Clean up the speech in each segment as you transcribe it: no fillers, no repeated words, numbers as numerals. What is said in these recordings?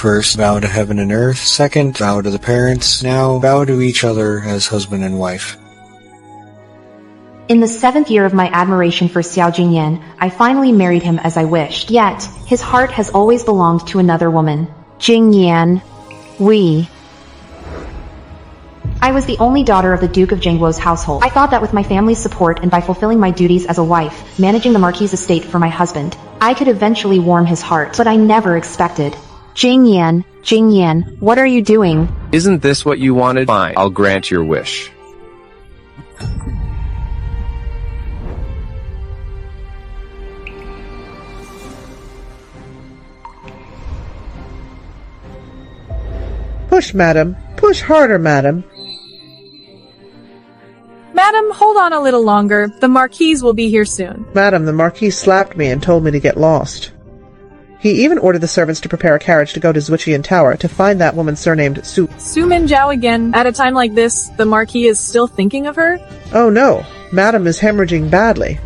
First, vow to heaven and earth. Second, vow to the parents. Now, vow to each other as husband and wife. In the 7th year of my admiration for Xiao Jingyan, I finally married him as I wished. Yet, his heart has always belonged to another woman. Jingyan. I was the only daughter of the Duke of Zhengguo's household. I thought that with my family's support and by fulfilling my duties as a wife, managing the Marquis's estate for my husband, I could eventually warm his heart. But I never expected. Jingyan, what are you doing? Isn't this what you wanted? Fine, I'll grant your wish. Push, madam. Push harder, madam. Madam, hold on a little longer. The Marquise will be here soon. Madam, the Marquis slapped me and told me to get lost. He even ordered the servants to prepare a carriage to go to Zwichian Tower to find that woman surnamed Su Minjiao again. At a time like this, the Marquis is still thinking of her? Oh no, Madam is hemorrhaging badly.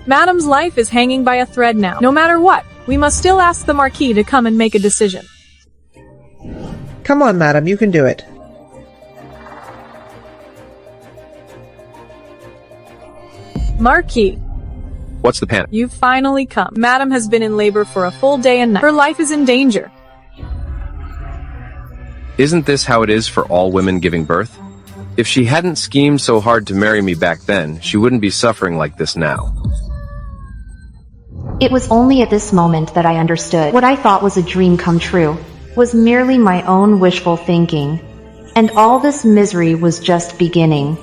Madam's life is hanging by a thread now. No matter what, we must still ask the Marquis to come and make a decision. Come on, madam, you can do it. Marquis. What's the panic? You've finally come. Madam has been in labor for a full day and night. Her life is in danger. Isn't this how it is for all women giving birth? If she hadn't schemed so hard to marry me back then, she wouldn't be suffering like this now. It was only at this moment that I understood. What I thought was a dream come true was merely my own wishful thinking. And all this misery was just beginning.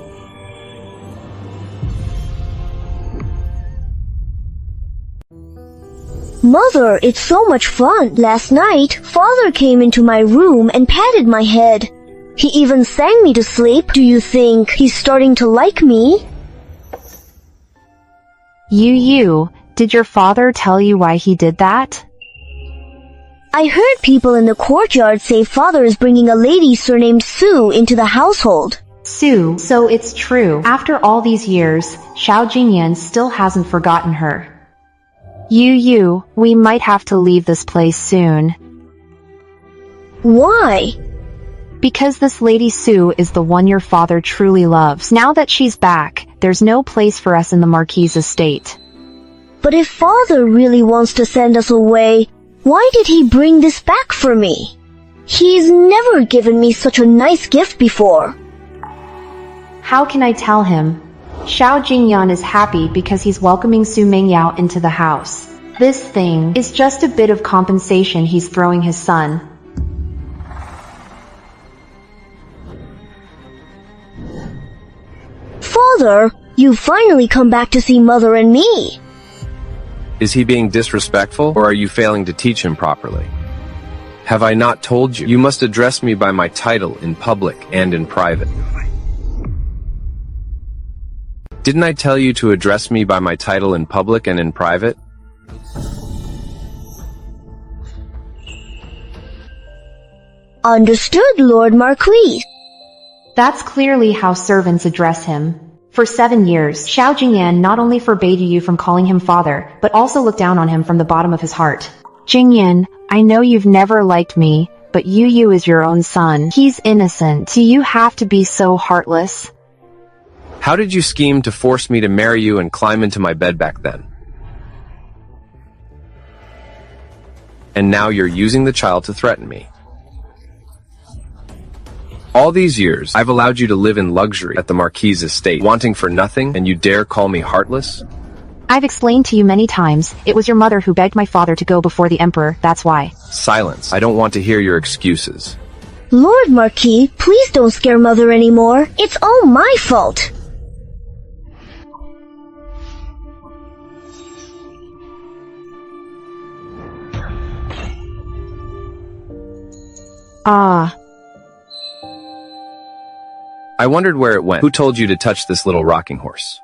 Mother, it's so much fun. Last night, Father came into my room and patted my head. He even sang me to sleep. Do you think he's starting to like me? Did your father tell you why he did that? I heard people in the courtyard say Father is bringing a lady surnamed Su into the household. Su, so it's true. After all these years, Xiao Jingyan still hasn't forgotten her. We might have to leave this place soon. Why? Because this lady Su is the one your father truly loves. Now that she's back, there's no place for us in the Marquis's estate. But if Father really wants to send us away, why did he bring this back for me? He's never given me such a nice gift before. How can I tell him? Xiao Jingyan is happy because he's welcoming Su Mingyao into the house. This thing is just a bit of compensation he's throwing his son. Father, you've finally come back to see Mother and me. Is he being disrespectful, or are you failing to teach him properly? Have I not told you? You must address me by my title in public and in private. Didn't I tell you to address me by my title in public and in private? Understood, Lord Marquis. That's clearly how servants address him. For 7 years, Xiao Jingyan not only forbade you from calling him father, but also looked down on him from the bottom of his heart. Jingyan, I know you've never liked me, but Yu is your own son. He's innocent. Do you have to be so heartless? How did you scheme to force me to marry you and climb into my bed back then? And now you're using the child to threaten me. All these years, I've allowed you to live in luxury at the Marquis's estate, wanting for nothing, and you dare call me heartless? I've explained to you many times, it was your mother who begged my father to go before the emperor, that's why. Silence. I don't want to hear your excuses. Lord Marquis, please don't scare Mother anymore. It's all my fault. I wondered where it went. Who told you to touch this little rocking horse?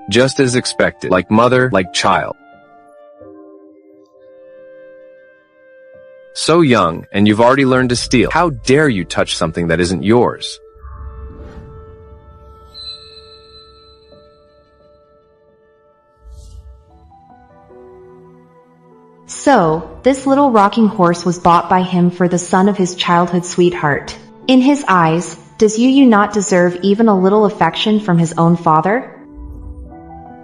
Just as expected. Like mother, like child. So young, and you've already learned to steal. How dare you touch something that isn't yours? So, this little rocking horse was bought by him for the son of his childhood sweetheart. In his eyes, does Yu not deserve even a little affection from his own father?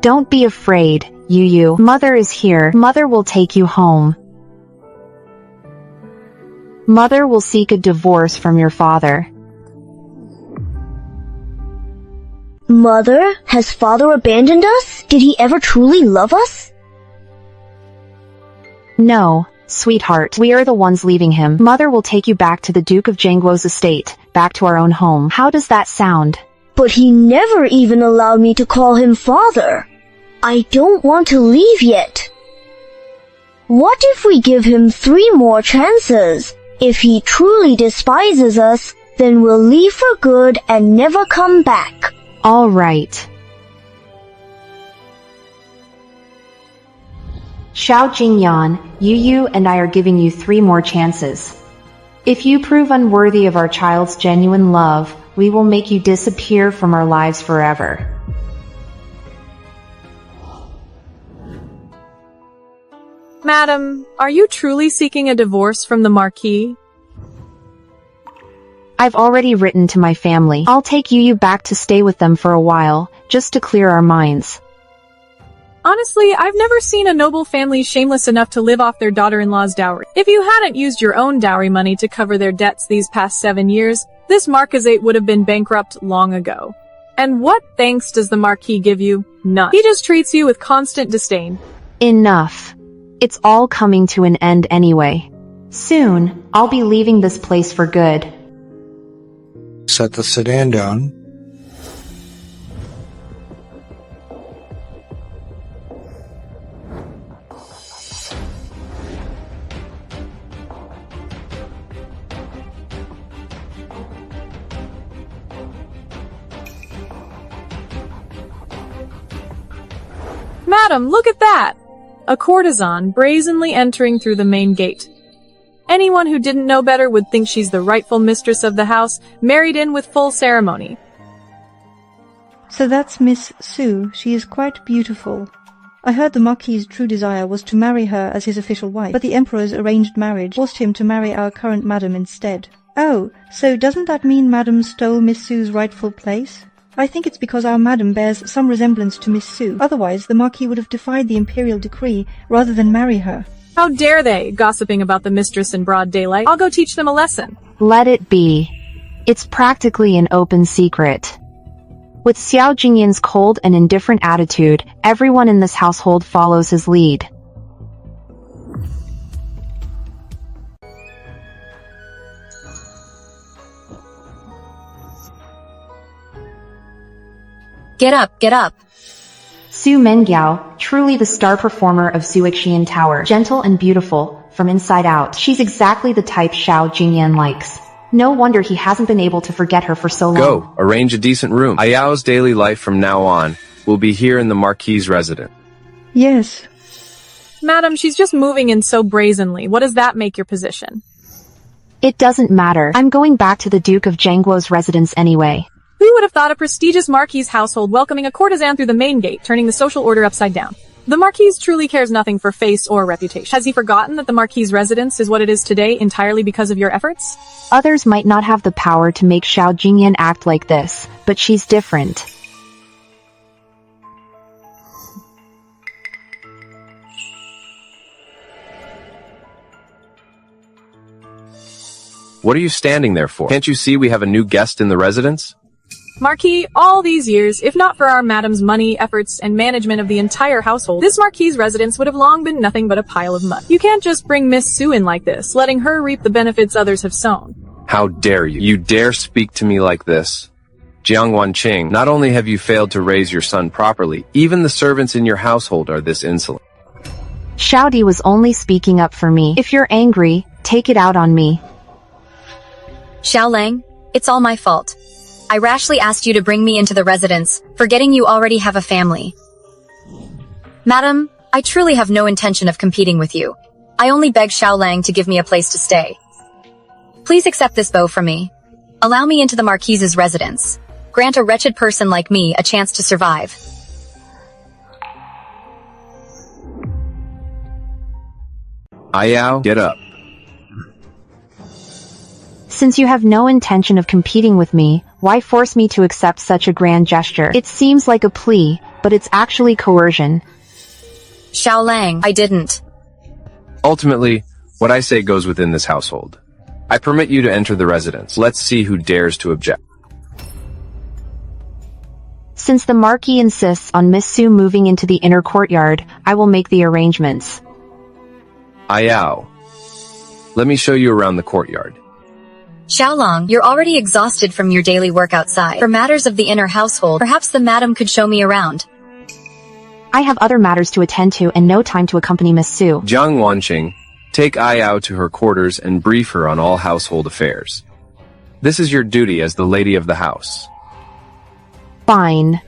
Don't be afraid, Yu. Mother is here. Mother will take you home. Mother will seek a divorce from your father. Mother, has father abandoned us? Did he ever truly love us? No, sweetheart, we are the ones leaving him. Mother will take you back to the Duke of Jangwo's estate, back to our own home. How does that sound? But he never even allowed me to call him father. I don't want to leave yet. What if we give him 3 more chances? If he truly despises us, then we'll leave for good and never come back. All right. Xiao Jingyan, Yu and I are giving you 3 more chances. If you prove unworthy of our child's genuine love, we will make you disappear from our lives forever. Madam, are you truly seeking a divorce from the Marquis? I've already written to my family. I'll take Yu back to stay with them for a while, just to clear our minds. Honestly, I've never seen a noble family shameless enough to live off their daughter-in-law's dowry. If you hadn't used your own dowry money to cover their debts these past 7 years, this marquisate would have been bankrupt long ago. And what thanks does the Marquis give you? None. He just treats you with constant disdain. Enough. It's all coming to an end anyway. Soon, I'll be leaving this place for good. Set the sedan down. Madam, look at that! A courtesan brazenly entering through the main gate. Anyone who didn't know better would think she's the rightful mistress of the house, married in with full ceremony. So that's Miss Sue. She is quite beautiful. I heard the Marquis's true desire was to marry her as his official wife, but the Emperor's arranged marriage forced him to marry our current madam instead. Oh, so doesn't that mean Madam stole Miss Sue's rightful place? I think it's because our madam bears some resemblance to Miss Sue. Otherwise, the Marquis would have defied the imperial decree rather than marry her. How dare they, gossiping about the mistress in broad daylight? I'll go teach them a lesson. Let it be. It's practically an open secret. With Xiao Jingyan's cold and indifferent attitude, everyone in this household follows his lead. Get up, get up. Su Mengyao, truly the star performer of Zuixian Tower, gentle and beautiful, from inside out. She's exactly the type Xiao Jingyan likes. No wonder he hasn't been able to forget her for so long. Go, arrange a decent room. Ayao's daily life from now on will be here in the Marquis' residence. Yes. Madam, she's just moving in so brazenly. What does that make your position? It doesn't matter. I'm going back to the Duke of Jangwo's residence anyway. Who would have thought a prestigious Marquis' household welcoming a courtesan through the main gate, turning the social order upside down? The Marquis truly cares nothing for face or reputation. Has he forgotten that the Marquis' residence is what it is today entirely because of your efforts? Others might not have the power to make Xiao Jingyan act like this, but she's different. What are you standing there for? Can't you see we have a new guest in the residence? Marquis, all these years, if not for our madam's money, efforts, and management of the entire household, this Marquis' residence would have long been nothing but a pile of mud. You can't just bring Miss Sue in like this, letting her reap the benefits others have sown. How dare you? You dare speak to me like this? Jiang Wanqing, not only have you failed to raise your son properly, even the servants in your household are this insolent. Xiaodi was only speaking up for me. If you're angry, take it out on me. Xiaolang, it's all my fault. I rashly asked you to bring me into the residence, forgetting you already have a family. Madam, I truly have no intention of competing with you. I only beg Xiaolang to give me a place to stay. Please accept this bow from me. Allow me into the Marquis's residence. Grant a wretched person like me a chance to survive. Ayao, get up. Since you have no intention of competing with me, why force me to accept such a grand gesture? It seems like a plea, but it's actually coercion. Xiaolang, I didn't. Ultimately, what I say goes within this household. I permit you to enter the residence. Let's see who dares to object. Since the Marquis insists on Miss Su moving into the inner courtyard, I will make the arrangements. Ayao, let me show you around the courtyard. Xiaolong, you're already exhausted from your daily work outside. For matters of the inner household, perhaps the madam could show me around. I have other matters to attend to and no time to accompany Miss Su. Jiang Wanqing, take Ayao to her quarters and brief her on all household affairs. This is your duty as the lady of the house. Fine.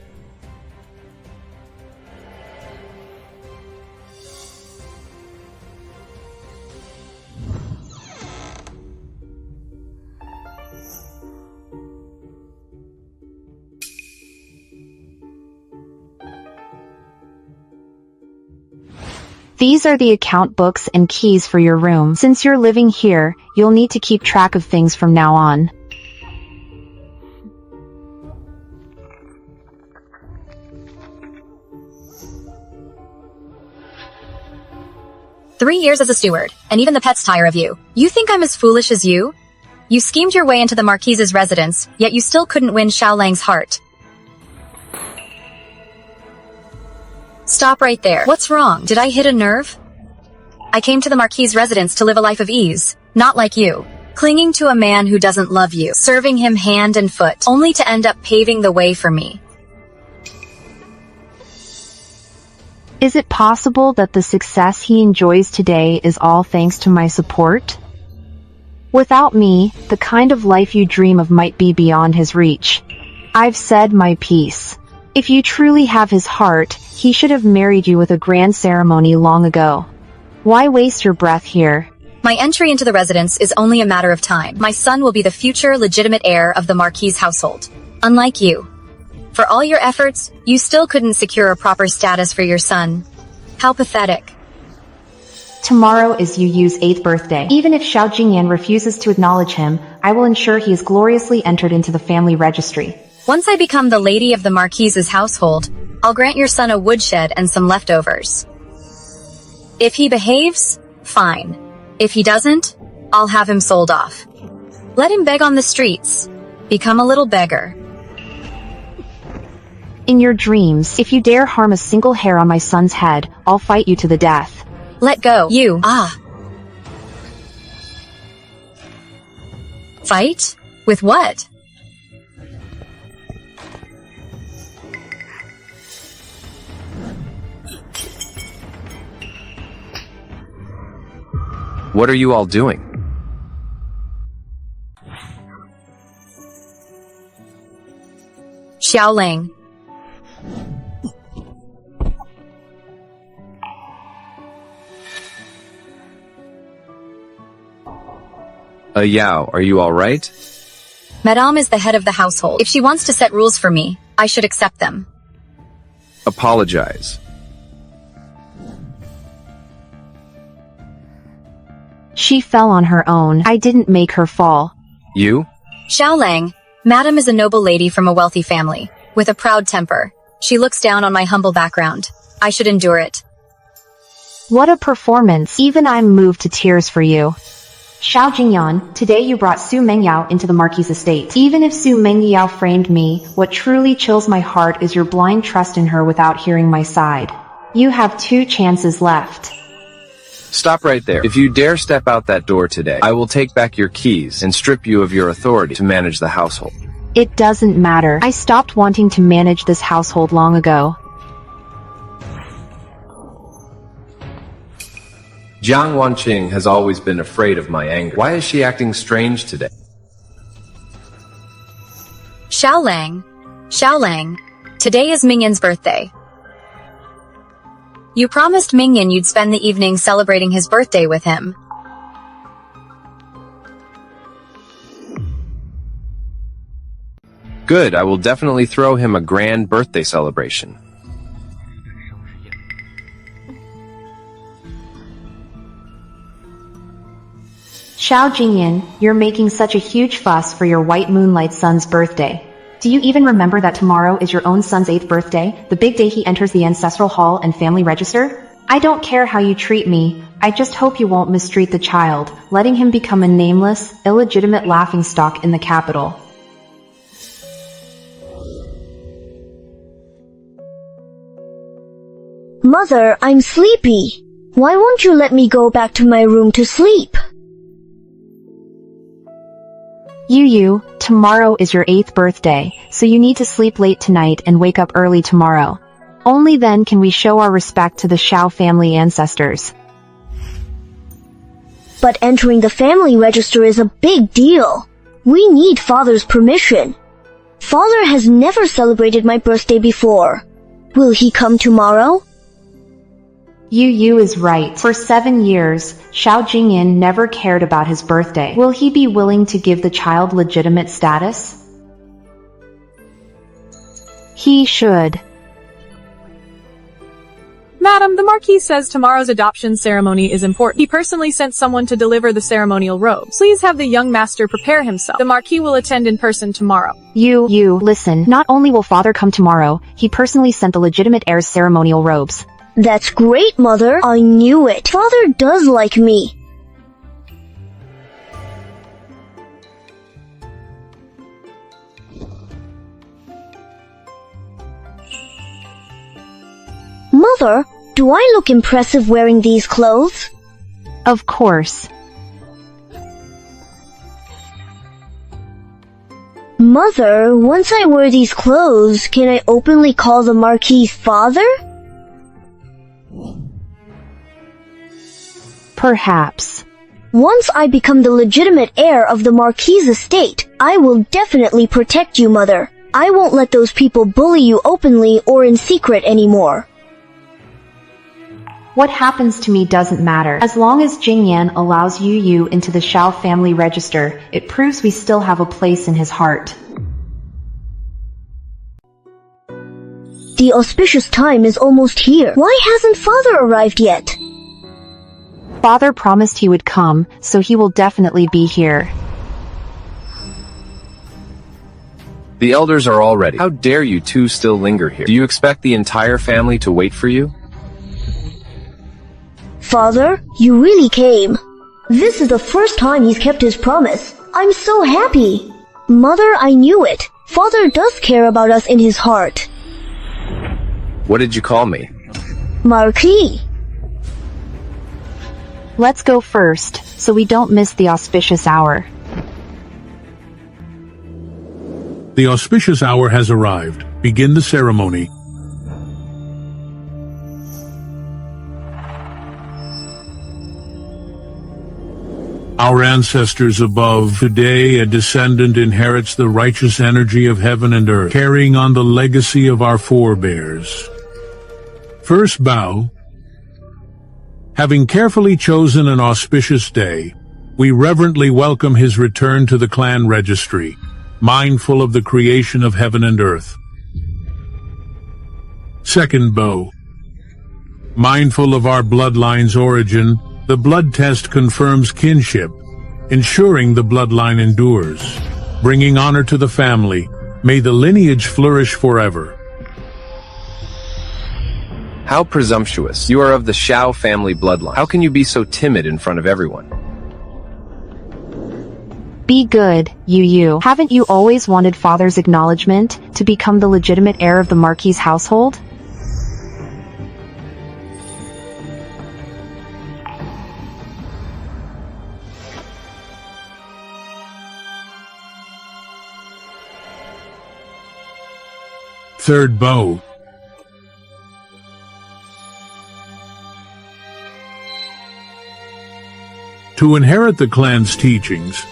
These are the account books and keys for your room. Since you're living here, you'll need to keep track of things from now on. "3 years as a steward, and even the pets tire of you. You think I'm as foolish as you? You schemed your way into the Marquise's residence, yet you still couldn't win Xiaolang's heart. Stop right there. What's wrong? Did I hit a nerve? I came to the Marquis's residence to live a life of ease, not like you. Clinging to a man who doesn't love you, serving him hand and foot, only to end up paving the way for me. Is it possible that the success he enjoys today is all thanks to my support? Without me, the kind of life you dream of might be beyond his reach. I've said my piece. If you truly have his heart, he should have married you with a grand ceremony long ago. Why waste your breath here? My entry into the residence is only a matter of time. My son will be the future legitimate heir of the Marquis's household. Unlike you. For all your efforts, you still couldn't secure a proper status for your son. How pathetic. Tomorrow is Yu Yu's 8th birthday. Even if Xiao Jingyan refuses to acknowledge him, I will ensure he is gloriously entered into the family registry. Once I become the lady of the Marquis's household, I'll grant your son a woodshed and some leftovers. If he behaves, fine. If he doesn't, I'll have him sold off. Let him beg on the streets. Become a little beggar. In your dreams, if you dare harm a single hair on my son's head, I'll fight you to the death. Let go. You. Fight? With what? What are you all doing? Xiaolang. Yao, are you all right? Madame is the head of the household. If she wants to set rules for me, I should accept them. Apologize. She fell on her own. I didn't make her fall. You? Xiaolang, Madame is a noble lady from a wealthy family, with a proud temper. She looks down on my humble background. I should endure it. What a performance. Even I'm moved to tears for you. Xiao Jingyan, today you brought Su Mengyao into the Marquis's estate. Even if Su Mengyao framed me, what truly chills my heart is your blind trust in her without hearing my side. You have 2 chances left. Stop right there. If you dare step out that door today, I will take back your keys and strip you of your authority to manage the household. It doesn't matter. I stopped wanting to manage this household long ago. Jiang Wanqing has always been afraid of my anger. Why is she acting strange today? Xiaolang, today is Mingyan's birthday. You promised Mingyan you'd spend the evening celebrating his birthday with him. Good, I will definitely throw him a grand birthday celebration. Xiao Jingyan, you're making such a huge fuss for your white moonlight son's birthday. Do you even remember that tomorrow is your own son's 8th birthday, the big day he enters the ancestral hall and family register? I don't care how you treat me, I just hope you won't mistreat the child, letting him become a nameless, illegitimate laughingstock in the capital. Mother, I'm sleepy. Why won't you let me go back to my room to sleep? Yu, tomorrow is your 8th birthday, so you need to sleep late tonight and wake up early tomorrow. Only then can we show our respect to the Xiao family ancestors. But entering the family register is a big deal. We need Father's permission. Father has never celebrated my birthday before. Will he come tomorrow? Yu is right. For 7 years, Xiao Jingyan never cared about his birthday. Will he be willing to give the child legitimate status? He should. Madam, the Marquis says tomorrow's adoption ceremony is important. He personally sent someone to deliver the ceremonial robes. Please have the young master prepare himself. The Marquis will attend in person tomorrow. Yu, listen. Not only will father come tomorrow, he personally sent the legitimate heir's ceremonial robes. That's great, Mother. I knew it. Father does like me. Mother, do I look impressive wearing these clothes? Of course. Mother, once I wear these clothes, can I openly call the Marquis father? Perhaps. Once I become the legitimate heir of the Marquis' estate, I will definitely protect you, Mother. I won't let those people bully you openly or in secret anymore. What happens to me doesn't matter. As long as Jingyan allows Yu into the Xiao family register, it proves we still have a place in his heart. The auspicious time is almost here. Why hasn't Father arrived yet? Father promised he would come, so he will definitely be here. The elders are all ready. How dare you two still linger here? Do you expect the entire family to wait for you? Father, you really came. This is the first time he's kept his promise. I'm so happy. Mother, I knew it. Father does care about us in his heart. What did you call me? Marquis. Let's go first, so we don't miss the auspicious hour. The auspicious hour has arrived. Begin the ceremony. Our ancestors above, today a descendant inherits the righteous energy of heaven and earth, carrying on the legacy of our forebears. First bow. Having carefully chosen an auspicious day, we reverently welcome his return to the clan registry, mindful of the creation of heaven and earth. Second bow. Mindful of our bloodline's origin, the blood test confirms kinship, ensuring the bloodline endures. Bringing honor to the family, may the lineage flourish forever. How presumptuous. You are of the Xiao family bloodline. How can you be so timid in front of everyone? Be good, Yu. Haven't you always wanted Father's acknowledgement to become the legitimate heir of the Marquis' household? Third bow. To inherit the clan's teachings.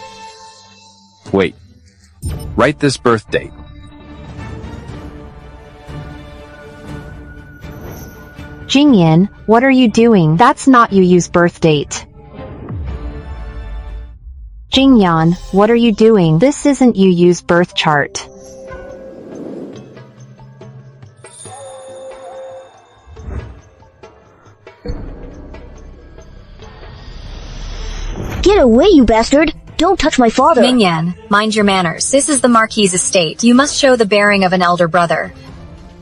Wait. Write this birth date. Jingyan, what are you doing? That's not Yu's birth date. Jingyan, what are you doing? This isn't Yu's birth chart. Get away, you bastard! Don't touch my father! Mingyan, mind your manners. This is the Marquis's estate. You must show the bearing of an elder brother.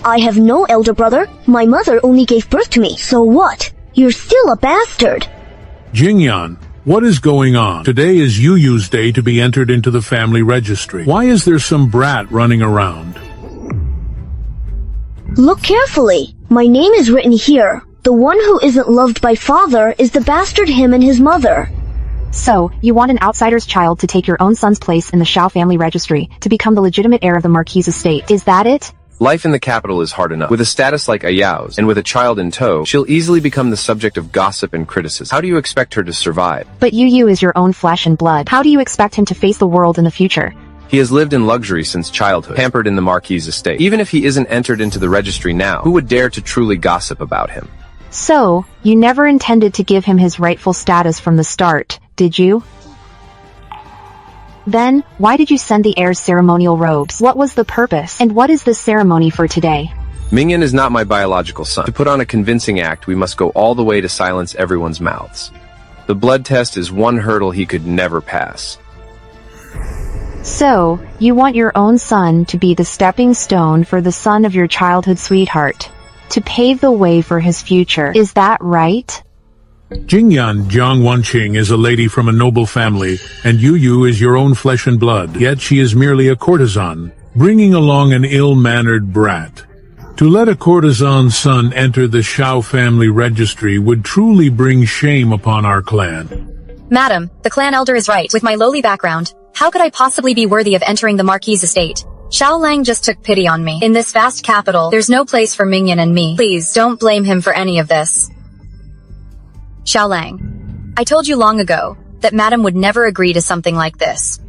I have no elder brother. My mother only gave birth to me. So what? You're still a bastard! Jingyan, what is going on? Today is Yuyu's day to be entered into the family registry. Why is there some brat running around? Look carefully. My name is written here. The one who isn't loved by father is the bastard him and his mother. So, you want an outsider's child to take your own son's place in the Shao family registry, to become the legitimate heir of the Marquis' estate. Is that it? Life in the capital is hard enough. With a status like Ayao's, and with a child in tow, she'll easily become the subject of gossip and criticism. How do you expect her to survive? But Yu is your own flesh and blood. How do you expect him to face the world in the future? He has lived in luxury since childhood, pampered in the Marquis' estate. Even if he isn't entered into the registry now, who would dare to truly gossip about him? So, you never intended to give him his rightful status from the start, did you? Then, why did you send the heir's ceremonial robes? What was the purpose? And what is this ceremony for today? Mingyan is not my biological son. To put on a convincing act, we must go all the way to silence everyone's mouths. The blood test is one hurdle he could never pass. So, you want your own son to be the stepping stone for the son of your childhood sweetheart, to pave the way for his future. Is that right? Jingyan Jiang Wanqing is a lady from a noble family, and Yuyu is your own flesh and blood, yet she is merely a courtesan, bringing along an ill-mannered brat. To let a courtesan's son enter the Shao family registry would truly bring shame upon our clan. Madam, the clan elder is right. With my lowly background, how could I possibly be worthy of entering the Marquis' estate? Xiao Lang just took pity on me. In this vast capital, there's no place for Mingyan and me. Please, don't blame him for any of this. Xiao Lang, I told you long ago that Madam would never agree to something like this.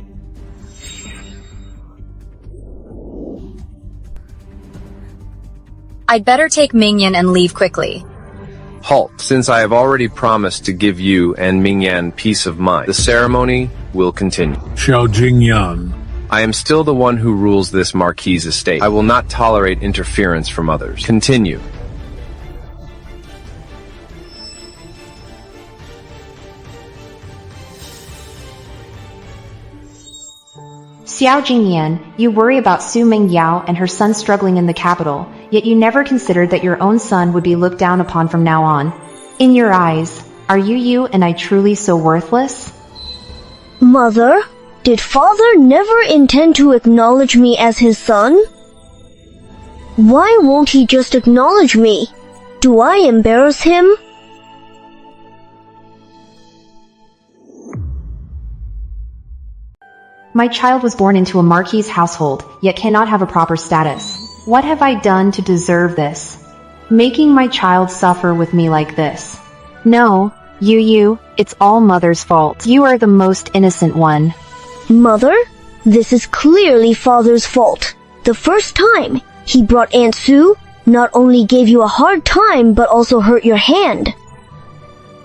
I'd better take Mingyan and leave quickly. Halt. Since I have already promised to give you and Mingyan peace of mind, the ceremony will continue. Xiao Jingyan. I am still the one who rules this Marquis' estate. I will not tolerate interference from others. Continue. Xiao Jingyan, you worry about Su Mingyao and her son struggling in the capital, yet you never considered that your own son would be looked down upon from now on. In your eyes, are you and I truly so worthless? Mother, did father never intend to acknowledge me as his son? Why won't he just acknowledge me? Do I embarrass him? My child was born into a Marquis' household, yet cannot have a proper status. What have I done to deserve this? Making my child suffer with me like this. No, Yu, it's all Mother's fault. You are the most innocent one. Mother, this is clearly father's fault. The first time, he brought Aunt Sue, not only gave you a hard time, but also hurt your hand.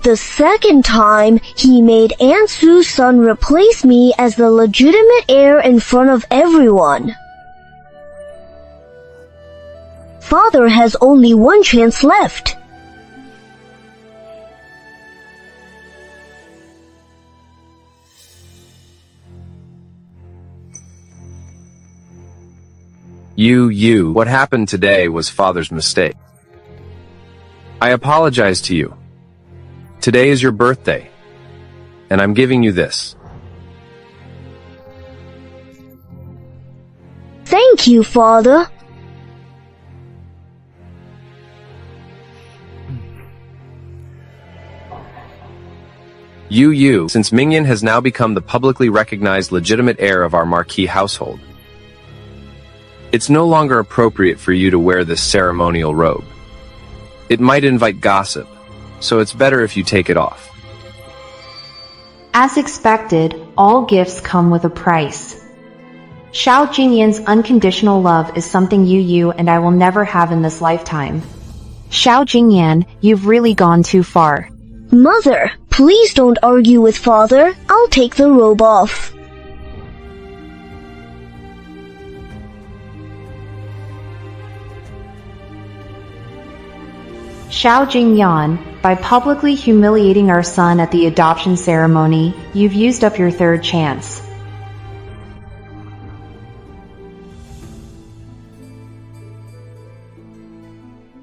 The second time, he made Aunt Sue's son replace me as the legitimate heir in front of everyone. Father has only one chance left. You, what happened today was Father's mistake. I apologize to you. Today is your birthday, and I'm giving you this. Thank you, Father. You, since Mingyan has now become the publicly recognized legitimate heir of our Marquis household, it's no longer appropriate for you to wear this ceremonial robe. It might invite gossip, so it's better if you take it off. As expected, all gifts come with a price. Xiao Jingyan's unconditional love is something you and I will never have in this lifetime. Xiao Jingyan, you've really gone too far. Mother, please don't argue with father. I'll take the robe off. Xiao Jingyan, by publicly humiliating our son at the adoption ceremony, you've used up your third chance.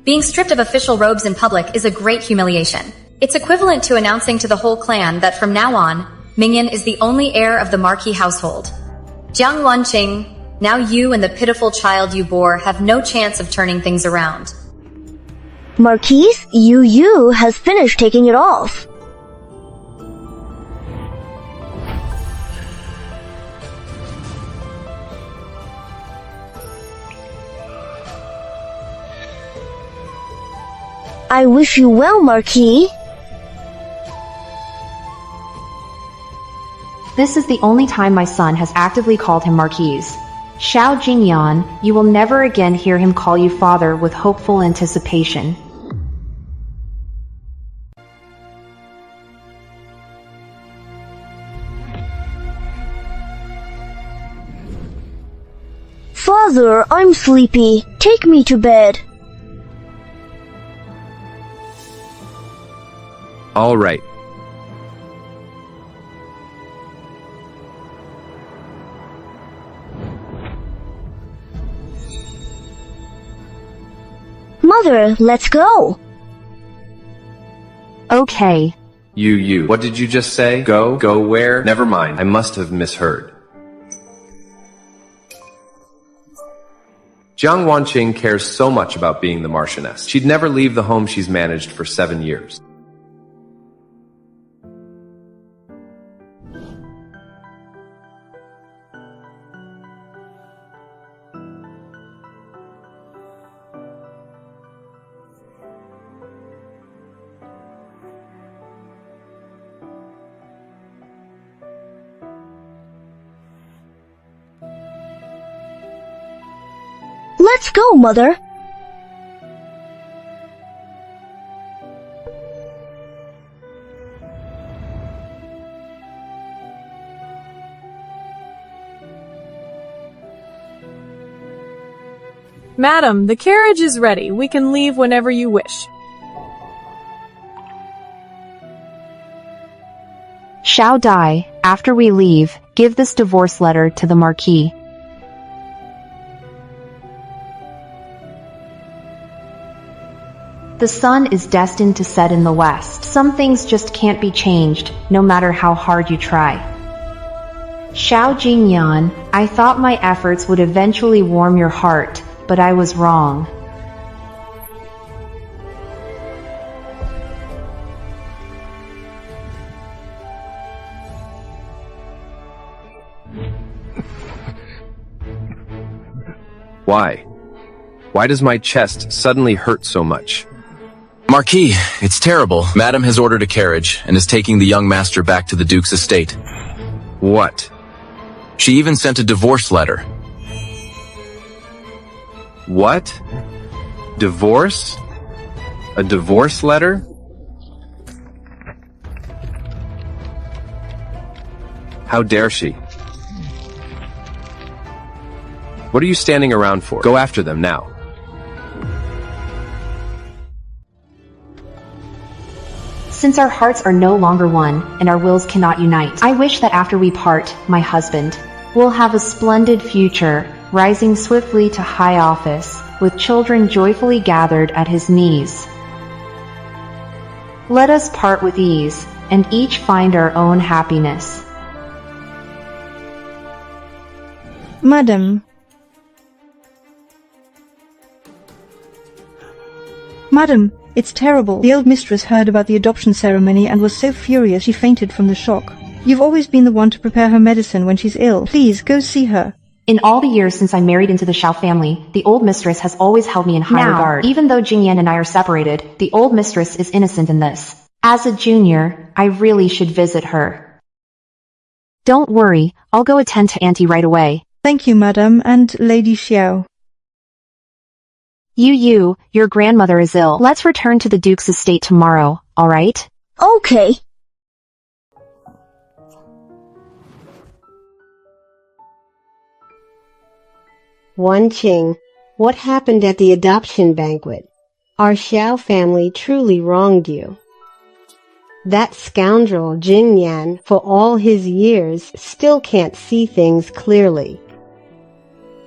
Being stripped of official robes in public is a great humiliation. It's equivalent to announcing to the whole clan that from now on, Mingyan is the only heir of the Marquis household. Jiang Wanqing, now you and the pitiful child you bore have no chance of turning things around. Marquise, Yu has finished taking it off. I wish you well, Marquis. This is the only time my son has actively called him Marquise. Xiao Jingyan, you will never again hear him call you father with hopeful anticipation. Father, I'm sleepy. Take me to bed. All right. Mother, let's go. Okay. You. What did you just say? Go where? Never mind. I must have misheard. Jiang Wanqing cares so much about being the Marchioness. She'd never leave the home she's managed for 7 years. Let's go, Mother. Madam, the carriage is ready. We can leave whenever you wish. Xiao Dai, after we leave, give this divorce letter to the Marquis. The sun is destined to set in the west. Some things just can't be changed, no matter how hard you try. Xiao Jingyan, I thought my efforts would eventually warm your heart, but I was wrong. Why? Why does my chest suddenly hurt so much? Marquis, it's terrible. Madame has ordered a carriage and is taking the young master back to the Duke's estate. What? She even sent a divorce letter. What? Divorce? A divorce letter? How dare she? What are you standing around for? Go after them now. Since our hearts are no longer one, and our wills cannot unite, I wish that after we part, my husband, we'll have a splendid future, rising swiftly to high office, with children joyfully gathered at his knees. Let us part with ease, and each find our own happiness. Madam. Madam, it's terrible. The old mistress heard about the adoption ceremony and was so furious she fainted from the shock. You've always been the one to prepare her medicine when she's ill. Please, go see her. In all the years since I married into the Xiao family, the old mistress has always held me in high regard. Even though Jingyan and I are separated, the old mistress is innocent in this. As a junior, I really should visit her. Don't worry, I'll go attend to Auntie right away. Thank you, Madam, and Lady Xiao. Yu, your grandmother is ill. Let's return to the Duke's estate tomorrow, alright? Okay. Wanqing, what happened at the adoption banquet? Our Xiao family truly wronged you. That scoundrel Jing Yan, for all his years, still can't see things clearly.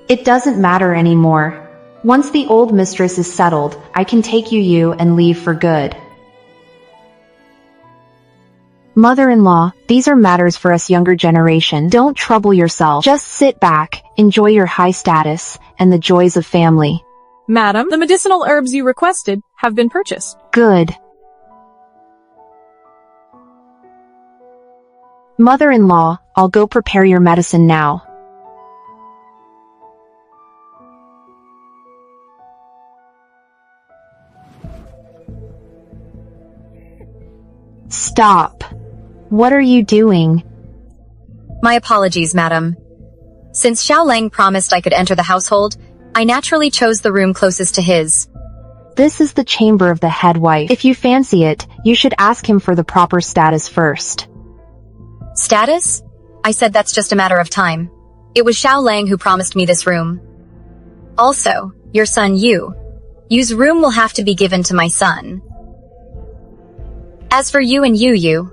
It doesn't matter anymore. Once the old mistress is settled, I can take you and leave for good. Mother-in-law, these are matters for us younger generation. Don't trouble yourself. Just sit back, enjoy your high status, and the joys of family. Madam, the medicinal herbs you requested have been purchased. Good. Mother-in-law, I'll go prepare your medicine now. Stop. What are you doing? My apologies, madam. Since Xiao Lang promised I could enter the household, I naturally chose the room closest to his. This is the chamber of the head wife. If you fancy it, you should ask him for the proper status first. Status? I said that's just a matter of time. It was Xiao Lang who promised me this room. Also, your son Yu's room will have to be given to my son. As for you and Yu,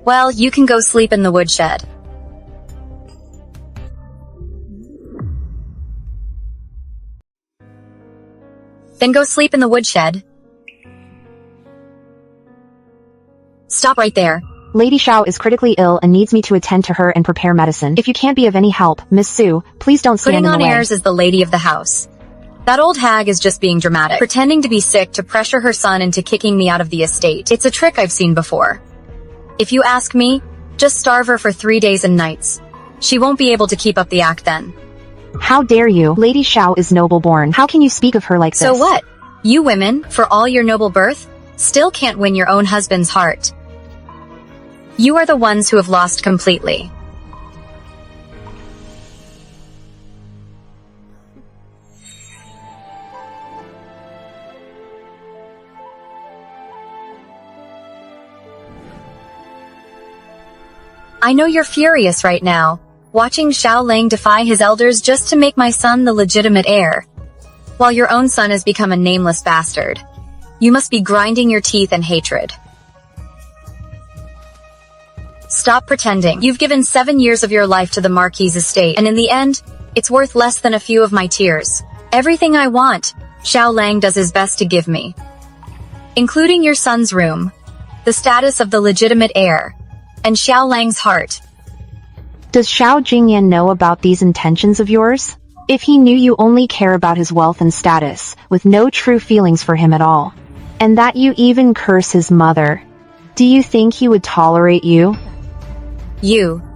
well, you can go sleep in the woodshed. Then go sleep in the woodshed. Stop right there. Lady Xiao is critically ill and needs me to attend to her and prepare medicine. If you can't be of any help, Miss Su, please don't stand in the way. Putting on airs as the lady of the house. That old hag is just being dramatic, pretending to be sick to pressure her son into kicking me out of the estate. It's a trick I've seen before. If you ask me, just starve her for 3 days and nights. She won't be able to keep up the act then. How dare you? Lady Xiao is noble-born. How can you speak of her like this? So what? You women, for all your noble birth, still can't win your own husband's heart. You are the ones who have lost completely. I know you're furious right now, watching Xiao Lang defy his elders just to make my son the legitimate heir, while your own son has become a nameless bastard. You must be grinding your teeth in hatred. Stop pretending. You've given 7 years of your life to the Marquis's estate, and in the end, it's worth less than a few of my tears. Everything I want, Xiao Lang does his best to give me. Including your son's room, the status of the legitimate heir, and Xiao Lang's heart. Does Xiao Jingyan know about these intentions of yours? If he knew you only care about his wealth and status, with no true feelings for him at all, and that you curse his mother, do you think he would tolerate you?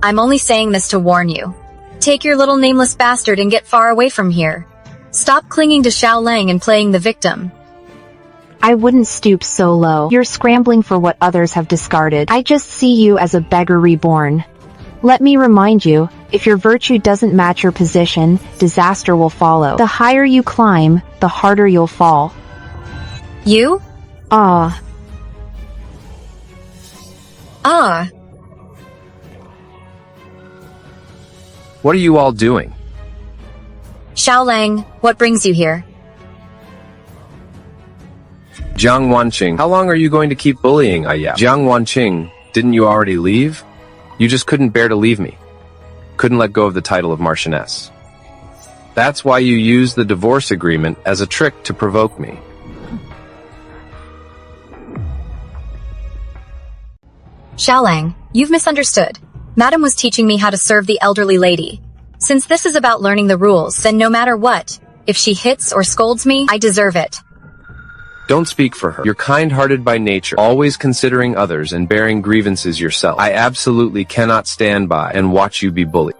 I'm only saying this to warn you. Take your little nameless bastard and get far away from here. Stop clinging to Xiao Lang and playing the victim. I wouldn't stoop so low. You're scrambling for what others have discarded. I just see you as a beggar reborn. Let me remind you, if your virtue doesn't match your position, disaster will follow. The higher you climb, the harder you'll fall. You? What are you all doing? Xiao Lang, what brings you here? Jiang Wanqing, how long are you going to keep bullying Aya? Jiang Wanqing, didn't you already leave? You just couldn't bear to leave me. Couldn't let go of the title of Marchioness. That's why you used the divorce agreement as a trick to provoke me. Xiao Lang, you've misunderstood. Madam was teaching me how to serve the elderly lady. Since this is about learning the rules, then no matter what, if she hits or scolds me, I deserve it. Don't speak for her. You're kind-hearted by nature, always considering others and bearing grievances yourself. I absolutely cannot stand by and watch you be bullied.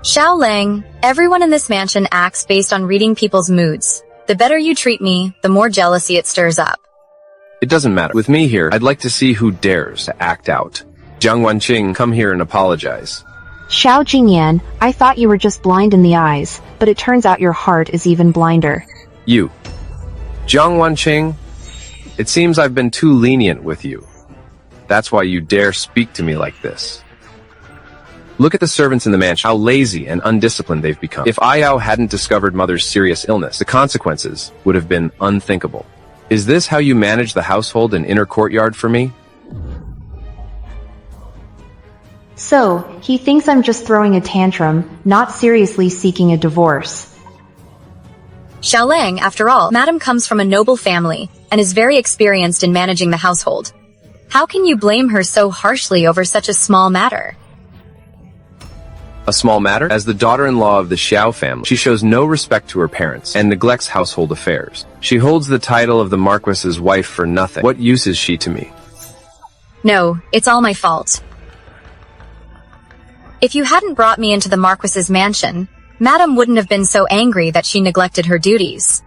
Xiao Lang, everyone in this mansion acts based on reading people's moods. The better you treat me, the more jealousy it stirs up. It doesn't matter. With me here, I'd like to see who dares to act out. Jiang Wanqing, come here and apologize. Xiao Jingyan, I thought you were just blind in the eyes, but it turns out your heart is even blinder. You. Jiang Wanqing, it seems I've been too lenient with you. That's why you dare speak to me like this. Look at the servants in the mansion, how lazy and undisciplined they've become. If Ayao hadn't discovered Mother's serious illness, the consequences would have been unthinkable. Is this how you manage the household and inner courtyard for me? So, he thinks I'm just throwing a tantrum, not seriously seeking a divorce. Xiaolang, after all, Madam comes from a noble family and is very experienced in managing the household. How can you blame her so harshly over such a small matter? A small matter? As the daughter-in-law of the Xiao family, she shows no respect to her parents and neglects household affairs. She holds the title of the Marquis's wife for nothing. What use is she to me? No, it's all my fault. If you hadn't brought me into the Marquis's mansion, Madam wouldn't have been so angry that she neglected her duties,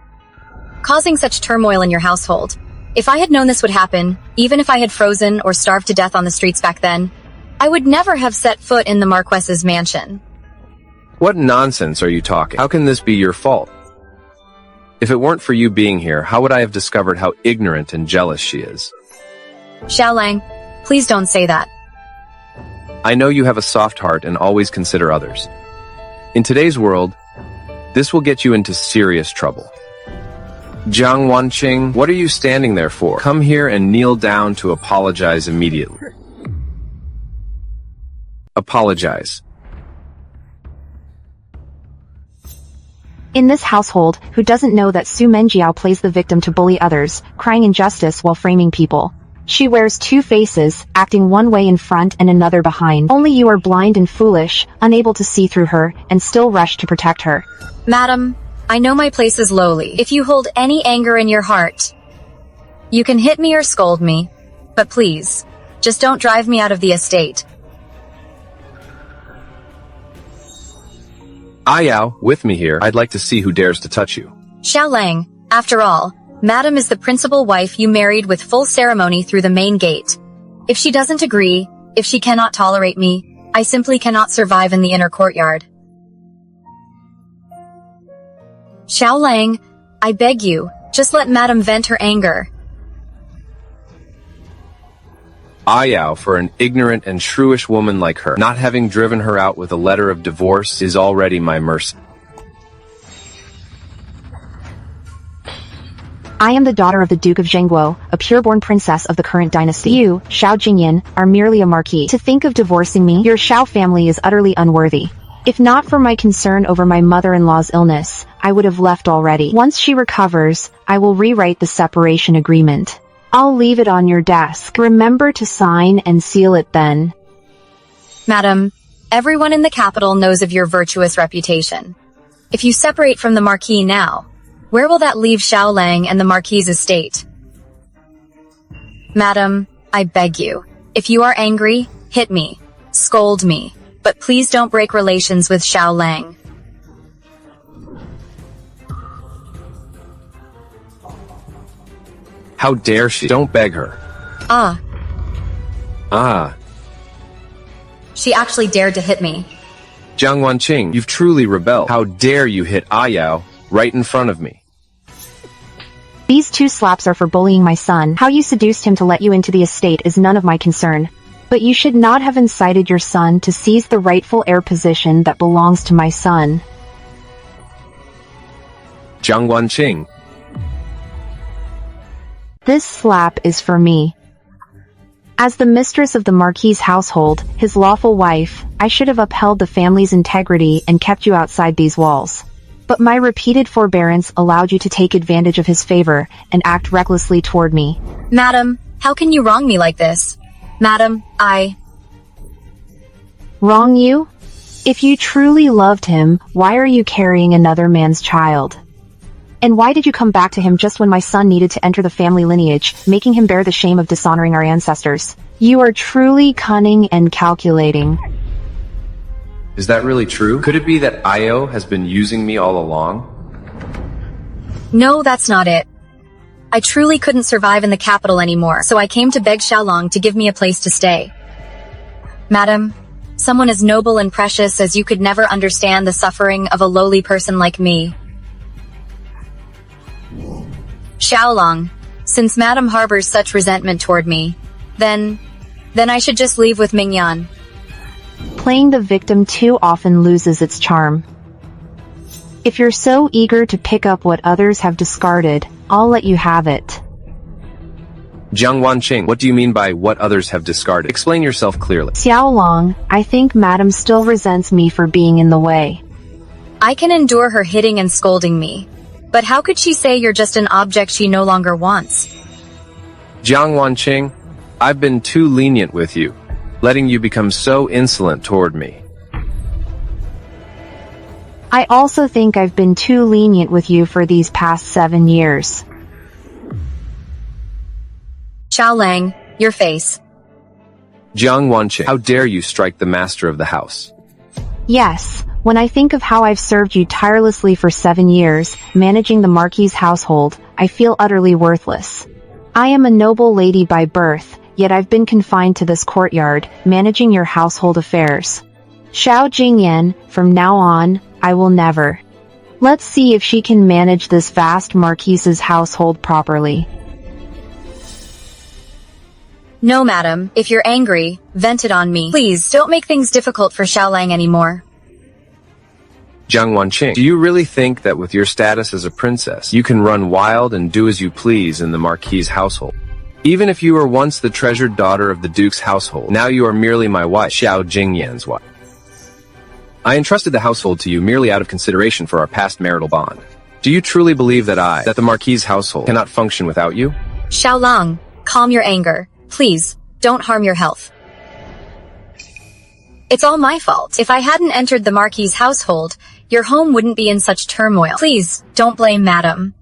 causing such turmoil in your household. If I had known this would happen, even if I had frozen or starved to death on the streets back then, I would never have set foot in the Marquis's mansion. What nonsense are you talking? How can this be your fault? If it weren't for you being here, how would I have discovered how ignorant and jealous she is? Xiaolang, please don't say that. I know you have a soft heart and always consider others. In today's world, this will get you into serious trouble. Jiang Wanqing, what are you standing there for? Come here and kneel down to apologize immediately. Apologize. In this household, who doesn't know that Su Menjiao plays the victim to bully others, crying injustice while framing people? She wears two faces, acting one way in front and another behind. Only you are blind and foolish, unable to see through her, and still rush to protect her. Madam, I know my place is lowly. If you hold any anger in your heart, you can hit me or scold me. But please, just don't drive me out of the estate. Ayao, with me here, I'd like to see who dares to touch you. Xiaolang, after all, Madam is the principal wife you married with full ceremony through the main gate. If she doesn't agree, if she cannot tolerate me, I simply cannot survive in the inner courtyard. Xiaolang, I beg you, just let Madam vent her anger. Ayao, for an ignorant and shrewish woman like her, not having driven her out with a letter of divorce is already my mercy. I am the daughter of the Duke of Zhengguo, a pure-born princess of the current dynasty. You, Xiao Jingyan, are merely a marquis. To think of divorcing me, your Xiao family is utterly unworthy. If not for my concern over my mother-in-law's illness, I would have left already. Once she recovers, I will rewrite the separation agreement. I'll leave it on your desk. Remember to sign and seal it then. Madam, everyone in the capital knows of your virtuous reputation. If you separate from the Marquis now, where will that leave Xiaolang and the Marquis's estate? Madam, I beg you, if you are angry, hit me, scold me, but please don't break relations with Xiaolang. How dare she? Don't beg her. She actually dared to hit me. Jiang Wanqing, you've truly rebelled. How dare you hit Ayao right in front of me? These 2 slaps are for bullying my son. How you seduced him to let you into the estate is none of my concern. But you should not have incited your son to seize the rightful heir position that belongs to my son. Jiang Wanqing. This slap is for me. As the mistress of the Marquis's household, his lawful wife, I should have upheld the family's integrity and kept you outside these walls. But my repeated forbearance allowed you to take advantage of his favor and act recklessly toward me. Madam, how can you wrong me like this? Madam, Wrong you? If you truly loved him, why are you carrying another man's child? And why did you come back to him just when my son needed to enter the family lineage, making him bear the shame of dishonoring our ancestors? You are truly cunning and calculating. Is that really true? Could it be that Io has been using me all along? No, that's not it. I truly couldn't survive in the capital anymore, so I came to beg Xiaolong to give me a place to stay. Madam, someone as noble and precious as you could never understand the suffering of a lowly person like me. Xiaolong, since Madam harbors such resentment toward me, then I should just leave with Mingyan. Playing the victim too often loses its charm. If you're so eager to pick up what others have discarded, I'll let you have it. Jiang Wanqing, what do you mean by what others have discarded? Explain yourself clearly. Xiaolong, I think Madam still resents me for being in the way. I can endure her hitting and scolding me. But how could she say you're just an object she no longer wants? Jiang Wanqing, I've been too lenient with you, letting you become so insolent toward me. I also think I've been too lenient with you for these past 7 years. Xiaolang, your face. Jiang Wanqing, how dare you strike the master of the house? Yes, when I think of how I've served you tirelessly for 7 years, managing the Marquis' household, I feel utterly worthless. I am a noble lady by birth, yet I've been confined to this courtyard, managing your household affairs. Xiao Jingyan, from now on, I will never. Let's see if she can manage this vast Marquis's household properly. No, madam, if you're angry, vent it on me. Please, don't make things difficult for Xiaolang anymore. Jiang Wanqing, do you really think that with your status as a princess, you can run wild and do as you please in the Marquis' household? Even if you were once the treasured daughter of the Duke's household, now you are merely my wife, Xiao Jingyan's wife. I entrusted the household to you merely out of consideration for our past marital bond. Do you truly believe that the Marquis' household, cannot function without you? Xiaolang, calm your anger. Please, don't harm your health. It's all my fault. If I hadn't entered the Marquis' household, your home wouldn't be in such turmoil. Please, don't blame madam.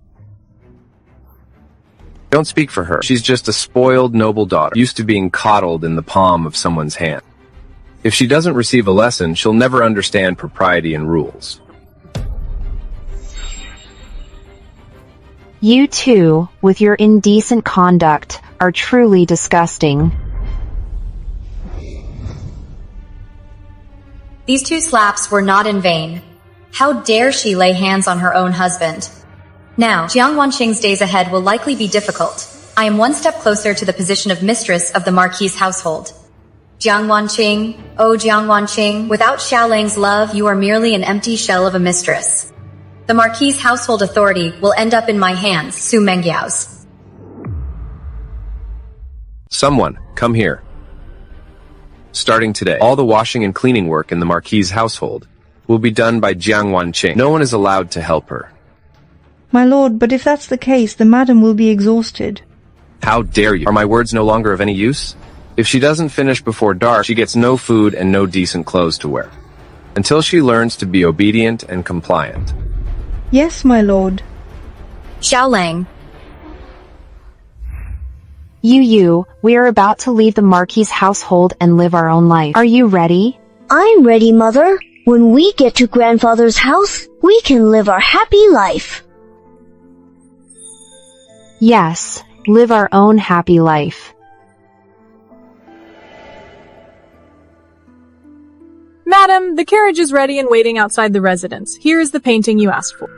Don't speak for her. She's just a spoiled noble daughter, used to being coddled in the palm of someone's hand. If she doesn't receive a lesson, she'll never understand propriety and rules. You two, with your indecent conduct, are truly disgusting. These 2 slaps were not in vain. How dare she lay hands on her own husband? Now, Jiang Wanqing's days ahead will likely be difficult. I am one step closer to the position of mistress of the Marquis' household. Jiang Wanqing, oh Jiang Wanqing, without Xiaolang's love, you are merely an empty shell of a mistress. The Marquis' household authority will end up in my hands, Su Mengyao's. Someone, come here. Starting today, all the washing and cleaning work in the Marquis' household will be done by Jiang Wanqing. No one is allowed to help her. My lord, but if that's the case, the madam will be exhausted. How dare you? Are my words no longer of any use? If she doesn't finish before dark, she gets no food and no decent clothes to wear. Until she learns to be obedient and compliant. Yes, my lord. Xiaolang. We are about to leave the Marquis' household and live our own life. Are you ready? I'm ready, mother. When we get to grandfather's house, we can live our happy life. Yes, live our own happy life. Madam, the carriage is ready and waiting outside the residence. Here is the painting you asked for.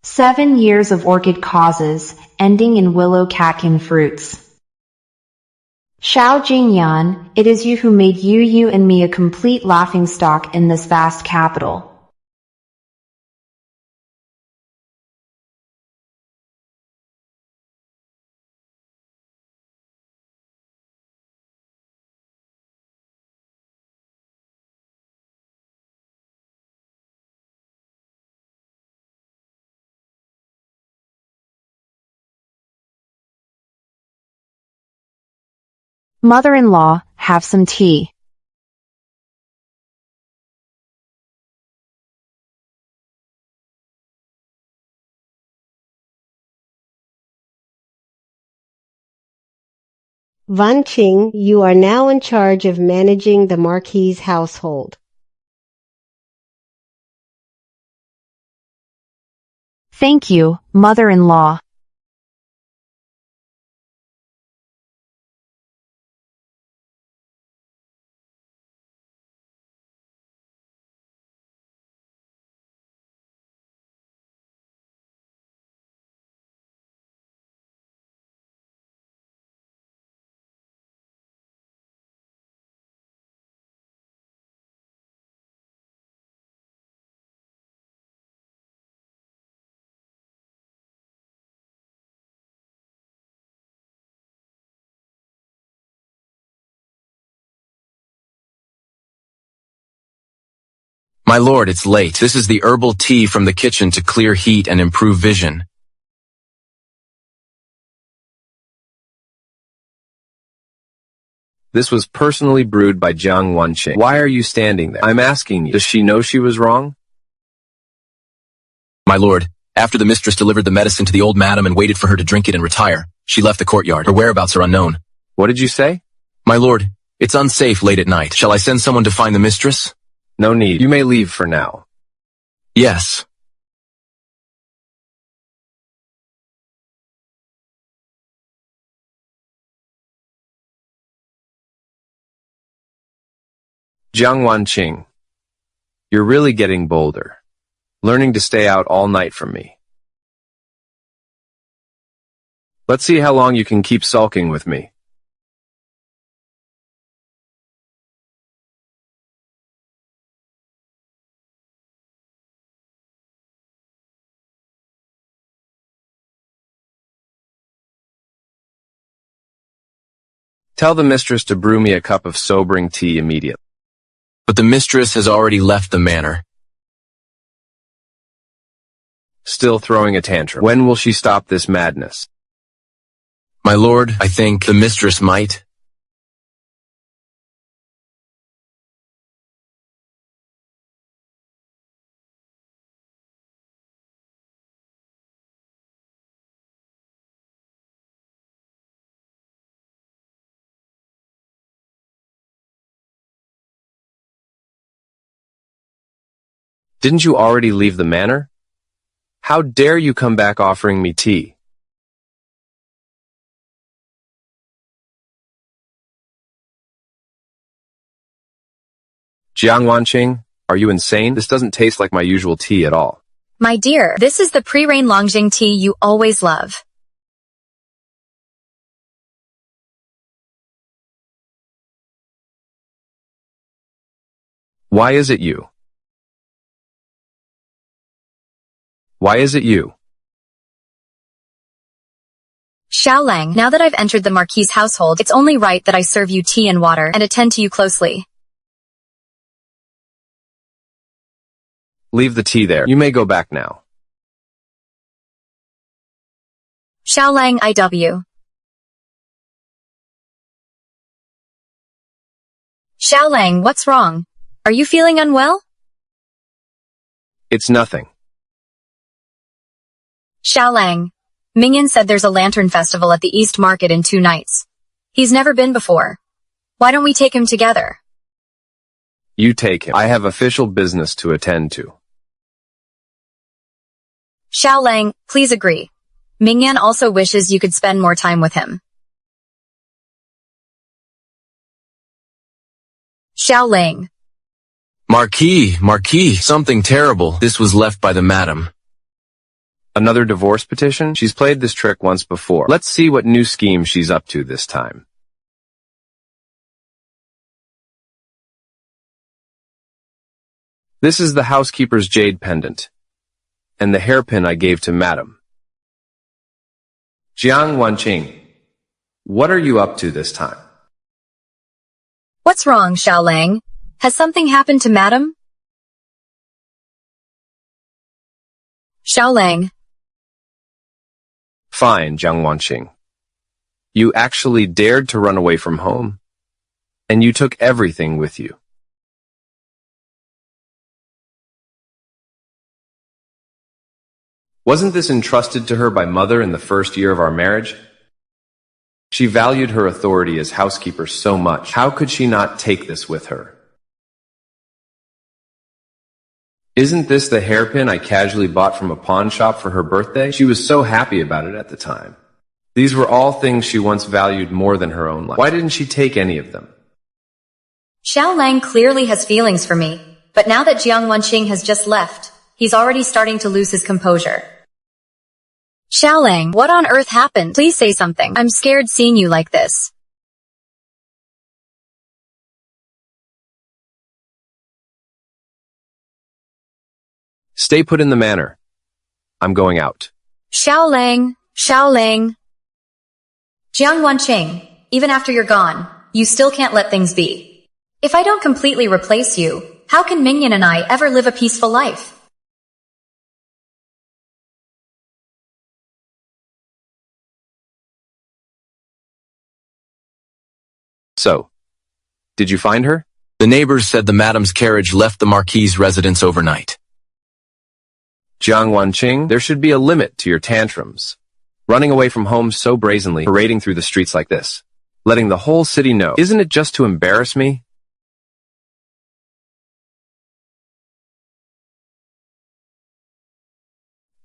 "7 years of orchid causes, ending in willow catkin fruits. Xiao Jingyan, it is you who made you and me a complete laughingstock in this vast capital. Mother-in-law, have some tea." Wanqing, you are now in charge of managing the Marquis' household. Thank you, mother-in-law. My lord, it's late. This is the herbal tea from the kitchen to clear heat and improve vision. This was personally brewed by Jiang Wanqing. Why are you standing there? I'm asking you, does she know she was wrong? My lord, after the mistress delivered the medicine to the old madam and waited for her to drink it and retire, she left the courtyard. Her whereabouts are unknown. What did you say? My lord, it's unsafe late at night. Shall I send someone to find the mistress? No need. You may leave for now. Yes. Jiang Wanqing, you're really getting bolder. Learning to stay out all night from me. Let's see how long you can keep sulking with me. Tell the mistress to brew me a cup of sobering tea immediately. But the mistress has already left the manor. Still throwing a tantrum. When will she stop this madness? My lord, I think the mistress might. Didn't you already leave the manor? How dare you come back offering me tea? Jiang Wanqing, are you insane? This doesn't taste like my usual tea at all. My dear, this is the pre-rain Longjing tea you always love. Why is it you? Why is it you? Xiaolang, now that I've entered the Marquis's household, it's only right that I serve you tea and water and attend to you closely. Leave the tea there. You may go back now. Xiaolang IW. Xiaolang, what's wrong? Are you feeling unwell? It's nothing. Xiaolang. Mingyan said there's a lantern festival at the East Market in 2 nights. He's never been before. Why don't we take him together? You take him. I have official business to attend to. Xiaolang, please agree. Mingyan also wishes you could spend more time with him. Xiaolang. Marquis, something terrible. This was left by the madam. Another divorce petition? She's played this trick once before. Let's see what new scheme she's up to this time. This is the housekeeper's jade pendant, and the hairpin I gave to madam. Jiang Wanqing, what are you up to this time? What's wrong, Xiaolang? Has something happened to madam? Xiaolang. Fine, Jiang Wanqing. You actually dared to run away from home, and you took everything with you. Wasn't this entrusted to her by mother in the first year of our marriage? She valued her authority as housekeeper so much. How could she not take this with her? Isn't this the hairpin I casually bought from a pawn shop for her birthday? She was so happy about it at the time. These were all things she once valued more than her own life. Why didn't she take any of them? Xiao Lang clearly has feelings for me, but now that Jiang Wanqing has just left, he's already starting to lose his composure. Xiao Lang, what on earth happened? Please say something. I'm scared seeing you like this. Stay put in the manor. I'm going out. Xiao Lang, Xiao Lang. Jiang Wanqing, even after you're gone, you still can't let things be. If I don't completely replace you, how can Mingyan and I ever live a peaceful life? So, did you find her? The neighbors said the madam's carriage left the Marquis's residence overnight. Jiang Wanqing, there should be a limit to your tantrums. Running away from home so brazenly, parading through the streets like this. Letting the whole city know. Isn't it just to embarrass me?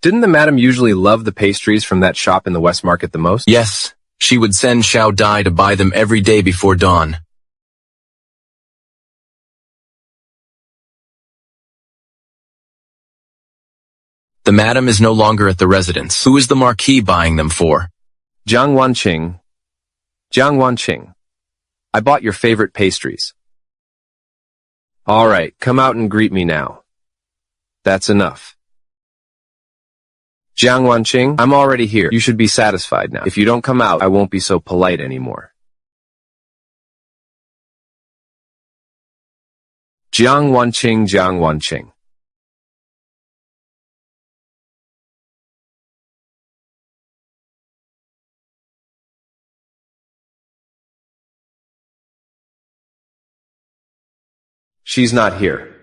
Didn't the madam usually love the pastries from that shop in the West Market the most? Yes, she would send Xiao Dai to buy them every day before dawn. The madam is no longer at the residence. Who is the Marquis buying them for? Jiang Wanqing. Jiang Wanqing. I bought your favorite pastries. All right, come out and greet me now. That's enough. Jiang Wanqing, I'm already here. You should be satisfied now. If you don't come out, I won't be so polite anymore. Jiang Wanqing, Jiang Wanqing. She's not here.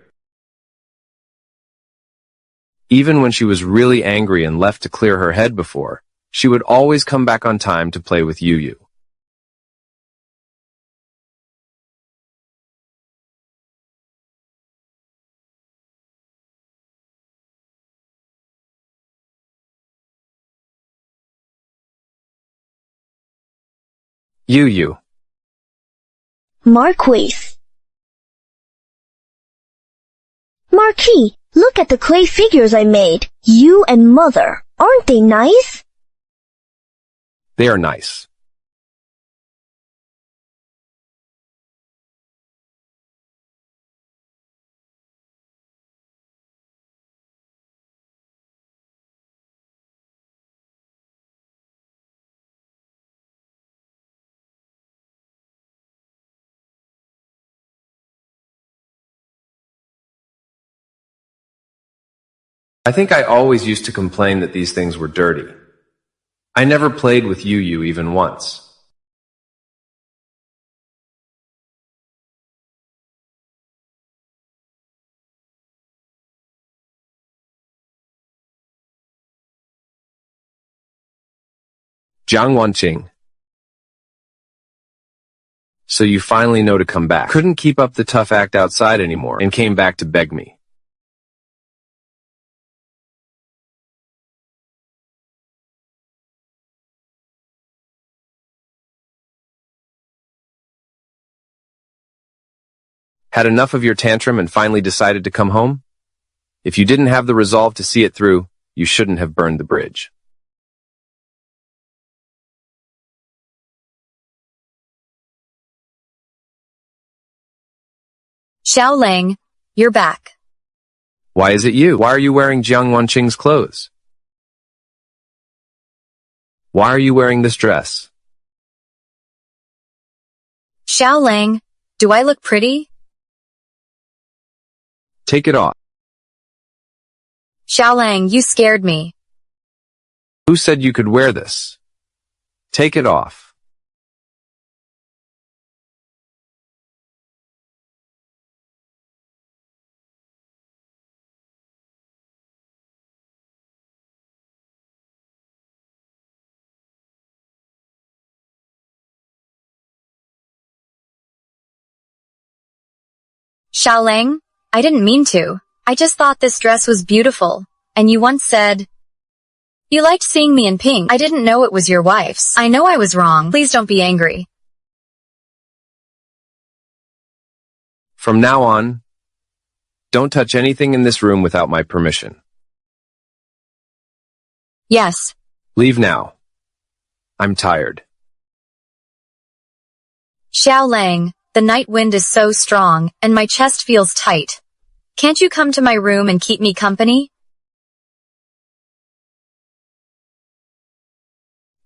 Even when she was really angry and left to clear her head before, she would always come back on time to play with Yu. Yu. Marquis. Marquis, look at the clay figures I made. You and Mother. Aren't they nice? They are nice. I think I always used to complain that these things were dirty. I never played with Yu even once. Jiang Wanqing. So you finally know to come back. Couldn't keep up the tough act outside anymore and came back to beg me. Had enough of your tantrum and finally decided to come home? If you didn't have the resolve to see it through, you shouldn't have burned the bridge. Xiao Lang, you're back. Why is it you? Why are you wearing Jiang Wanqing's clothes? Why are you wearing this dress? Xiao Lang, do I look pretty? Take it off. Xiao Lang, you scared me. Who said you could wear this? Take it off. Xiao Lang, I didn't mean to. I just thought this dress was beautiful, and you once said you liked seeing me in pink. I didn't know it was your wife's. I know I was wrong. Please don't be angry. From now on, don't touch anything in this room without my permission. Yes. Leave now. I'm tired. Xiaolang, the night wind is so strong, and my chest feels tight. Can't you come to my room and keep me company?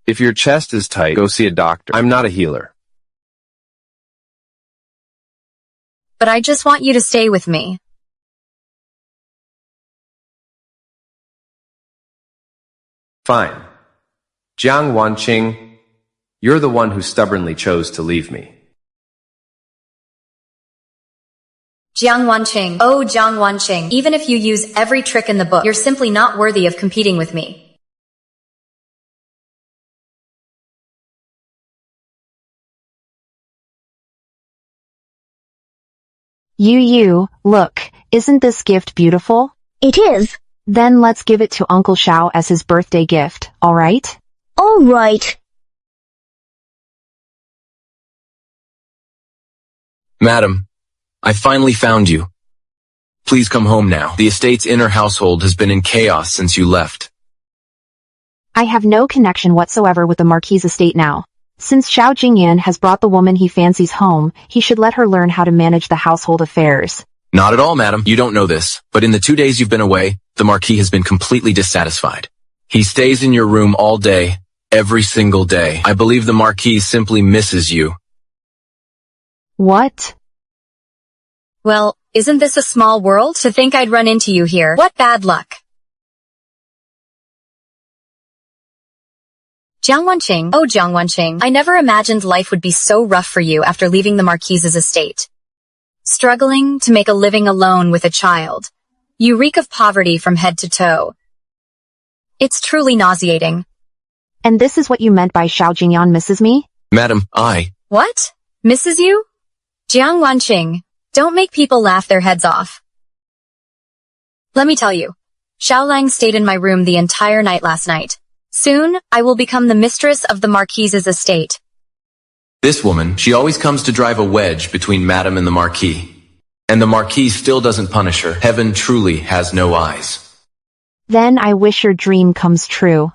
If your chest is tight, go see a doctor. I'm not a healer. But I just want you to stay with me. Fine. Jiang Wanqing, you're the one who stubbornly chose to leave me. Jiang Wanqing, oh Jiang Wanqing, even if you use every trick in the book, you're simply not worthy of competing with me. Yu, look, isn't this gift beautiful? It is. Then let's give it to Uncle Xiao as his birthday gift, alright? Alright. Madam, I finally found you. Please come home now. The estate's inner household has been in chaos since you left. I have no connection whatsoever with the Marquis estate now. Since Xiao Jingyan has brought the woman he fancies home, he should let her learn how to manage the household affairs. Not at all, madam. You don't know this, but in the 2 days you've been away, the Marquis has been completely dissatisfied. He stays in your room all day, every single day. I believe the Marquis simply misses you. What? Well, isn't this a small world? To think I'd run into you here. What bad luck. Jiang Wanqing, oh Jiang Wanqing, I never imagined life would be so rough for you after leaving the Marquis's estate. Struggling to make a living alone with a child. You reek of poverty from head to toe. It's truly nauseating. And this is what you meant by Xiao Jingyan misses me? Madam, What? Misses you? Jiang Wanqing, don't make people laugh their heads off. Let me tell you, Xiaolang stayed in my room the entire night last night. Soon, I will become the mistress of the Marquis's estate. This woman, she always comes to drive a wedge between Madam and the Marquis. And the Marquis still doesn't punish her. Heaven truly has no eyes. Then I wish your dream comes true.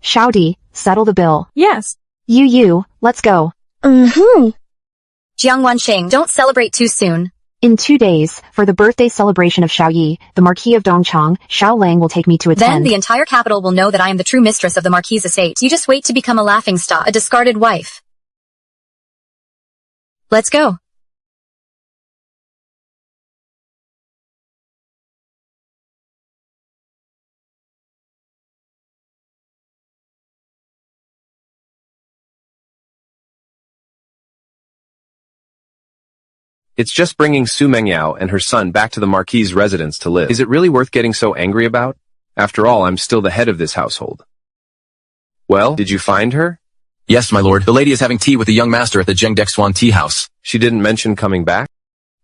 Xiaodi, settle the bill. Yes. Yu, let's go. Jiang Wanqing, don't celebrate too soon. In 2 days, for the birthday celebration of Xiao Yi, the Marquis of Dongchang, Xiao Lang will take me to attend. Then the entire capital will know that I am the true mistress of the Marquis's estate. You just wait to become a laughingstock, a discarded wife. Let's go. It's just bringing Su Mengyao and her son back to the Marquis' residence to live. Is it really worth getting so angry about? After all, I'm still the head of this household. Well, did you find her? Yes, my lord. The lady is having tea with the young master at the Zhengdexuan tea house. She didn't mention coming back?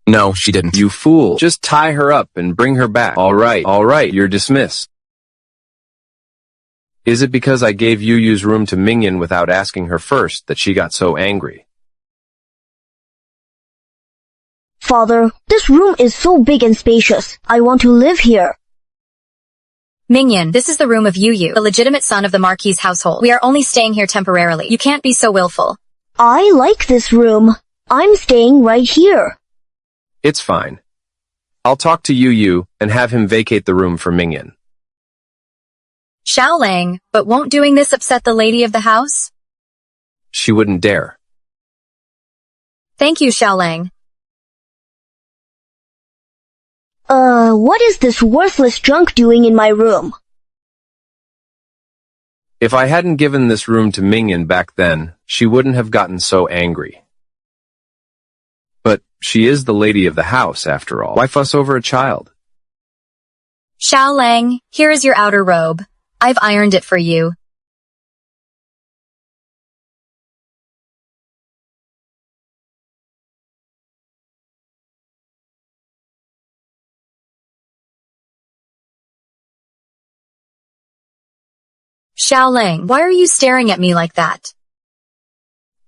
No, she didn't. You fool. Just tie her up and bring her back. All right, you're dismissed. Is it because I gave Yu's room to Mingyan without asking her first that she got so angry? Father, this room is so big and spacious. I want to live here. Mingyan, this is the room of Yu, the legitimate son of the Marquis' household. We are only staying here temporarily. You can't be so willful. I like this room. I'm staying right here. It's fine. I'll talk to Yu and have him vacate the room for Mingyan. Xiaolang, but won't doing this upset the lady of the house? She wouldn't dare. Thank you, Xiaolang. What is this worthless junk doing in my room? If I hadn't given this room to Mingyan back then, she wouldn't have gotten so angry. But she is the lady of the house, after all. Why fuss over a child? Xiaolang, here is your outer robe. I've ironed it for you. Xiaolang, why are you staring at me like that?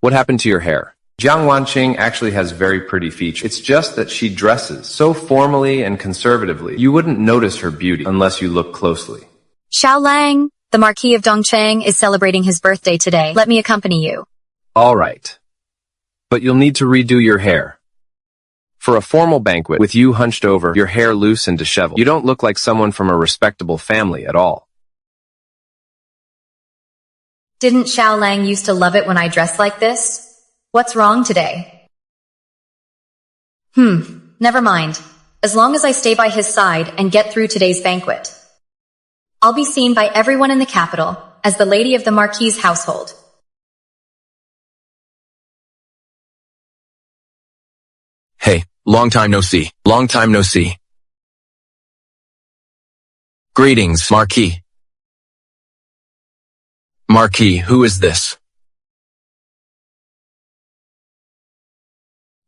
What happened to your hair? Jiang Wanqing actually has very pretty features. It's just that she dresses so formally and conservatively, you wouldn't notice her beauty unless you look closely. Xiaolang, the Marquis of Dongcheng is celebrating his birthday today. Let me accompany you. All right. But you'll need to redo your hair. For a formal banquet, with you hunched over, your hair loose and disheveled, you don't look like someone from a respectable family at all. Didn't Xiaolang used to love it when I dressed like this? What's wrong today? Never mind. As long as I stay by his side and get through today's banquet, I'll be seen by everyone in the capital as the lady of the Marquis' household. Hey, long time no see. Long time no see. Greetings, Marquis. Marquis, who is this?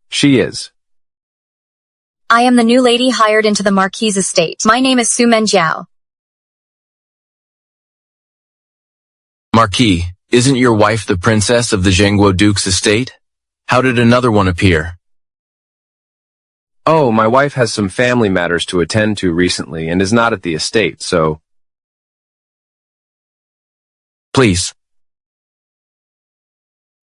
She is. I am the new lady hired into the Marquis' estate. My name is Su Menjiao. Marquis, isn't your wife the princess of the Zhengguo Duke's estate? How did another one appear? Oh, my wife has some family matters to attend to recently and is not at the estate, so... Please.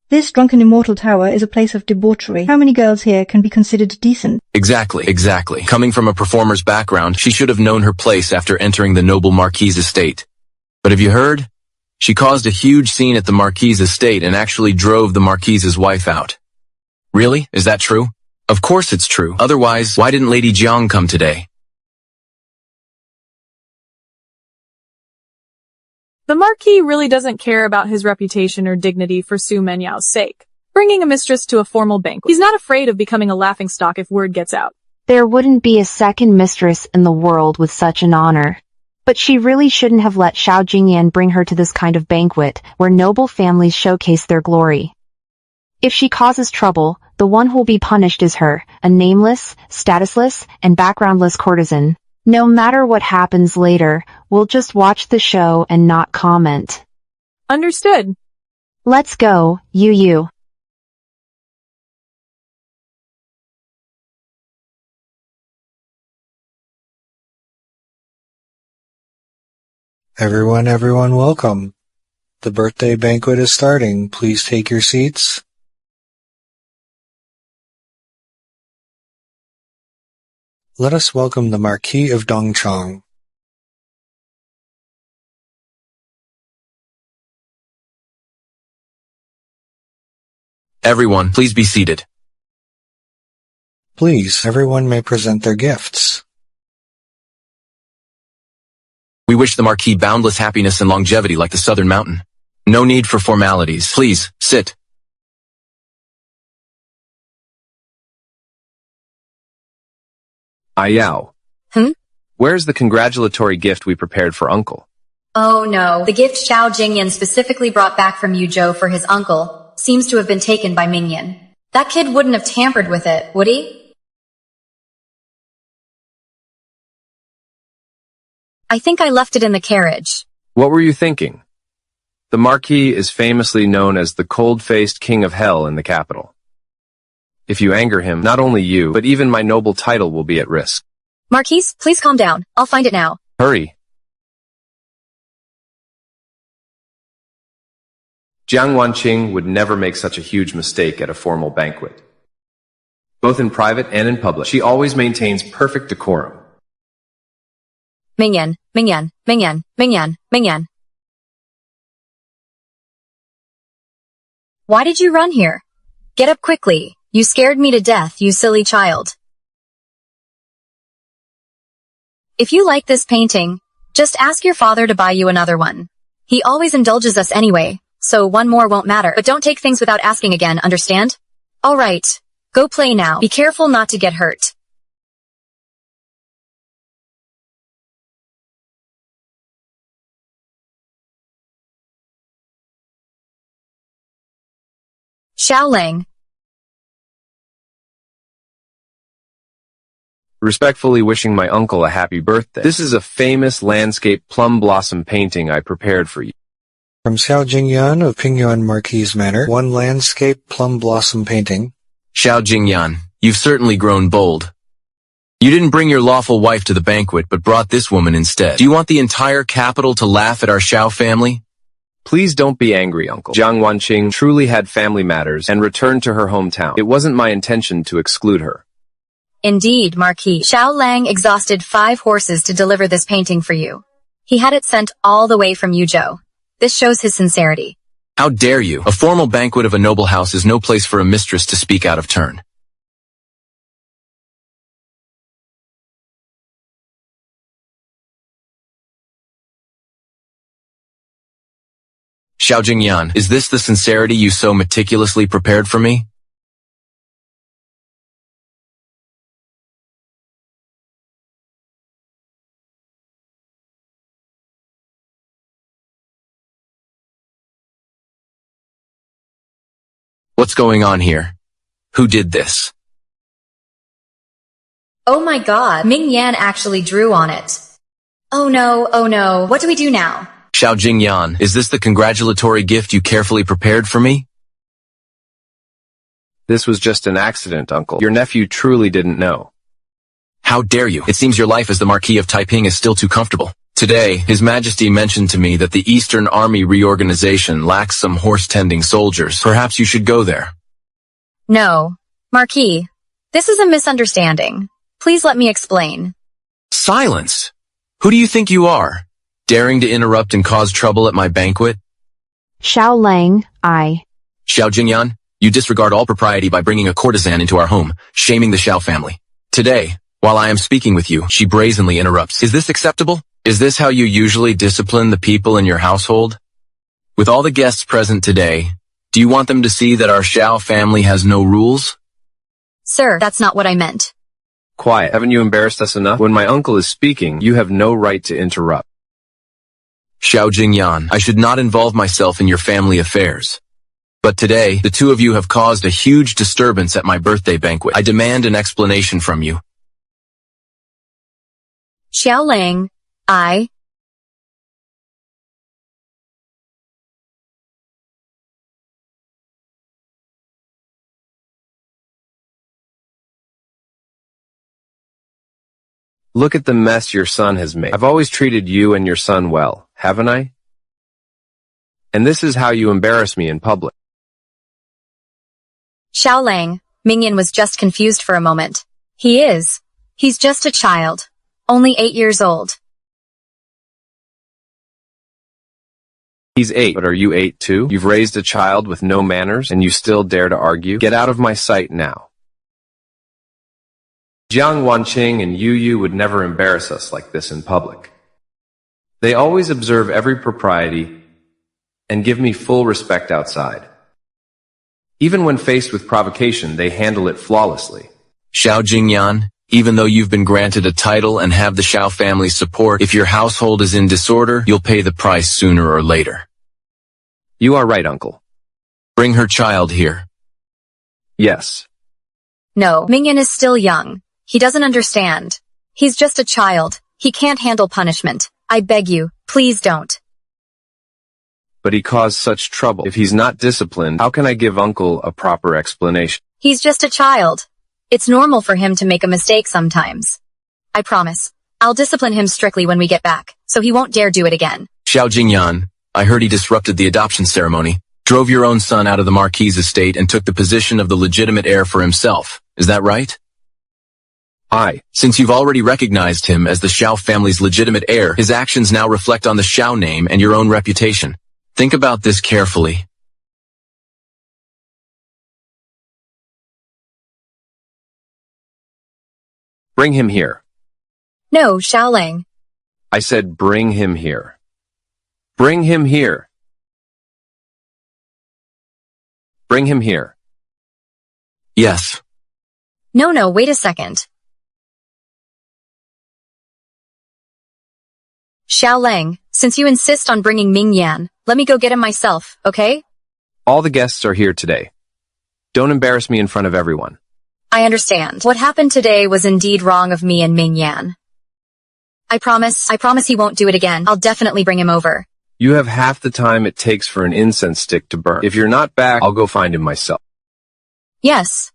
This drunken immortal tower is a place of debauchery. How many girls here can be considered decent? Exactly. Coming from a performer's background, she should have known her place after entering the noble Marquis' estate. But have you heard? She caused a huge scene at the Marquis' estate and actually drove the Marquis' wife out. Really? Is that true? Of course it's true. Otherwise, why didn't Lady Jiang come today? The Marquis really doesn't care about his reputation or dignity for Su Menyao's sake. Bringing a mistress to a formal banquet. He's not afraid of becoming a laughingstock if word gets out. There wouldn't be a second mistress in the world with such an honor. But she really shouldn't have let Xiao Jingyan bring her to this kind of banquet, where noble families showcase their glory. If she causes trouble, the one who'll be punished is her, a nameless, statusless, and backgroundless courtesan. No matter what happens later, we'll just watch the show and not comment. Understood. Let's go, you. Everyone, welcome. The birthday banquet is starting. Please take your seats. Let us welcome the Marquis of Dongcheng. Everyone, please be seated. Please, everyone may present their gifts. We wish the Marquis boundless happiness and longevity like the Southern Mountain. No need for formalities. Please, sit. Ayao. Where's the congratulatory gift we prepared for Uncle? Oh no, the gift Xiao Jingyan specifically brought back from Yuzhou for his uncle seems to have been taken by Mingyan. That kid wouldn't have tampered with it, would he? I think I left it in the carriage. What were you thinking? The Marquis is famously known as the cold-faced king of hell in the capital. If you anger him, not only you, but even my noble title will be at risk. Marquis, please calm down. I'll find it now. Hurry. Jiang Wanqing would never make such a huge mistake at a formal banquet. Both in private and in public, she always maintains perfect decorum. Mingyan. Why did you run here? Get up quickly. You scared me to death, you silly child. If you like this painting, just ask your father to buy you another one. He always indulges us anyway, so one more won't matter. But don't take things without asking again, understand? Alright, go play now. Be careful not to get hurt. Xiaolang. Respectfully wishing my uncle a happy birthday. This is a famous landscape plum blossom painting I prepared for you. From Xiao Jingyan of Pingyuan Marquise Manor, one landscape plum blossom painting. Xiao Jingyan, you've certainly grown bold. You didn't bring your lawful wife to the banquet, but brought this woman instead. Do you want the entire capital to laugh at our Xiao family? Please don't be angry, Uncle. Jiang Wanqing truly had family matters and returned to her hometown. It wasn't my intention to exclude her. Indeed, Marquis. Xiao Lang exhausted 5 horses to deliver this painting for you. He had it sent all the way from Yuzhou. This shows his sincerity. How dare you? A formal banquet of a noble house is no place for a mistress to speak out of turn. Xiao Jingyan, is this the sincerity you so meticulously prepared for me? What's going on here? Who did this? Oh my god, Ming Yan actually drew on it. Oh no, what do we do now? Xiao Jingyan, is this the congratulatory gift you carefully prepared for me? This was just an accident, Uncle. Your nephew truly didn't know. How dare you? It seems your life as the Marquis of Taiping is still too comfortable. Today, His Majesty mentioned to me that the Eastern Army reorganization lacks some horse-tending soldiers. Perhaps you should go there. No. Marquis, this is a misunderstanding. Please let me explain. Silence! Who do you think you are? Daring to interrupt and cause trouble at my banquet? Xiao Lang, I. Xiao Jingyan, you disregard all propriety by bringing a courtesan into our home, shaming the Xiao family. Today, while I am speaking with you, she brazenly interrupts. Is this acceptable? Is this how you usually discipline the people in your household? With all the guests present today, do you want them to see that our Xiao family has no rules? Sir, that's not what I meant. Quiet. Haven't you embarrassed us enough? When my uncle is speaking, you have no right to interrupt. Xiao Jingyan, I should not involve myself in your family affairs. But today, the two of you have caused a huge disturbance at my birthday banquet. I demand an explanation from you. Xiao Lang, I. Look at the mess your son has made. I've always treated you and your son well, haven't I? And this is how you embarrass me in public. Xiao Lang, Mingyan was just confused for a moment. He's just a child. Only 8 years old. He's 8, but are you 8 too? You've raised a child with no manners, and you still dare to argue? Get out of my sight now. Jiang Wanqing and Yu would never embarrass us like this in public. They always observe every propriety and give me full respect outside. Even when faced with provocation, they handle it flawlessly. Xiao Jingyan, even though you've been granted a title and have the Xiao family's support, if your household is in disorder, you'll pay the price sooner or later. You are right, Uncle. Bring her child here. Yes. No, Mingyan is still young. He doesn't understand. He's just a child. He can't handle punishment. I beg you, please don't. But he caused such trouble. If he's not disciplined, how can I give Uncle a proper explanation? He's just a child. It's normal for him to make a mistake sometimes. I promise. I'll discipline him strictly when we get back, so he won't dare do it again. Xiao Jingyan, I heard he disrupted the adoption ceremony, drove your own son out of the Marquis' estate and took the position of the legitimate heir for himself. Is that right? Since you've already recognized him as the Xiao family's legitimate heir, his actions now reflect on the Xiao name and your own reputation. Think about this carefully. Bring him here. No, Xiao Lang. I said bring him here. Bring him here. Bring him here. Yes. No, wait a second. Xiao Lang, since you insist on bringing Ming Yan, let me go get him myself, okay? All the guests are here today. Don't embarrass me in front of everyone. I understand. What happened today was indeed wrong of me and Ming Yan. I promise he won't do it again. I'll definitely bring him over. You have half the time it takes for an incense stick to burn. If you're not back, I'll go find him myself. Yes.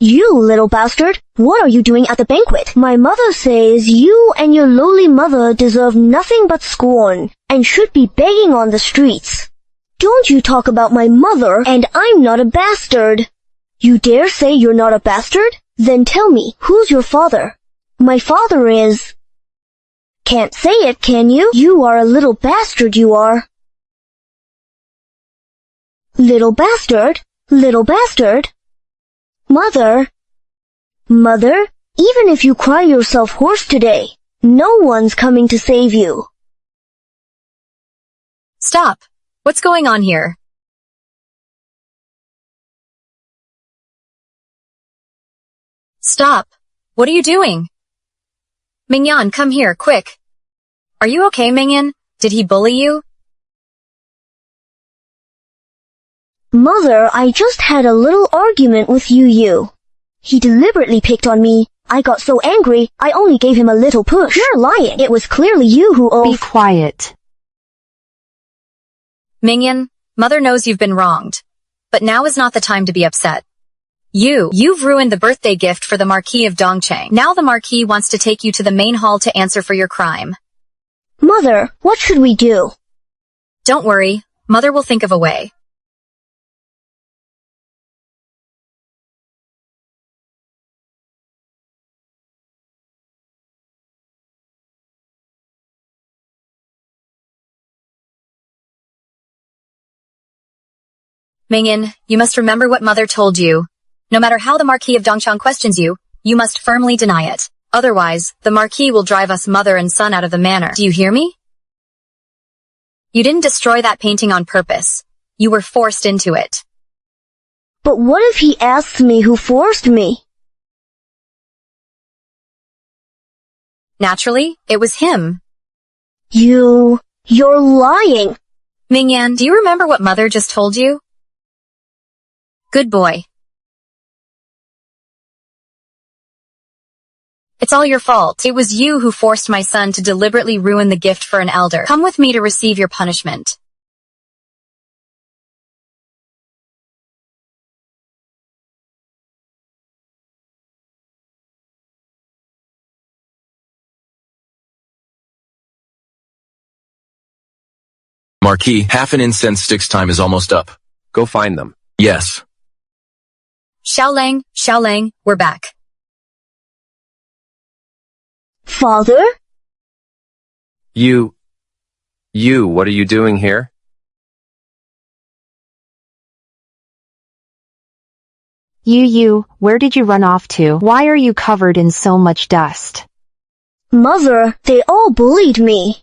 You little bastard, what are you doing at the banquet? My mother says you and your lowly mother deserve nothing but scorn, and should be begging on the streets. Don't you talk about my mother, and I'm not a bastard. You dare say you're not a bastard? Then tell me, who's your father? My father is... Can't say it, can you? You are a little bastard, you are. Little bastard? Little bastard? Mother, even if you cry yourself hoarse today, no one's coming to save you. Stop. What's going on here? Stop. What are you doing? Mingyan, come here, quick. Are you okay, Mingyan? Did he bully you? Mother, I just had a little argument with Yu. He deliberately picked on me. I got so angry, I only gave him a little push. You're lying. It was clearly you who Be quiet. Mingyan, Mother knows you've been wronged. But now is not the time to be upset. You've ruined the birthday gift for the Marquis of Dongcheng. Now the Marquis wants to take you to the main hall to answer for your crime. Mother, what should we do? Don't worry, Mother will think of a way. Mingyan, you must remember what Mother told you. No matter how the Marquis of Dongcheng questions you, you must firmly deny it. Otherwise, the Marquis will drive us mother and son out of the manor. Do you hear me? You didn't destroy that painting on purpose. You were forced into it. But what if he asks me who forced me? Naturally, it was him. You're lying. Mingyan, do you remember what Mother just told you? Good boy. It's all your fault. It was you who forced my son to deliberately ruin the gift for an elder. Come with me to receive your punishment. Marquis, half an incense stick's time is almost up. Go find them. Yes. Xiaolang, we're back. Father? You, what are you doing here? You, where did you run off to? Why are you covered in so much dust? Mother, they all bullied me.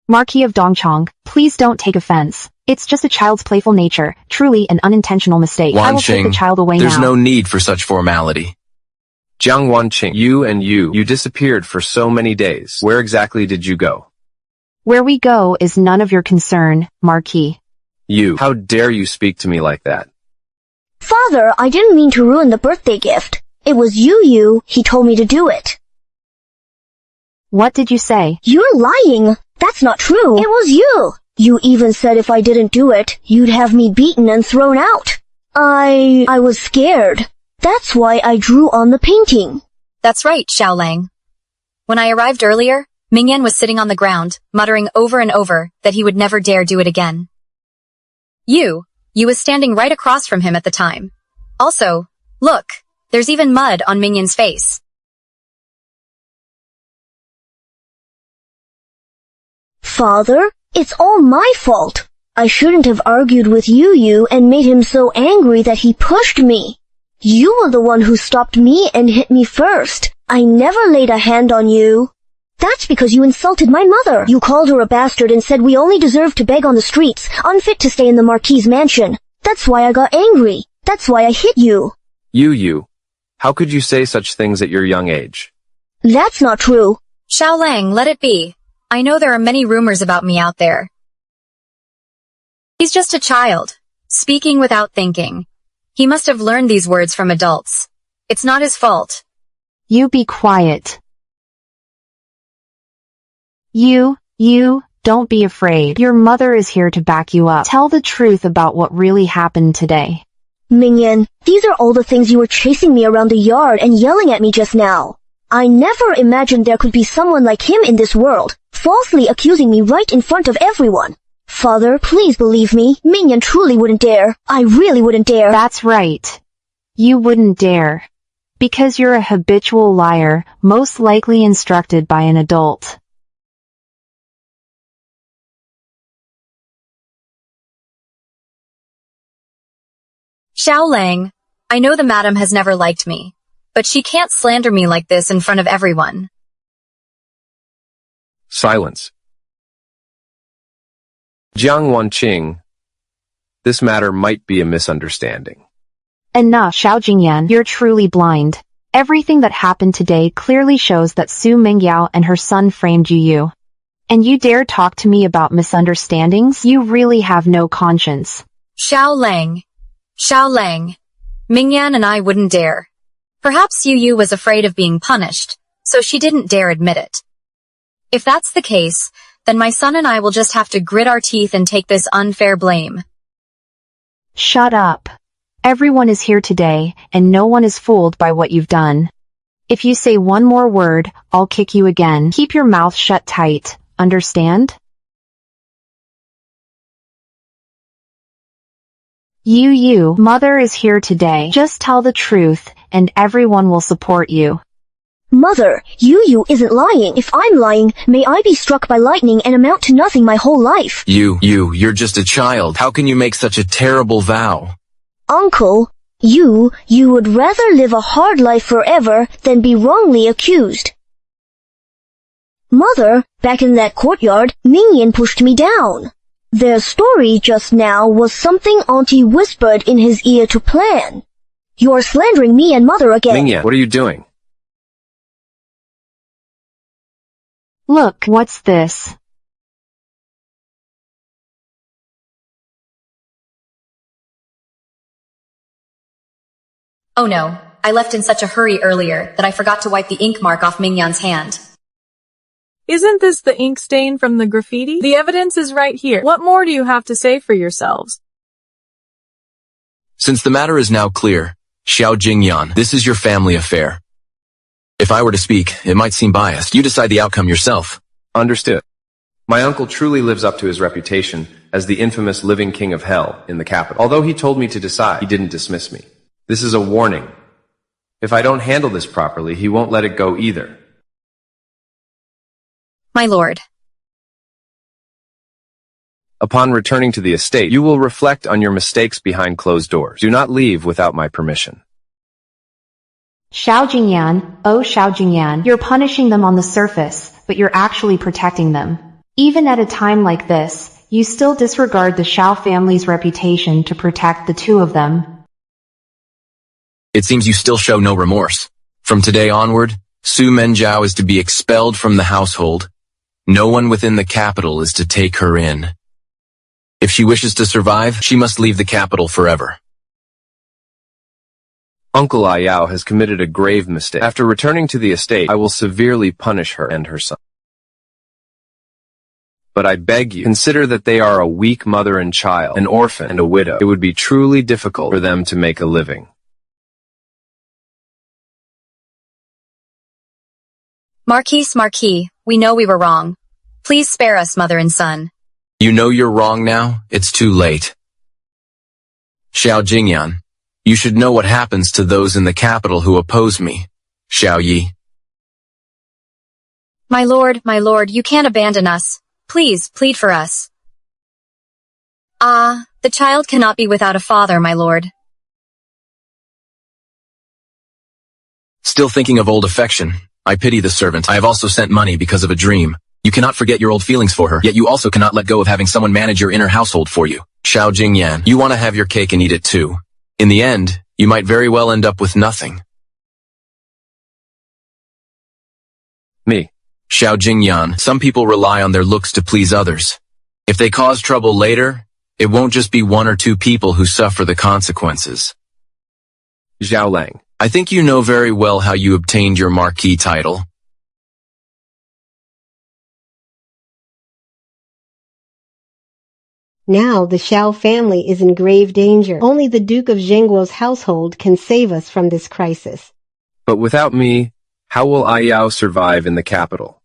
Marquis of Dongcheng, please don't take offense. It's just a child's playful nature, truly an unintentional mistake. I will take the child away there's now. no need for such formality. Jiang Wanqing, you disappeared for so many days. Where exactly did you go? Where we go is none of your concern, Marquis. How dare you speak to me like that? Father, I didn't mean to ruin the birthday gift. It was you, he told me to do it. What did you say? You're lying. That's not true. It was you. You even said if I didn't do it, you'd have me beaten and thrown out. I was scared. That's why I drew on the painting. That's right, Xiaolang. When I arrived earlier, Mingyan was sitting on the ground, muttering over and over that he would never dare do it again. You was standing right across from him at the time. Also, look, there's even mud on Mingyan's face. Father, it's all my fault. I shouldn't have argued with you and made him so angry that he pushed me. You were the one who stopped me and hit me first. I never laid a hand on you. That's because you insulted my mother. You called her a bastard and said we only deserved to beg on the streets, unfit to stay in the Marquis's mansion. That's why I got angry. That's why I hit you. You. How could you say such things at your young age? That's not true. Xiao Lang, let it be. I know there are many rumors about me out there. He's just a child, speaking without thinking. He must have learned these words from adults. It's not his fault. You be quiet. You, don't be afraid. Your mother is here to back you up. Tell the truth about what really happened today. Mingyan, these are all the things you were chasing me around the yard and yelling at me just now. I never imagined there could be someone like him in this world, falsely accusing me right in front of everyone. Father, please believe me, Mingyan truly wouldn't dare. I really wouldn't dare. That's right. You wouldn't dare. Because you're a habitual liar, most likely instructed by an adult. Xiao Lang, I know the madam has never liked me, but she can't slander me like this in front of everyone. Silence. Jiang Wanqing, this matter might be a misunderstanding. Enough, Xiao Jingyan, you're truly blind. Everything that happened today clearly shows that Su Mingyao and her son framed you. And you dare talk to me about misunderstandings? You really have no conscience. Xiao Lang, Mingyan and I wouldn't dare. Perhaps Yu was afraid of being punished, so she didn't dare admit it. If that's the case, then my son and I will just have to grit our teeth and take this unfair blame. Shut up. Everyone is here today, and no one is fooled by what you've done. If you say one more word, I'll kick you again. Keep your mouth shut tight, understand? Mother is here today. Just tell the truth, and everyone will support you. Mother, Yu isn't lying. If I'm lying, may I be struck by lightning and amount to nothing my whole life. You're just a child. How can you make such a terrible vow? Uncle, you would rather live a hard life forever than be wrongly accused. Mother, back in that courtyard, Mingyan pushed me down. Their story just now was something Auntie whispered in his ear to plan. You're slandering me and Mother again. Mingyan, what are you doing? Look, what's this? Oh no, I left in such a hurry earlier that I forgot to wipe the ink mark off Mingyan's hand. Isn't this the ink stain from the graffiti? The evidence is right here. What more do you have to say for yourselves? Since the matter is now clear, Xiao Jingyan, this is your family affair. If I were to speak, it might seem biased. You decide the outcome yourself. Understood. My uncle truly lives up to his reputation as the infamous living king of hell in the capital. Although he told me to decide, he didn't dismiss me. This is a warning. If I don't handle this properly, he won't let it go either. My lord. Upon returning to the estate, you will reflect on your mistakes behind closed doors. Do not leave without my permission. Xiao Jingyan, you're punishing them on the surface, but you're actually protecting them. Even at a time like this, you still disregard the Xiao family's reputation to protect the two of them. It seems you still show no remorse. From today onward, Su Menjiao is to be expelled from the household. No one within the capital is to take her in. If she wishes to survive, she must leave the capital forever. Uncle Ayao has committed a grave mistake. After returning to the estate, I will severely punish her and her son. But I beg you, consider that they are a weak mother and child, an orphan and a widow. It would be truly difficult for them to make a living. Marquis, we know we were wrong. Please spare us, mother and son. You know you're wrong now? It's too late. Xiao Jingyan, you should know what happens to those in the capital who oppose me. Xiao Yi. My lord, you can't abandon us. Please, plead for us. The child cannot be without a father, my lord. Still thinking of old affection. I pity the servant. I have also sent money because of a dream. You cannot forget your old feelings for her, yet you also cannot let go of having someone manage your inner household for you. Xiao Jingyan, you want to have your cake and eat it too. In the end, you might very well end up with nothing. Me. Xiao Jingyan, some people rely on their looks to please others. If they cause trouble later, it won't just be one or two people who suffer the consequences. Zhao Lang. I think you know very well how you obtained your marquis title. Now the Xiao family is in grave danger. Only the Duke of Zhengguo's household can save us from this crisis. But without me, how will Ayao survive in the capital?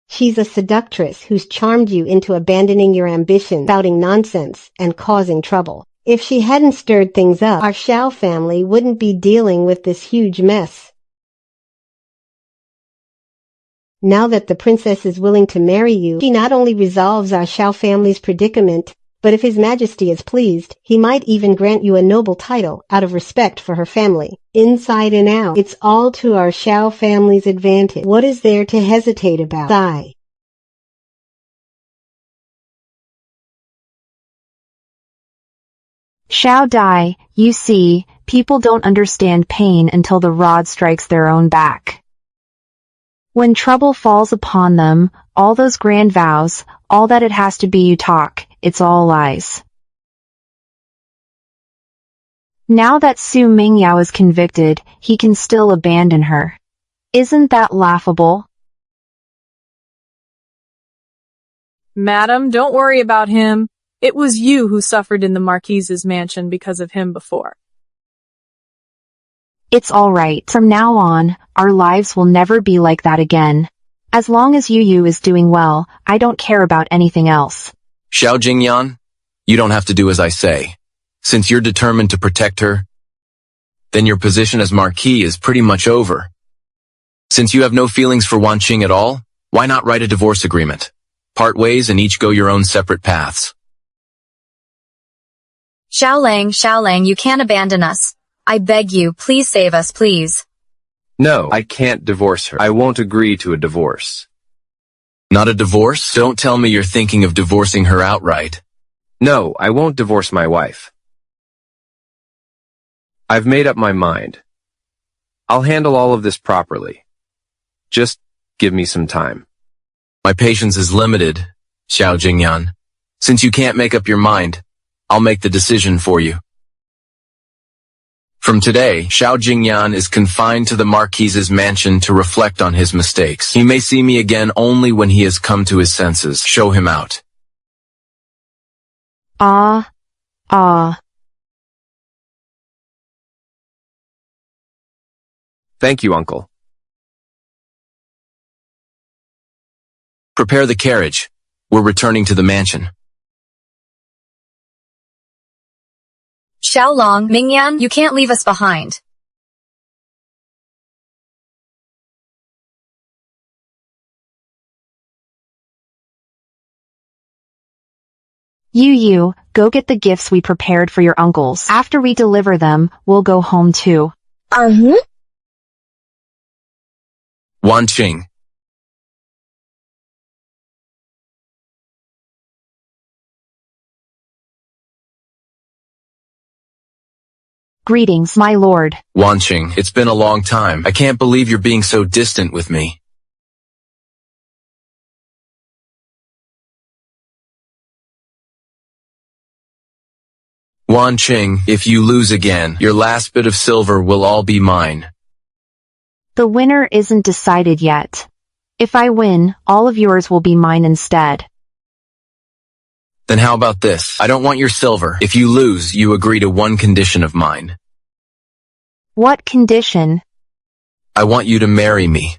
She's a seductress who's charmed you into abandoning your ambition, spouting nonsense, and causing trouble. If she hadn't stirred things up, our Xiao family wouldn't be dealing with this huge mess. Now that the princess is willing to marry you, she not only resolves our Xiao family's predicament, but if His Majesty is pleased, he might even grant you a noble title out of respect for her family. Inside and out, it's all to our Xiao family's advantage. What is there to hesitate about? Sigh. Xiao Dai, you see, people don't understand pain until the rod strikes their own back. When trouble falls upon them, all those grand vows, all that it has to be you talk, it's all lies. Now that Su Mingyao is convicted, he can still abandon her. Isn't that laughable? Madam, don't worry about him. It was you who suffered in the Marquise's mansion because of him before. It's all right. From now on, our lives will never be like that again. As long as Yu is doing well, I don't care about anything else. Xiao Jingyan, you don't have to do as I say. Since you're determined to protect her, then your position as Marquis is pretty much over. Since you have no feelings for Wanqing at all, why not write a divorce agreement? Part ways and each go your own separate paths. Xiao Lang, you can't abandon us. I beg you, please save us, please. No, I can't divorce her. I won't agree to a divorce. Not a divorce? Don't tell me you're thinking of divorcing her outright. No, I won't divorce my wife. I've made up my mind. I'll handle all of this properly. Just give me some time. My patience is limited, Xiao Jingyan. Since you can't make up your mind, I'll make the decision for you. From today, Xiao Jingyan is confined to the Marquise's mansion to reflect on his mistakes. He may see me again only when he has come to his senses. Show him out. Ah. Thank you, Uncle. Prepare the carriage. We're returning to the mansion. Xiaolong, Mingyan, you can't leave us behind. Yu, go get the gifts we prepared for your uncles. After we deliver them, we'll go home too. Wanqing. Greetings, my lord. Wanqing, it's been a long time. I can't believe you're being so distant with me. Wanqing, if you lose again, your last bit of silver will all be mine. The winner isn't decided yet. If I win, all of yours will be mine instead. Then how about this? I don't want your silver. If you lose, you agree to one condition of mine. What condition? I want you to marry me.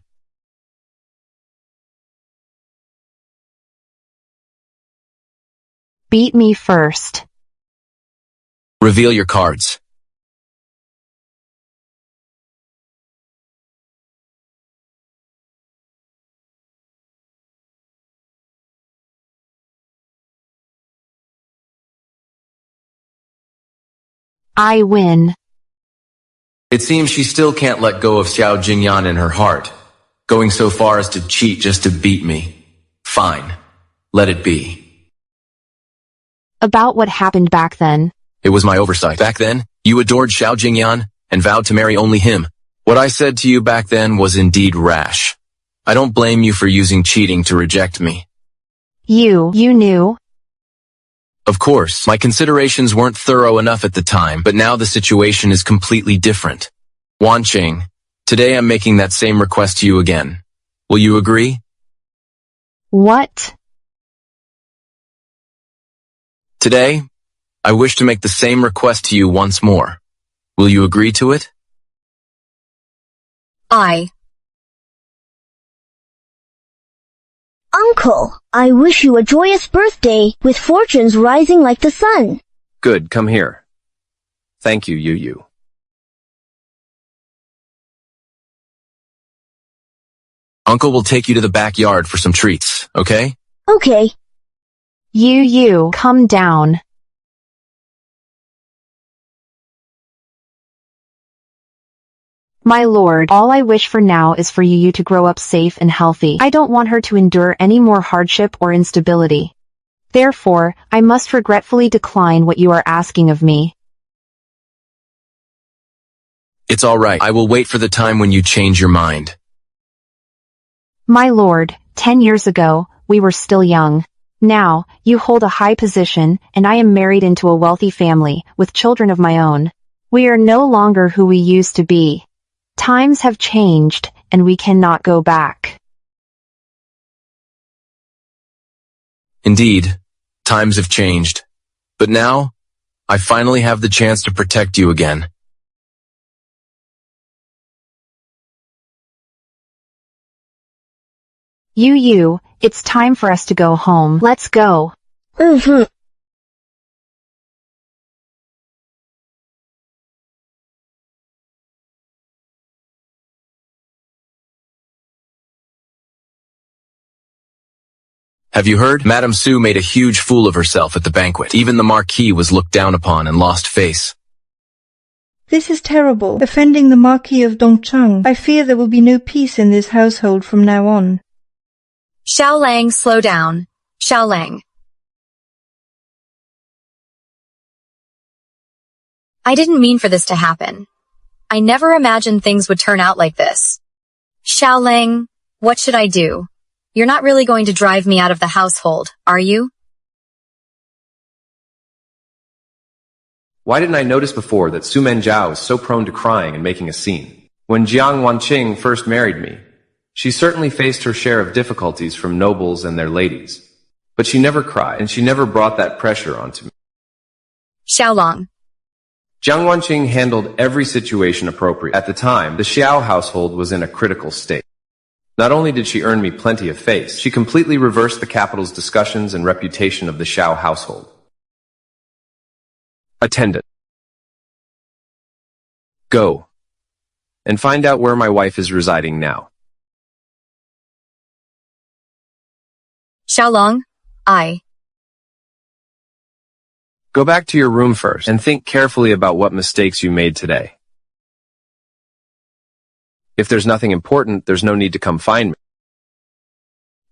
Beat me first. Reveal your cards. I win. It seems she still can't let go of Xiao Jingyan in her heart, going so far as to cheat just to beat me. Fine. Let it be. About what happened back then. It was my oversight. Back then, you adored Xiao Jingyan and vowed to marry only him. What I said to you back then was indeed rash. I don't blame you for using cheating to reject me. You knew? Of course, my considerations weren't thorough enough at the time, but now the situation is completely different. Wanqing, today I'm making that same request to you again. Will you agree? What? Today, I wish to make the same request to you once more. Will you agree to it? Uncle, I wish you a joyous birthday, with fortunes rising like the sun. Good, come here. Thank you, Yu. Uncle will take you to the backyard for some treats, okay? Okay. Yu, come down. My lord, all I wish for now is for Yu to grow up safe and healthy. I don't want her to endure any more hardship or instability. Therefore, I must regretfully decline what you are asking of me. It's all right. I will wait for the time when you change your mind. My lord, 10 years ago, we were still young. Now, you hold a high position, and I am married into a wealthy family, with children of my own. We are no longer who we used to be. Times have changed, and we cannot go back. Indeed, times have changed. But now, I finally have the chance to protect you again. Yu, it's time for us to go home. Let's go. Have you heard? Madame Su made a huge fool of herself at the banquet. Even the Marquis was looked down upon and lost face. This is terrible, offending the Marquis of Dongcheng. I fear there will be no peace in this household from now on. Xiaolang, slow down. Xiaolang. I didn't mean for this to happen. I never imagined things would turn out like this. Xiaolang, what should I do? You're not really going to drive me out of the household, are you? Why didn't I notice before that Su Menjiao is so prone to crying and making a scene? When Jiang Wanqing first married me, she certainly faced her share of difficulties from nobles and their ladies. But she never cried, and she never brought that pressure onto me. Xiaolong. Jiang Wanqing handled every situation appropriate. At the time, the Xiao household was in a critical state. Not only did she earn me plenty of face, she completely reversed the capital's discussions and reputation of the Xiao household. Attendant. Go. And find out where my wife is residing now. Xiaolong, Go back to your room first and think carefully about what mistakes you made today. If there's nothing important, there's no need to come find me.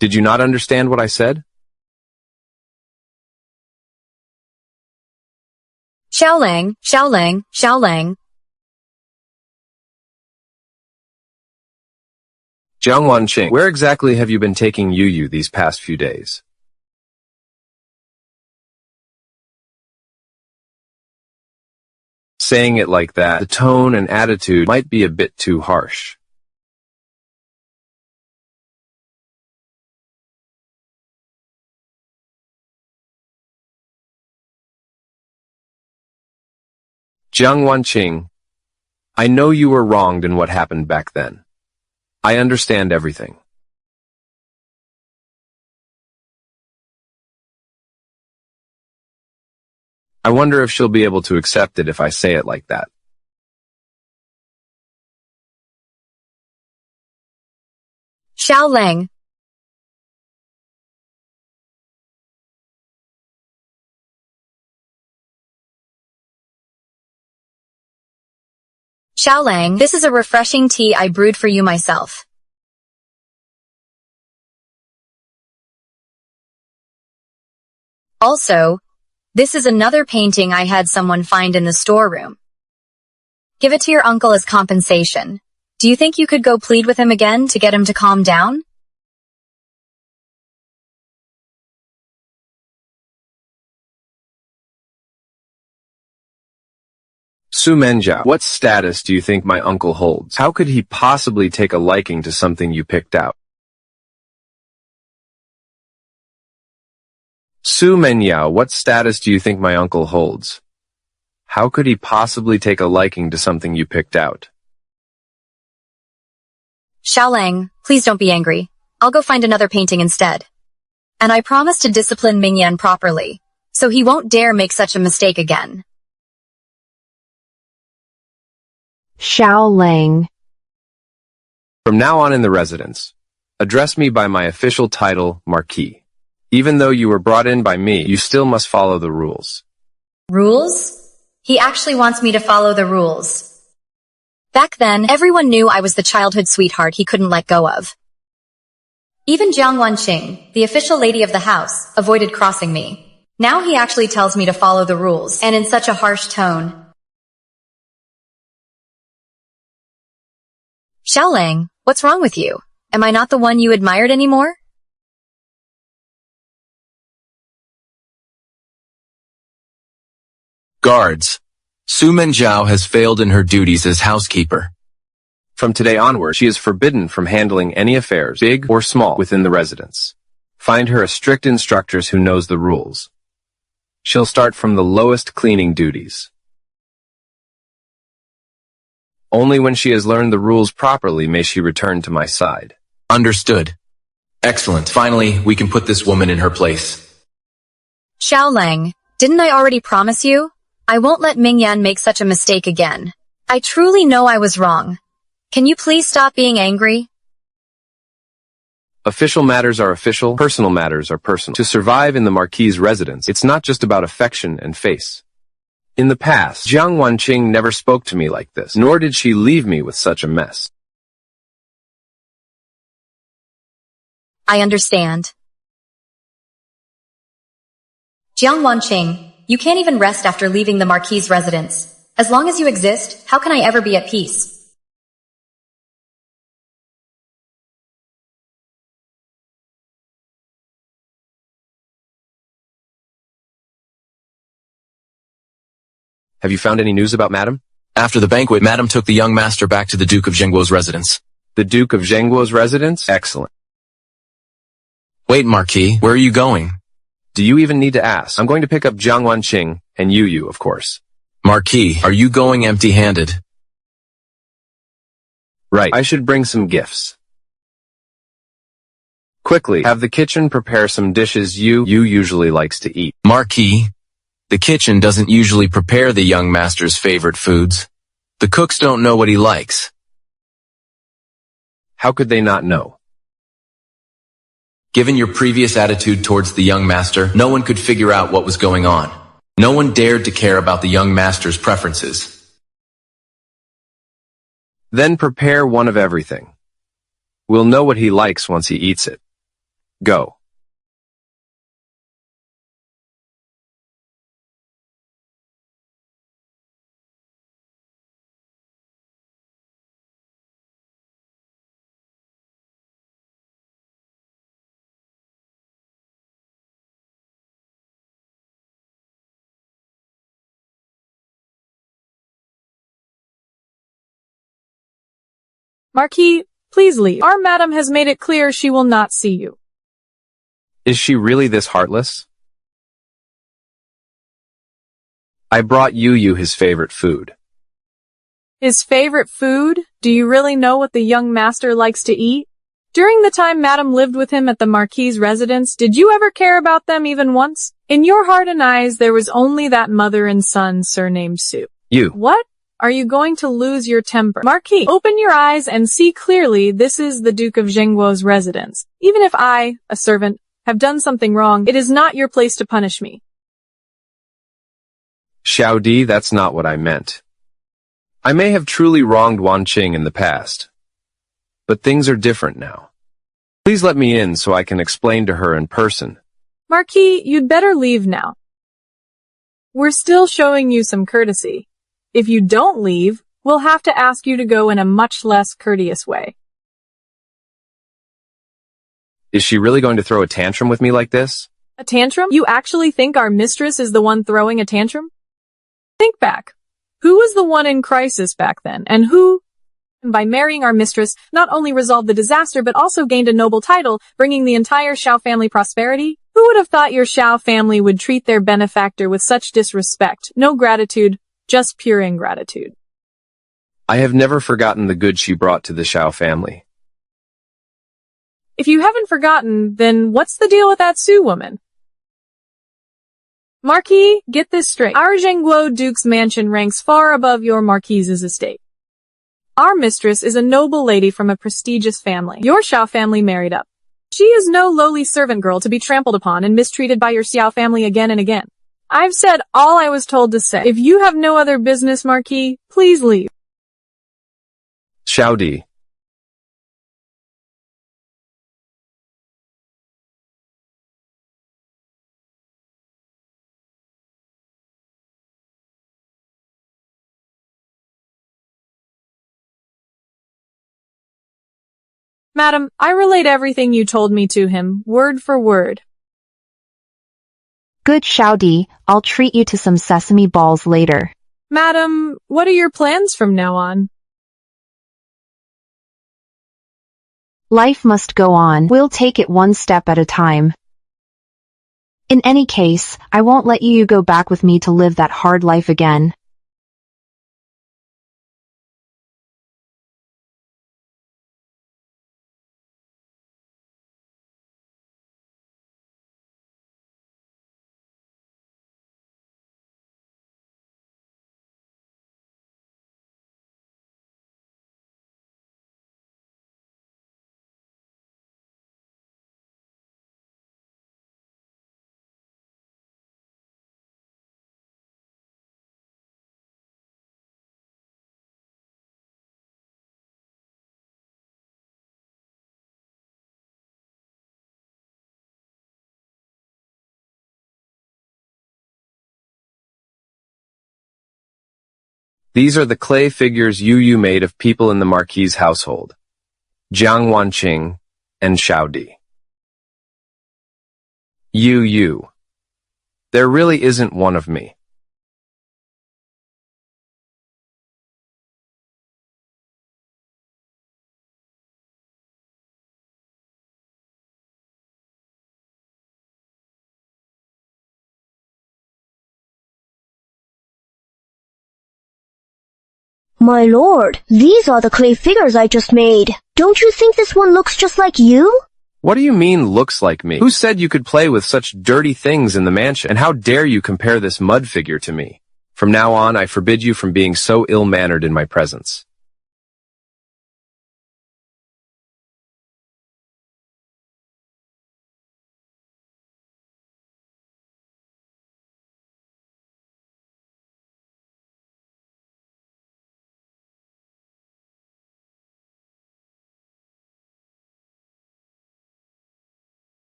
Did you not understand what I said? Xiaolang, Xiaolang, Xiaolang. Jiang Wanqing, where exactly have you been taking Yu these past few days? Saying it like that, the tone and attitude might be a bit too harsh. Jiang Wanqing, I know you were wronged in what happened back then. I understand everything. I wonder if she'll be able to accept it if I say it like that. Xiaolang. Xiaolang, this is a refreshing tea I brewed for you myself. Also, this is another painting I had someone find in the storeroom. Give it to your uncle as compensation. Do you think you could go plead with him again to get him to calm down? Su Menjiao, what status do you think my uncle holds? How could he possibly take a liking to something you picked out? Su Menjiao, what status do you think my uncle holds? How could he possibly take a liking to something you picked out? Xiaolang, please don't be angry. I'll go find another painting instead. And I promise to discipline Mingyan properly, so he won't dare make such a mistake again. Xiaolang. From now on in the residence, address me by my official title, Marquis. Even though you were brought in by me, you still must follow the rules. Rules? He actually wants me to follow the rules. Back then, everyone knew I was the childhood sweetheart he couldn't let go of. Even Jiang Wanqing, the official lady of the house, avoided crossing me. Now he actually tells me to follow the rules, and in such a harsh tone. Xiaolang, what's wrong with you? Am I not the one you admired anymore? Guards. Su Menjiao has failed in her duties as housekeeper. From today onward, she is forbidden from handling any affairs, big or small, within the residence. Find her a strict instructress who knows the rules. She'll start from the lowest cleaning duties. Only when she has learned the rules properly may she return to my side. Understood. Excellent. Finally, we can put this woman in her place. Xiaolang, didn't I already promise you? I won't let Mingyan make such a mistake again. I truly know I was wrong. Can you please stop being angry? Official matters are official, personal matters are personal. To survive in the Marquis' residence, it's not just about affection and face. In the past, Jiang Wanqing never spoke to me like this, nor did she leave me with such a mess. I understand. Jiang Wanqing, you can't even rest after leaving the Marquis' residence. As long as you exist, how can I ever be at peace? Have you found any news about Madame? After the banquet, Madame took the young master back to the Duke of Zhengguo's residence. The Duke of Zhengguo's residence? Excellent. Wait, Marquis, where are you going? Do you even need to ask? I'm going to pick up Jiang Wanqing, and you, of course. Marquis, are you going empty-handed? Right, I should bring some gifts. Quickly, have the kitchen prepare some dishes you usually likes to eat. Marquis, the kitchen doesn't usually prepare the young master's favorite foods. The cooks don't know what he likes. How could they not know? Given your previous attitude towards the young master, no one could figure out what was going on. No one dared to care about the young master's preferences. Then prepare one of everything. We'll know what he likes once he eats it. Go. Marquis, please leave. Our madam has made it clear she will not see you. Is she really this heartless? I brought Yu his favorite food. His favorite food? Do you really know what the young master likes to eat? During the time Madam lived with him at the Marquis' residence, did you ever care about them even once? In your heart and eyes, there was only that mother and son surnamed Su. You. What? Are you going to lose your temper? Marquis, open your eyes and see clearly this is the Duke of Zhengguo's residence. Even if I, a servant, have done something wrong, it is not your place to punish me. Xiaodi, that's not what I meant. I may have truly wronged Wanqing in the past, but things are different now. Please let me in so I can explain to her in person. Marquis, you'd better leave now. We're still showing you some courtesy. If you don't leave, we'll have to ask you to go in a much less courteous way. Is she really going to throw a tantrum with me like this? A tantrum? You actually think our mistress is the one throwing a tantrum? Think back. Who was the one in crisis back then, and who, by marrying our mistress, not only resolved the disaster but also gained a noble title, bringing the entire Xiao family prosperity? Who would have thought your Xiao family would treat their benefactor with such disrespect? No gratitude, just pure ingratitude. I have never forgotten the good she brought to the Xiao family. If you haven't forgotten, then what's the deal with that Su woman? Marquis, get this straight. Our Zhengguo Duke's mansion ranks far above your Marquise's estate. Our mistress is a noble lady from a prestigious family. Your Xiao family married up. She is no lowly servant girl to be trampled upon and mistreated by your Xiao family again and again. I've said all I was told to say. If you have no other business, Marquis, please leave. Xiao Di. Madam, I relate everything you told me to him, word for word. Good Xiaodi, I'll treat you to some sesame balls later. Madam, what are your plans from now on? Life must go on. We'll take it one step at a time. In any case, I won't let you go back with me to live that hard life again. These are the clay figures Yu made of people in the Marquis' household, Jiang Wanqing and Xiao Di. Yu. There really isn't one of me. My lord, these are the clay figures I just made. Don't you think this one looks just like you? What do you mean, looks like me? Who said you could play with such dirty things in the mansion? And how dare you compare this mud figure to me? From now on, I forbid you from being so ill-mannered in my presence.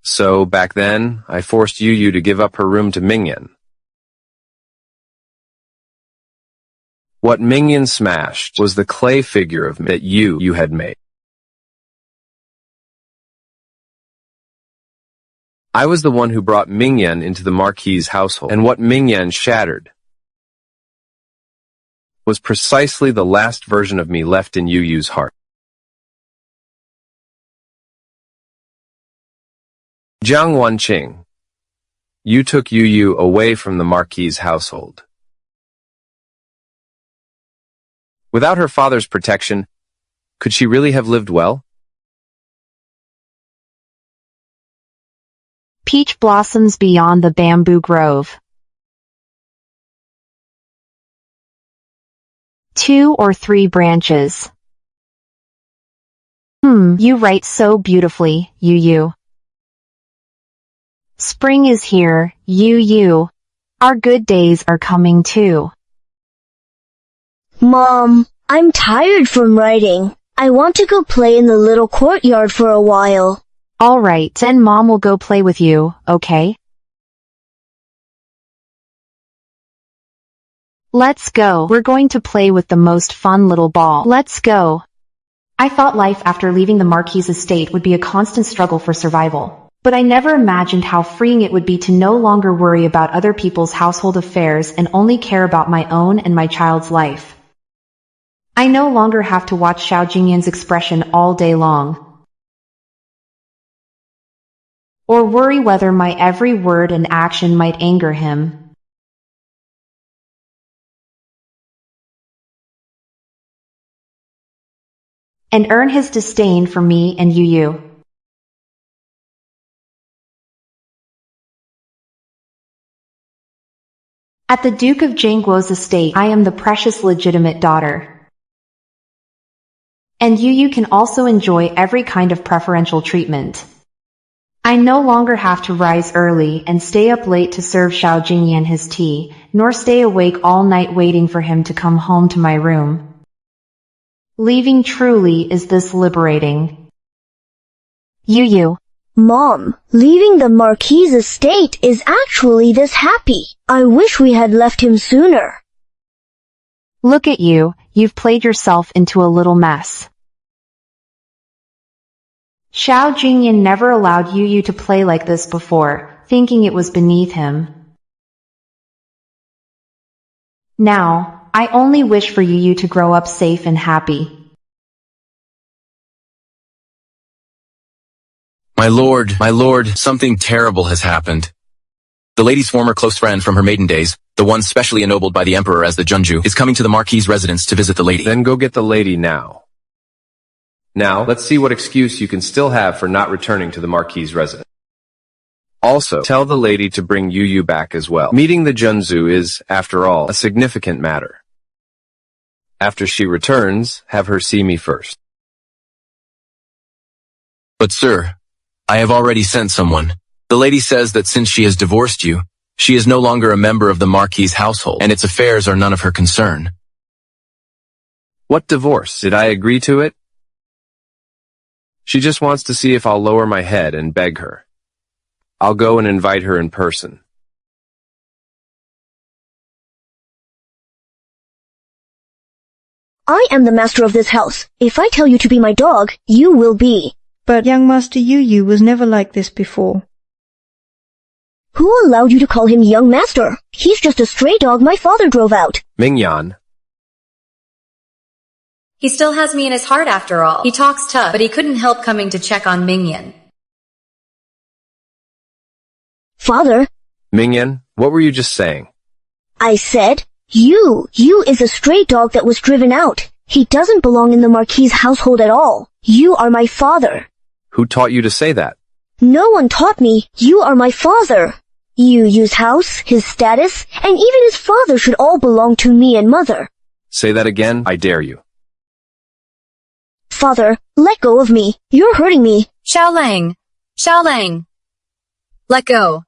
So, back then, I forced Yu to give up her room to Mingyan. What Mingyan smashed was the clay figure of me that you had made. I was the one who brought Mingyan into the Marquis' household, and what Mingyan shattered was precisely the last version of me left in Yu's heart. Jiang Wanqing, you took Yu away from the Marquis' household. Without her father's protection, could she really have lived well? Peach blossoms beyond the bamboo grove. 2 or 3 branches. You write so beautifully, Yu. Spring is here, Yu. Our good days are coming too. Mom, I'm tired from writing. I want to go play in the little courtyard for a while. Alright, then Mom will go play with you, okay? Let's go. We're going to play with the most fun little ball. Let's go. I thought life after leaving the Marquis' estate would be a constant struggle for survival. But I never imagined how freeing it would be to no longer worry about other people's household affairs and only care about my own and my child's life. I no longer have to watch Xiao Jingyan's expression all day long, or worry whether my every word and action might anger him. And earn his disdain for me and Yu. At the Duke of Jiangguo's estate, I am the precious legitimate daughter. And Yu can also enjoy every kind of preferential treatment. I no longer have to rise early and stay up late to serve Xiao Jingyan his tea, nor stay awake all night waiting for him to come home to my room. Leaving truly is this liberating. Yu. Mom, leaving the Marquis' estate is actually this happy. I wish we had left him sooner. Look at you, you've played yourself into a little mess. Xiao Jingyan never allowed Yu to play like this before, thinking it was beneath him. Now, I only wish for Yu to grow up safe and happy. My lord, something terrible has happened. The lady's former close friend from her maiden days, the one specially ennobled by the emperor as the Junju, is coming to the Marquis' residence to visit the lady. Then go get the lady now. Now, let's see what excuse you can still have for not returning to the Marquis' residence. Also, tell the lady to bring Yu back as well. Meeting the Junju is, after all, a significant matter. After she returns, have her see me first. But sir, I have already sent someone. The lady says that since she has divorced you, she is no longer a member of the Marquis' household, and its affairs are none of her concern. What divorce? Did I agree to it? She just wants to see if I'll lower my head and beg her. I'll go and invite her in person. I am the master of this house. If I tell you to be my dog, you will be. But young Master Yu was never like this before. Who allowed you to call him young master? He's just a stray dog my father drove out. Mingyan. He still has me in his heart after all. He talks tough, but he couldn't help coming to check on Mingyan. Father? Mingyan, what were you just saying? I said, Yu is a stray dog that was driven out. He doesn't belong in the Marquis' household at all. You are my father. Who taught you to say that? No one taught me. You are my father. Yu's house, his status, and even his father should all belong to me and mother. Say that again, I dare you. Father, let go of me. You're hurting me. Xiaolang. Let go.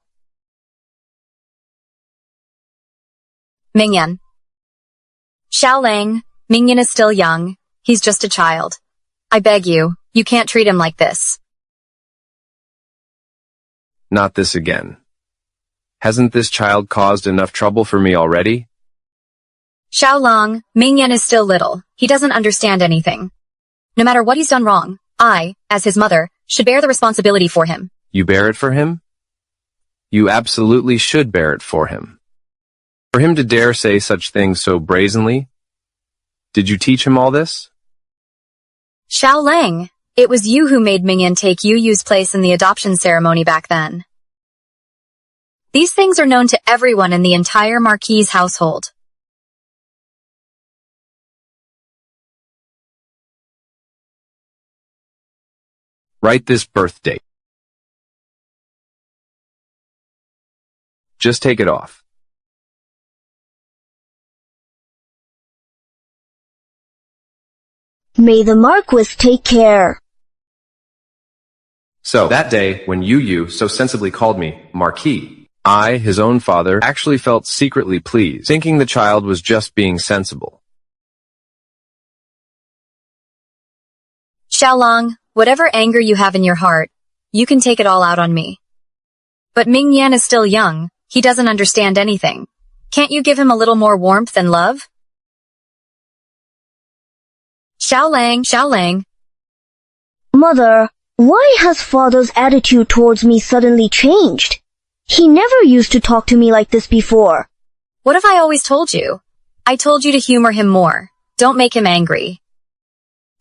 Mingyan. Xiaolang, Mingyan is still young. He's just a child. I beg you, you can't treat him like this. Not this again. Hasn't this child caused enough trouble for me already? Xiaolong, Mingyan is still little. He doesn't understand anything. No matter what he's done wrong, I, as his mother, should bear the responsibility for him. You bear it for him? You absolutely should bear it for him. For him to dare say such things so brazenly? Did you teach him all this? Xiaolang, it was you who made Mingyan take Yu's place in the adoption ceremony back then. These things are known to everyone in the entire Marquis' household. Write this birth date. Just take it off. May the Marquis take care. So, that day, when Yu so sensibly called me Marquis, I, his own father, actually felt secretly pleased, thinking the child was just being sensible. Xiaolong, whatever anger you have in your heart, You can take it all out on me. But Ming Yan is still young. He doesn't understand anything. Can't you give him a little more warmth and love? Xiao Lang. Mother, why has father's attitude towards me suddenly changed? He never used to talk to me like this before. What have I always told you? I told you to humor him more. Don't make him angry.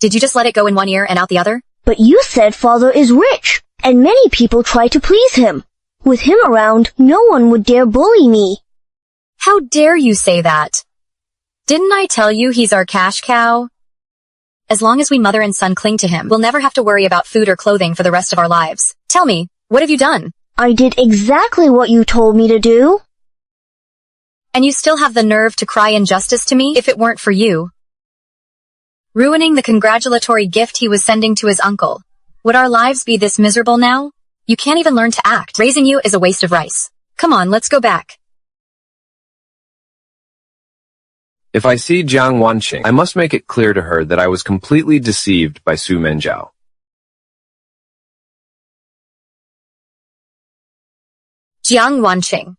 Did you just let it go in one ear and out the other? But you said father is rich, and many people try to please him. With him around, no one would dare bully me. How dare you say that? Didn't I tell you he's our cash cow? As long as we mother and son cling to him, we'll never have to worry about food or clothing for the rest of our lives. Tell me, what have you done? I did exactly what you told me to do. And you still have the nerve to cry injustice to me if it weren't for you. Ruining the congratulatory gift he was sending to his uncle. Would our lives be this miserable now? You can't even learn to act. Raising you is a waste of rice. Come on, let's go back. If I see Jiang Wanqing, I must make it clear to her that I was completely deceived by Su Menjiao. Jiang Wanqing.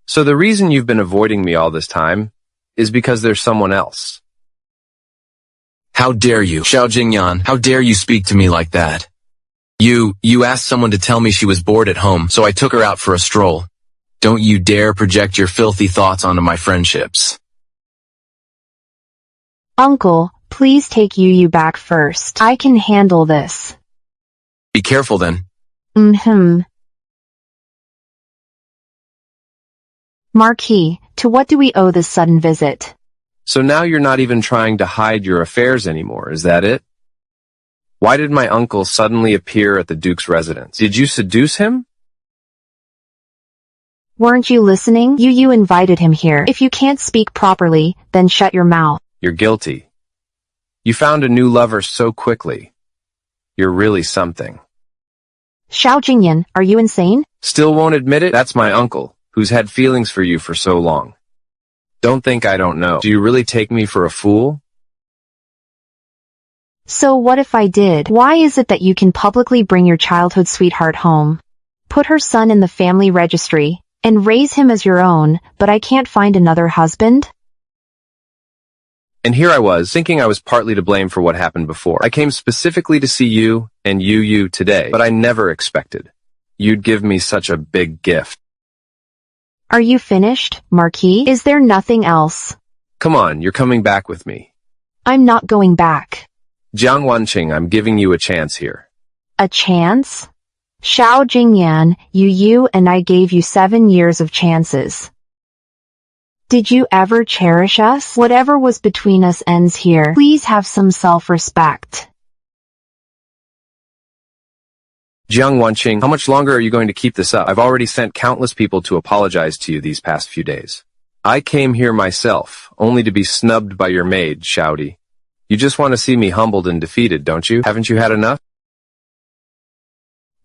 So the reason you've been avoiding me all this time is because there's someone else. How dare you, Xiao Jingyan, how dare you speak to me like that? You asked someone to tell me she was bored at home, so I took her out for a stroll. Don't you dare project your filthy thoughts onto my friendships. Uncle, please take Yu back first. I can handle this. Be careful then. Marquis, to what do we owe this sudden visit? So now you're not even trying to hide your affairs anymore, is that it? Why did my uncle suddenly appear at the Duke's residence? Did you seduce him? Weren't you listening? Yu invited him here. If you can't speak properly, then shut your mouth. You're guilty. You found a new lover so quickly. You're really something. Xiao Jingyan, are you insane? Still won't admit it? That's my uncle, who's had feelings for you for so long. Don't think I don't know. Do you really take me for a fool? So what if I did? Why is it that you can publicly bring your childhood sweetheart home, put her son in the family registry, and raise him as your own, but I can't find another husband? And here I was, thinking I was partly to blame for what happened before. I came specifically to see you and Yu today, but I never expected you'd give me such a big gift. Are you finished, Marquis? Is there nothing else? Come on, you're coming back with me. I'm not going back. Jiang Wanqing, I'm giving you a chance here. A chance? Xiao Jingyan, Yu and I gave you 7 years of chances. Did you ever cherish us? Whatever was between us ends here. Please have some self-respect. Jiang Wanqing, how much longer are you going to keep this up? I've already sent countless people to apologize to you these past few days. I came here myself, only to be snubbed by your maid, Xiaodi. You just want to see me humbled and defeated, don't you? Haven't you had enough?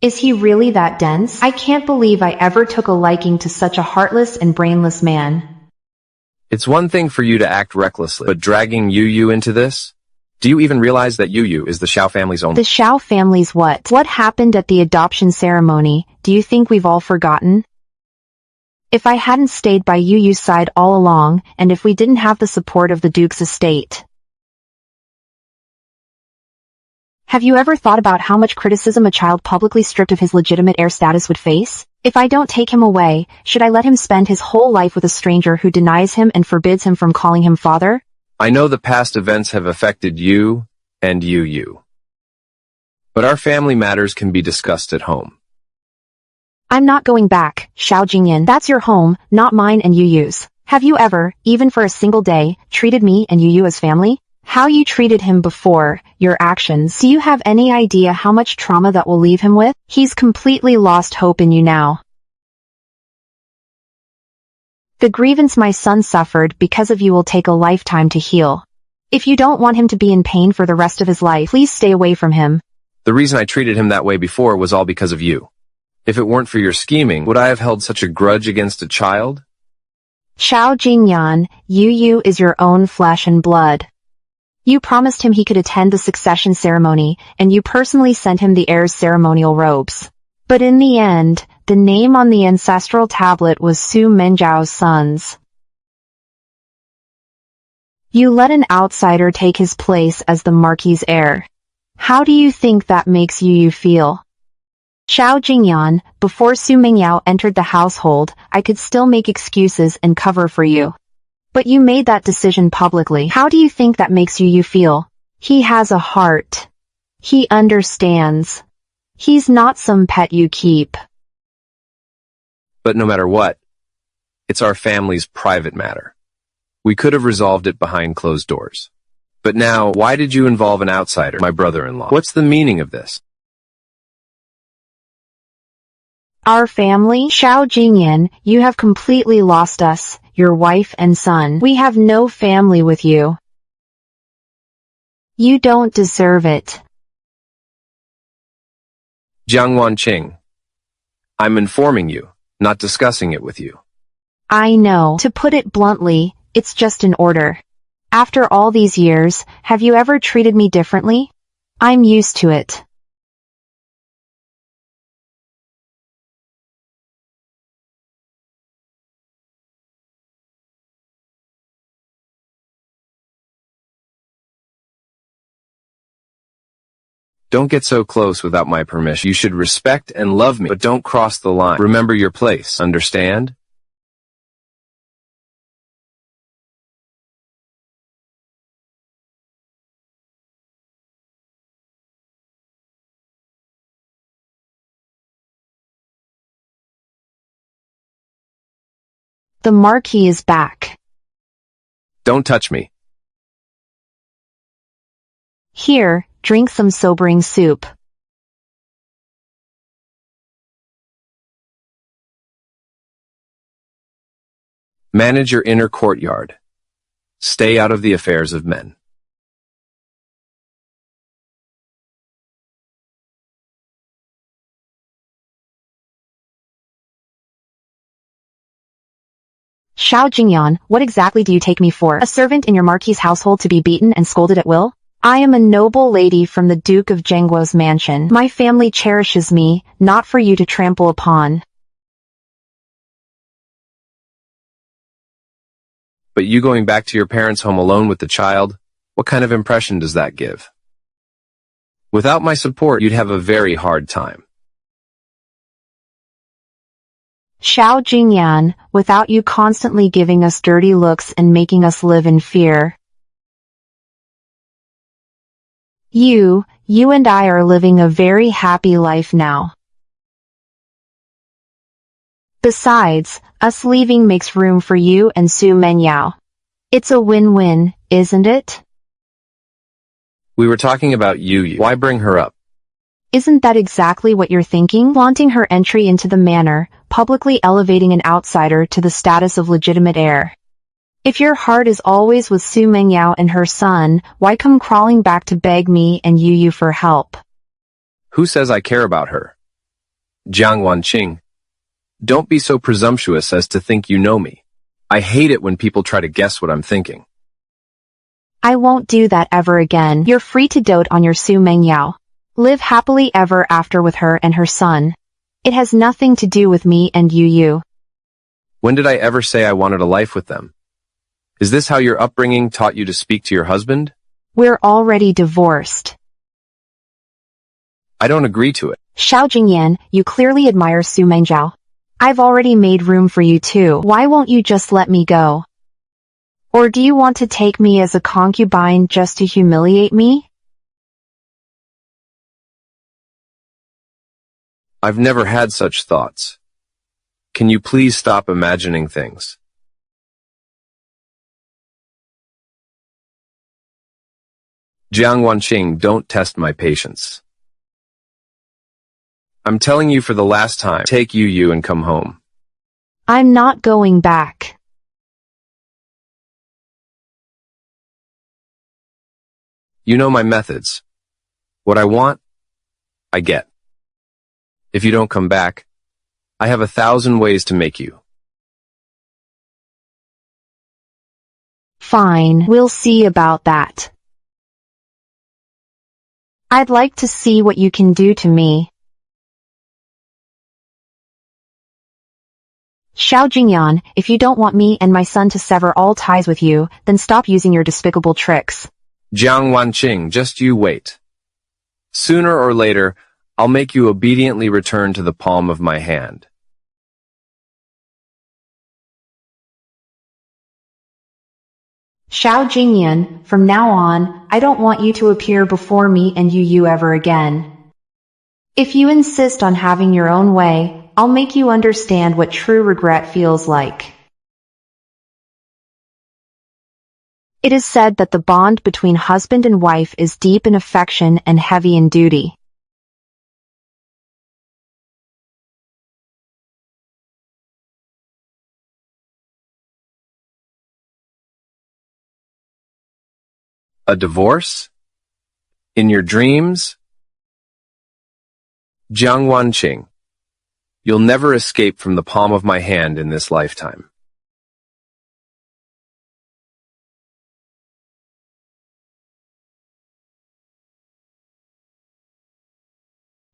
Is he really that dense? I can't believe I ever took a liking to such a heartless and brainless man. It's one thing for you to act recklessly, but dragging Yu into this? Do you even realize that Yu is the Xiao family's own? The Xiao family's what? What happened at the adoption ceremony? Do you think we've all forgotten? If I hadn't stayed by Yu's side all along, and if we didn't have the support of the Duke's estate. Have you ever thought about how much criticism a child publicly stripped of his legitimate heir status would face? If I don't take him away, should I let him spend his whole life with a stranger who denies him and forbids him from calling him father? I know the past events have affected you and Yu. But our family matters can be discussed at home. I'm not going back, Xiao Jingyan. That's your home, not mine and Yu's. Have you ever, even for a single day, treated me and Yu as family? How you treated him before, your actions. Do you have any idea how much trauma that will leave him with? He's completely lost hope in you now. The grievance my son suffered because of you will take a lifetime to heal. If you don't want him to be in pain for the rest of his life, please stay away from him. The reason I treated him that way before was all because of you. If it weren't for your scheming, would I have held such a grudge against a child? Xiao Jingyan, Yu is your own flesh and blood. You promised him he could attend the succession ceremony, and you personally sent him the heir's ceremonial robes. But in the end, the name on the ancestral tablet was Su Menjiao's sons. You let an outsider take his place as the Marquis' heir. How do you think that makes you feel? Xiao Jingyan, before Su Mengyao entered the household, I could still make excuses and cover for you. But you made that decision publicly. How do you think that makes you feel? He has a heart. He understands. He's not some pet you keep. But no matter what, it's our family's private matter. We could have resolved it behind closed doors. But now, why did you involve an outsider, my brother-in-law? What's the meaning of this? Our family, Xiao Jingyan, you have completely lost us, your wife and son. We have no family with you. You don't deserve it. Jiang Wanqing, I'm informing you, not discussing it with you. I know. To put it bluntly, it's just an order. After all these years, have you ever treated me differently? I'm used to it. Don't get so close without my permission. You should respect and love me, but don't cross the line. Remember your place, understand? The Marquis is back. Don't touch me. Here, drink some sobering soup. Manage your inner courtyard. Stay out of the affairs of men. Xiao Jingyan, what exactly do you take me for? A servant in your Marquis' household to be beaten and scolded at will? I am a noble lady from the Duke of Zhengguo's mansion. My family cherishes me, not for you to trample upon. But you going back to your parents' home alone with the child, what kind of impression does that give? Without my support, you'd have a very hard time. Xiao Jingyan, without you constantly giving us dirty looks and making us live in fear. You and I are living a very happy life now. Besides, us leaving makes room for you and Su Mengyao. It's a win-win, isn't it? We were talking about you. Why bring her up? Isn't that exactly what you're thinking? Flaunting her entry into the manor, publicly elevating an outsider to the status of legitimate heir. If your heart is always with Su Mengyao and her son, why come crawling back to beg me and you for help? Who says I care about her? Jiang Wanqing, don't be so presumptuous as to think you know me. I hate it when people try to guess what I'm thinking. I won't do that ever again. You're free to dote on your Su Mengyao. Live happily ever after with her and her son. It has nothing to do with me and you. When did I ever say I wanted a life with them? Is this how your upbringing taught you to speak to your husband? We're already divorced. I don't agree to it. Xiao Jingyan, you clearly admire Su Mengyao. I've already made room for you too. Why won't you just let me go? Or do you want to take me as a concubine just to humiliate me? I've never had such thoughts. Can you please stop imagining things? Jiang Wanqing, don't test my patience. I'm telling you for the last time, take you and come home. I'm not going back. You know my methods. What I want, I get. If you don't come back, I have 1,000 ways to make you. Fine, we'll see about that. I'd like to see what you can do to me. Xiao Jingyan, if you don't want me and my son to sever all ties with you, then stop using your despicable tricks. Jiang Wanqing, just you wait. Sooner or later, I'll make you obediently return to the palm of my hand. Xiao Jingyan, from now on, I don't want you to appear before me and you ever again. If you insist on having your own way, I'll make you understand what true regret feels like. It is said that the bond between husband and wife is deep in affection and heavy in duty. A divorce? In your dreams? Jiang Wanqing, you'll never escape from the palm of my hand in this lifetime.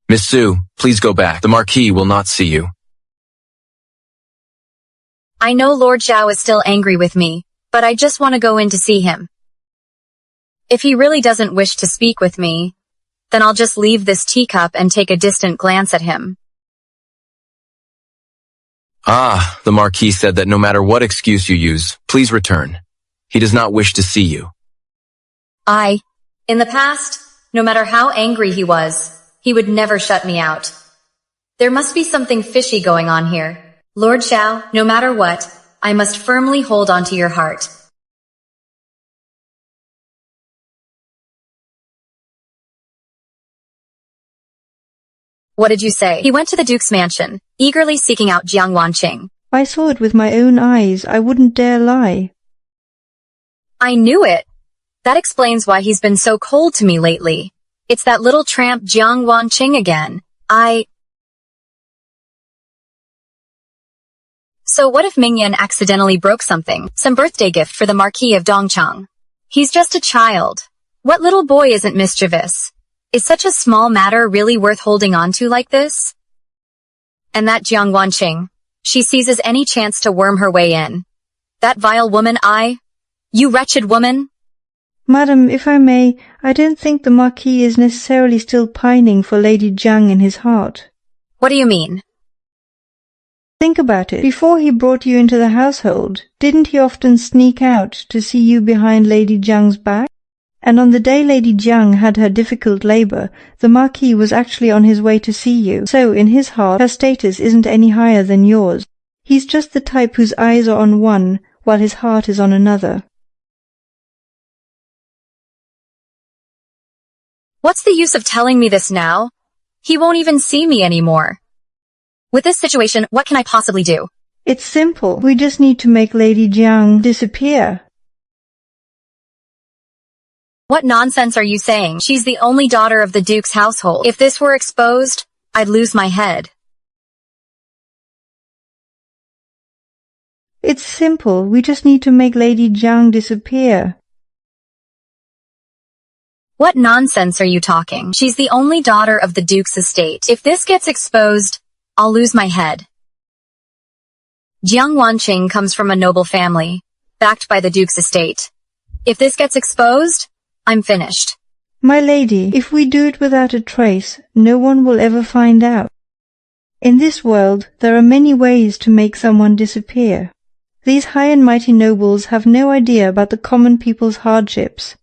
Miss Su, please go back. The Marquis will not see you. I know Lord Zhao is still angry with me, but I just want to go in to see him. If he really doesn't wish to speak with me, then I'll just leave this teacup and take a distant glance at him. Ah, the Marquis said that no matter what excuse you use, please return. He does not wish to see you. In the past, no matter how angry he was, he would never shut me out. There must be something fishy going on here. Lord Zhao, no matter what, I must firmly hold on to your heart. What did you say? He went to the Duke's mansion, eagerly seeking out Jiang Wanqing. I saw it with my own eyes. I wouldn't dare lie. I knew it. That explains why he's been so cold to me lately. It's that little tramp Jiang Wanqing again. So what if Mingyan accidentally broke something, some birthday gift for the Marquis of Dongchang? He's just a child. What little boy isn't mischievous? Is such a small matter really worth holding on to like this? And that Jiang Wanqing, she seizes any chance to worm her way in. That vile woman, you wretched woman! Madam, if I may, I don't think the Marquis is necessarily still pining for Lady Jiang in his heart. What do you mean? Think about it. Before he brought you into the household, didn't he often sneak out to see you behind Lady Jiang's back? And on the day Lady Jiang had her difficult labor, the Marquis was actually on his way to see you. So, in his heart, her status isn't any higher than yours. He's just the type whose eyes are on one, while his heart is on another. What's the use of telling me this now? He won't even see me anymore. With this situation, what can I possibly do? It's simple. We just need to make Lady Jiang disappear. What nonsense are you saying? She's the only daughter of the Duke's household. If this were exposed, I'd lose my head. It's simple. We just need to make Lady Jiang disappear. What nonsense are you talking? She's the only daughter of the Duke's estate. If this gets exposed, I'll lose my head. Jiang Wanqing comes from a noble family, backed by the Duke's estate. If this gets exposed, I'm finished. My lady, if we do it without a trace, no one will ever find out. In this world, there are many ways to make someone disappear. These high and mighty nobles have no idea about the common people's hardships.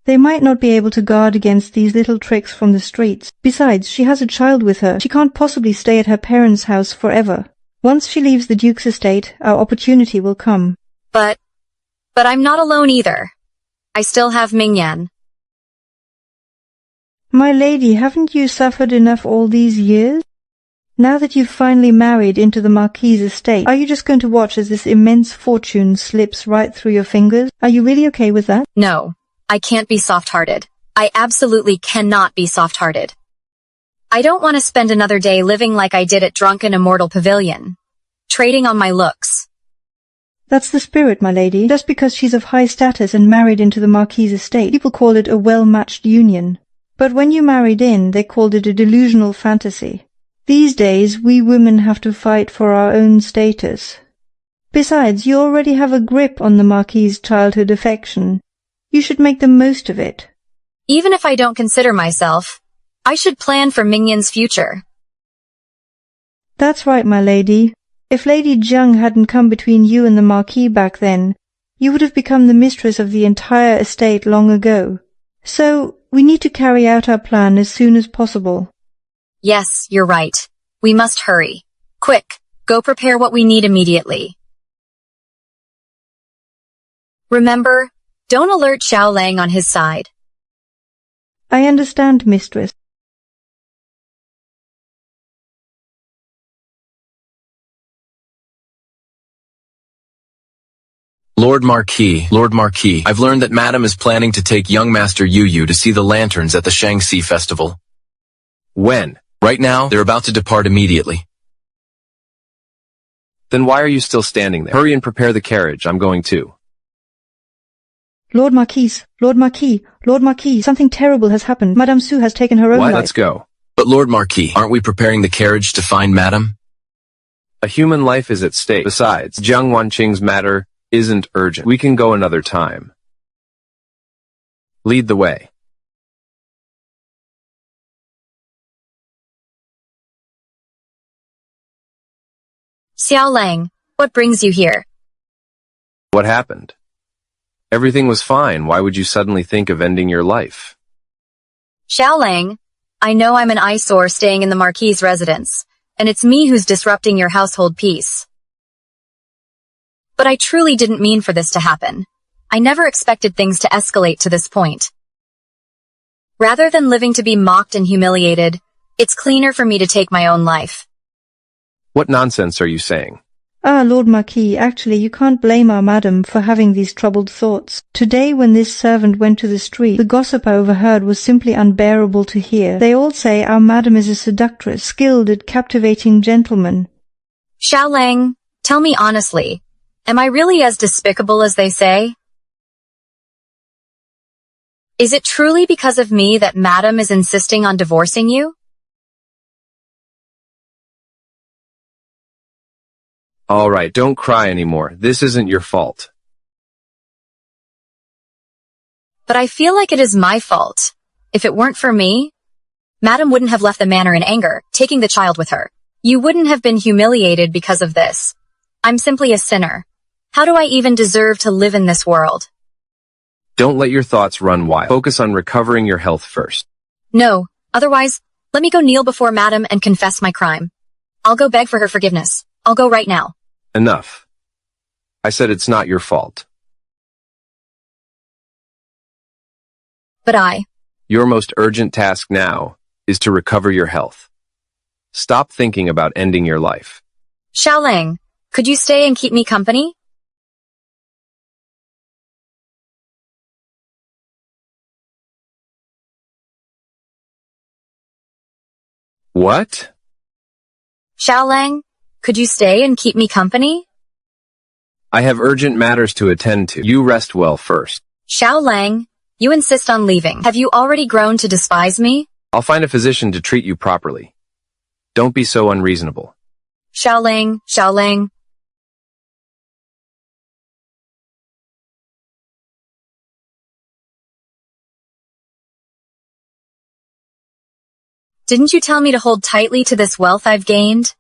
They might not be able to guard against these little tricks from the streets. Besides, she has a child with her. She can't possibly stay at her parents' house forever. Once she leaves the Duke's estate, our opportunity will come. But I'm not alone either. I still have Mingyan. My lady, haven't you suffered enough all these years? Now that you've finally married into the Marquis's estate, are you just going to watch as this immense fortune slips right through your fingers? Are you really okay with that? No, I can't be soft-hearted. I absolutely cannot be soft-hearted. I don't want to spend another day living like I did at Drunken Immortal Pavilion, trading on my looks. That's the spirit, my lady. Just because she's of high status and married into the Marquis's estate, people call it a well-matched union. But when you married in, they called it a delusional fantasy. These days, we women have to fight for our own status. Besides, you already have a grip on the Marquis's childhood affection. You should make the most of it. Even if I don't consider myself, I should plan for Mingyin's future. That's right, my lady. If Lady Jiang hadn't come between you and the Marquis back then, you would have become the mistress of the entire estate long ago. So, we need to carry out our plan as soon as possible. Yes, you're right. We must hurry. Quick, go prepare what we need immediately. Remember, don't alert Xiao Lang on his side. I understand, mistress. Lord Marquis, I've learned that Madam is planning to take young Master Yu to see the lanterns at the Shangxi Festival. When? Right now, they're about to depart immediately. Then why are you still standing there? Hurry and prepare the carriage, I'm going too. Lord Marquis, something terrible has happened. Madame Su has taken her own life. Let's go. But Lord Marquis, aren't we preparing the carriage to find Madam? A human life is at stake. Besides, Jiang Wanqing's matter isn't urgent. We can go another time. Lead the way. Xiao Lang, what brings you here? What happened? Everything was fine. Why would you suddenly think of ending your life? Xiao Lang, I know I'm an eyesore staying in the Marquis' residence, and it's me who's disrupting your household peace. But I truly didn't mean for this to happen. I never expected things to escalate to this point. Rather than living to be mocked and humiliated, it's cleaner for me to take my own life. What nonsense are you saying? Lord Marquis, actually you can't blame our madam for having these troubled thoughts. Today when this servant went to the street, the gossip I overheard was simply unbearable to hear. They all say our madam is a seductress, skilled at captivating gentlemen. Xiao Lang, tell me honestly, am I really as despicable as they say? Is it truly because of me that Madam is insisting on divorcing you? All right, don't cry anymore. This isn't your fault. But I feel like it is my fault. If it weren't for me, Madam wouldn't have left the manor in anger, taking the child with her. You wouldn't have been humiliated because of this. I'm simply a sinner. How do I even deserve to live in this world? Don't let your thoughts run wild. Focus on recovering your health first. No, otherwise, let me go kneel before Madam and confess my crime. I'll go beg for her forgiveness. I'll go right now. Enough. I said it's not your fault. But Your most urgent task now is to recover your health. Stop thinking about ending your life. Xiao Lang, could you stay and keep me company? What? Xiao Lang, could you stay and keep me company? I have urgent matters to attend to. You rest well first. Xiao Lang, you insist on leaving. Have you already grown to despise me? I'll find a physician to treat you properly. Don't be so unreasonable. Xiao Lang. Didn't you tell me to hold tightly to this wealth I've gained?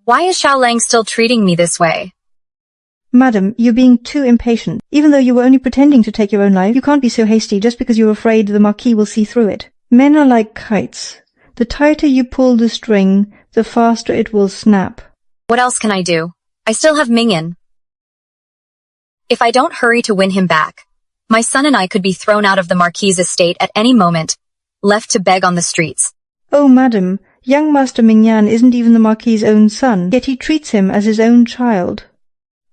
Why is Xiao Lang still treating me this way? Madam, you're being too impatient. Even though you were only pretending to take your own life, you can't be so hasty just because you're afraid the Marquis will see through it. Men are like kites. The tighter you pull the string, the faster it will snap. What else can I do? I still have Mingyan. If I don't hurry to win him back, my son and I could be thrown out of the Marquis' estate at any moment, left to beg on the streets. Oh, madam, young Master Mingyan isn't even the Marquis' own son, yet he treats him as his own child.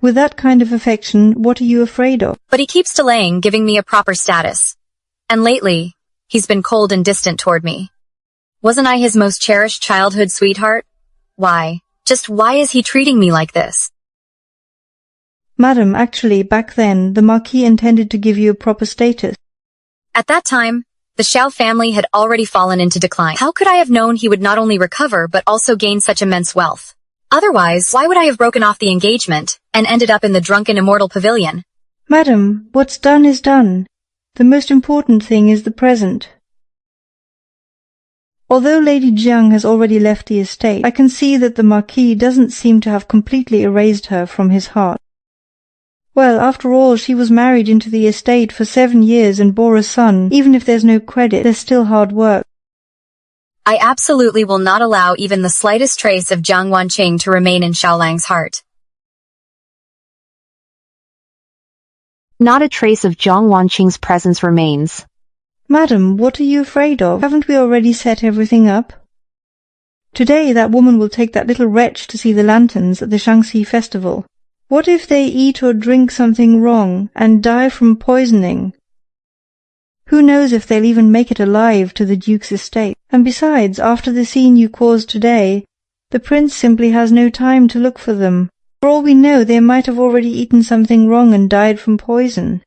With that kind of affection, what are you afraid of? But he keeps delaying giving me a proper status. And lately, he's been cold and distant toward me. Wasn't I his most cherished childhood sweetheart? Why is he treating me like this? Madam, actually, back then, the Marquis intended to give you a proper status. At that time, The Xiao family had already fallen into decline. How could I have known he would not only recover but also gain such immense wealth? Otherwise, why would I have broken off the engagement and ended up in the drunken immortal pavilion? Madam, what's done is done. The most important thing is the present. Although Lady Jiang has already left the estate, I can see that the Marquis doesn't seem to have completely erased her from his heart. Well, after all, she was married into the estate for 7 years and bore a son. Even if there's no credit, there's still hard work. I absolutely will not allow even the slightest trace of Jiang Wanqing to remain in Xiaolang's heart. Not a trace of Jiang Wanqing's presence remains. Madam, what are you afraid of? Haven't we already set everything up? Today that woman will take that little wretch to see the lanterns at the Shaanxi festival. What if they eat or drink something wrong and die from poisoning? Who knows if they'll even make it alive to the Duke's estate? And besides, after the scene you caused today, the prince simply has no time to look for them. For all we know, they might have already eaten something wrong and died from poison.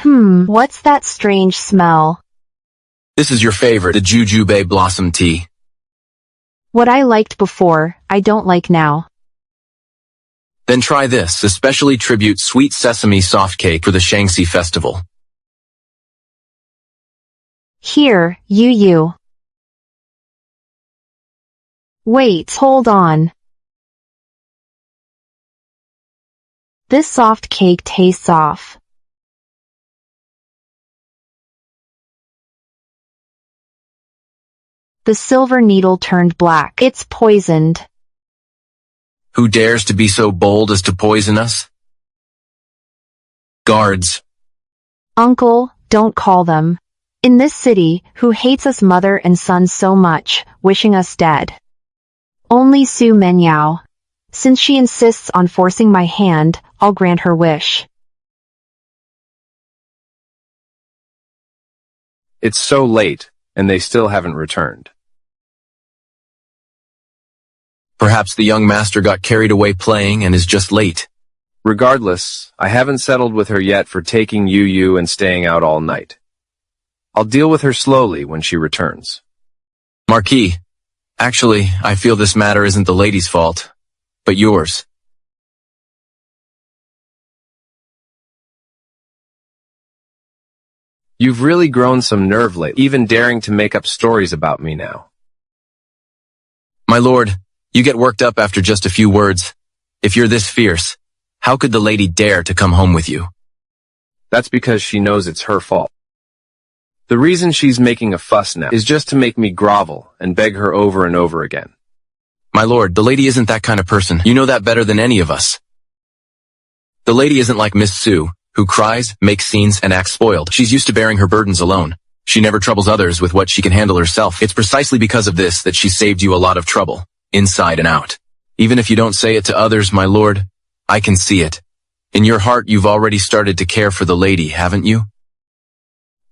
What's that strange smell? This is your favorite, the jujube blossom tea. What I liked before, I don't like now. Then try this, especially tribute sweet sesame soft cake for the Shaanxi festival. Here, you. Wait, hold on. This soft cake tastes off. The silver needle turned black. It's poisoned. Who dares to be so bold as to poison us? Guards. Uncle, don't call them. In this city, who hates us mother and son so much, wishing us dead? Only Su Menyao. Since she insists on forcing my hand, I'll grant her wish. It's so late, and they still haven't returned. Perhaps the young master got carried away playing and is just late. Regardless, I haven't settled with her yet for taking Yu and staying out all night. I'll deal with her slowly when she returns. Marquis, actually, I feel this matter isn't the lady's fault, but yours. You've really grown some nerve lately, even daring to make up stories about me now. My lord, you get worked up after just a few words. If you're this fierce, how could the lady dare to come home with you? That's because she knows it's her fault. The reason she's making a fuss now is just to make me grovel and beg her over and over again. My lord, the lady isn't that kind of person. You know that better than any of us. The lady isn't like Miss Su, who cries, makes scenes, and acts spoiled. She's used to bearing her burdens alone. She never troubles others with what she can handle herself. It's precisely because of this that she saved you a lot of trouble, inside and out. Even if you don't say it to others, my lord, I can see it. In your heart, you've already started to care for the lady, haven't you?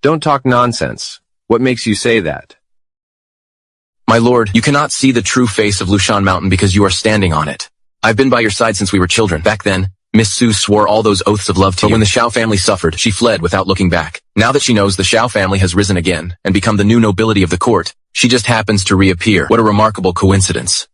Don't talk nonsense. What makes you say that? My lord, you cannot see the true face of Lushan Mountain because you are standing on it. I've been by your side since we were children. Back then, Miss Su swore all those oaths of love to you. But when the Xiao family suffered, she fled without looking back. Now that she knows the Xiao family has risen again and become the new nobility of the court, she just happens to reappear. What a remarkable coincidence.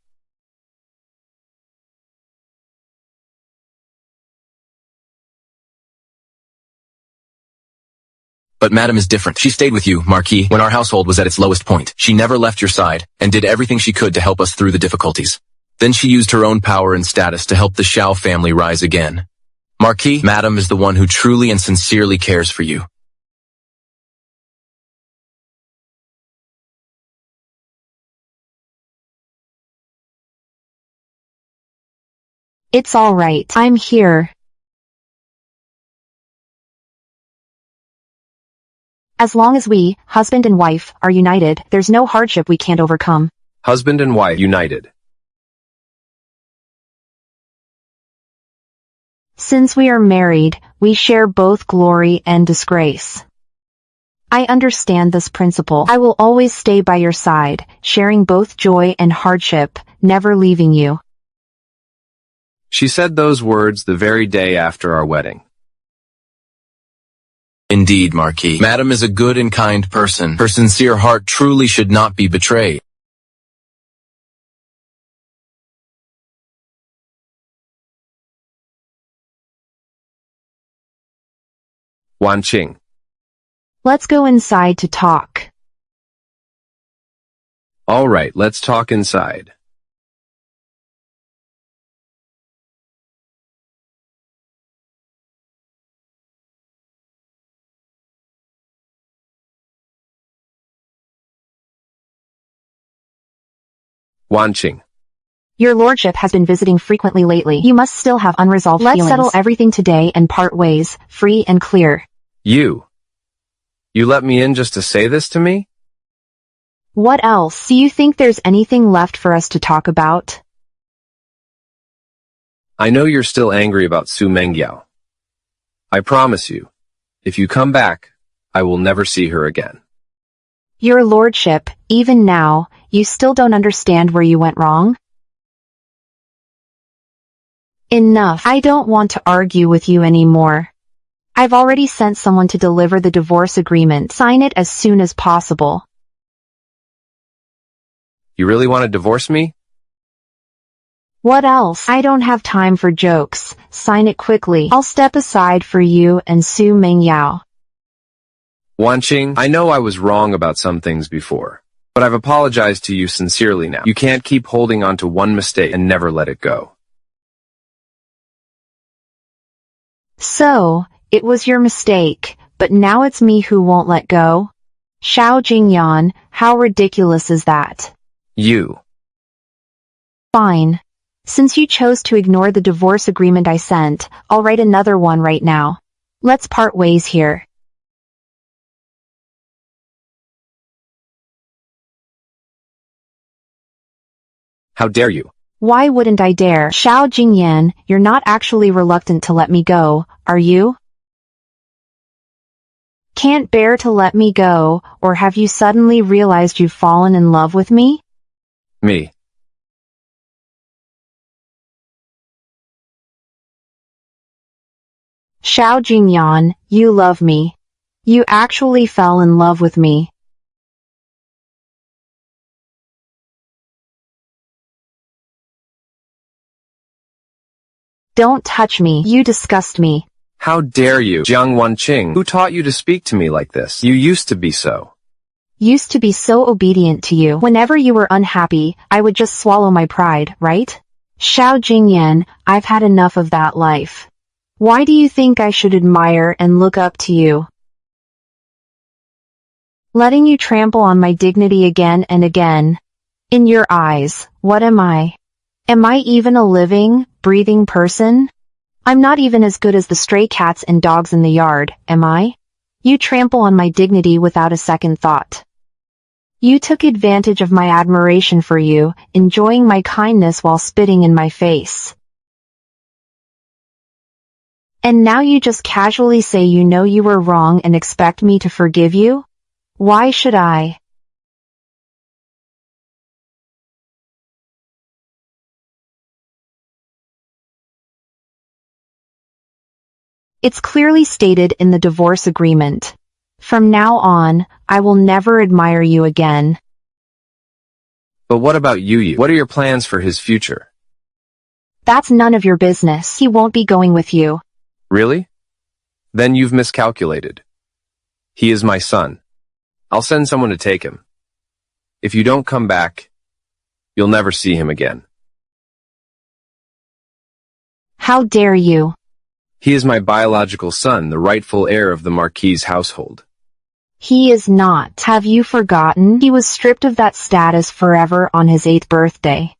But Madame is different. She stayed with you, Marquis, when our household was at its lowest point. She never left your side and did everything she could to help us through the difficulties. Then she used her own power and status to help the Xiao family rise again. Marquis, Madame is the one who truly and sincerely cares for you. It's all right. I'm here. As long as we, husband and wife, are united, there's no hardship we can't overcome. Husband and wife united. Since we are married, we share both glory and disgrace. I understand this principle. I will always stay by your side, sharing both joy and hardship, never leaving you. She said those words the very day after our wedding. Indeed, Marquis. Madam is a good and kind person. Her sincere heart truly should not be betrayed. Wanqing. Let's go inside to talk. All right, let's talk inside. Wanqing. Your lordship has been visiting frequently lately. You must still have unresolved feelings. Let's settle everything today and part ways, free and clear. You let me in just to say this to me? What else? Do you think there's anything left for us to talk about? I know you're still angry about Su Mengyao. I promise you, if you come back, I will never see her again. Your lordship, even now, you still don't understand where you went wrong? Enough. I don't want to argue with you anymore. I've already sent someone to deliver the divorce agreement. Sign it as soon as possible. You really want to divorce me? What else? I don't have time for jokes. Sign it quickly. I'll step aside for you and Su Mengyao. Wanqing, I know I was wrong about some things before, but I've apologized to you sincerely now. You can't keep holding on to one mistake and never let it go. So, it was your mistake, but now it's me who won't let go? Xiao Jingyan, how ridiculous is that? You. Fine. Since you chose to ignore the divorce agreement I sent, I'll write another one right now. Let's part ways here. How dare you? Why wouldn't I dare? Xiao Jingyan, you're not actually reluctant to let me go, are you? Can't bear to let me go, or have you suddenly realized you've fallen in love with me? Me. Xiao Jingyan, you love me. You actually fell in love with me. Don't touch me, you disgust me. How dare you, Jiang Wanqing? Who taught you to speak to me like this? You used to be so. Used to be so obedient to you. Whenever you were unhappy, I would just swallow my pride, right? Xiao Jingyan, I've had enough of that life. Why do you think I should admire and look up to you? Letting you trample on my dignity again and again. In your eyes, what am I? Am I even a living, breathing person? I'm not even as good as the stray cats and dogs in the yard, am I? You trample on my dignity without a second thought. You took advantage of my admiration for you, enjoying my kindness while spitting in my face. And now you just casually say you know you were wrong and expect me to forgive you? Why should I? It's clearly stated in the divorce agreement. From now on, I will never admire you again. But what about Yu? What are your plans for his future? That's none of your business. He won't be going with you. Really? Then you've miscalculated. He is my son. I'll send someone to take him. If you don't come back, you'll never see him again. How dare you? He is my biological son, the rightful heir of the Marquis' household. He is not. Have you forgotten? He was stripped of that status forever on his 8th birthday.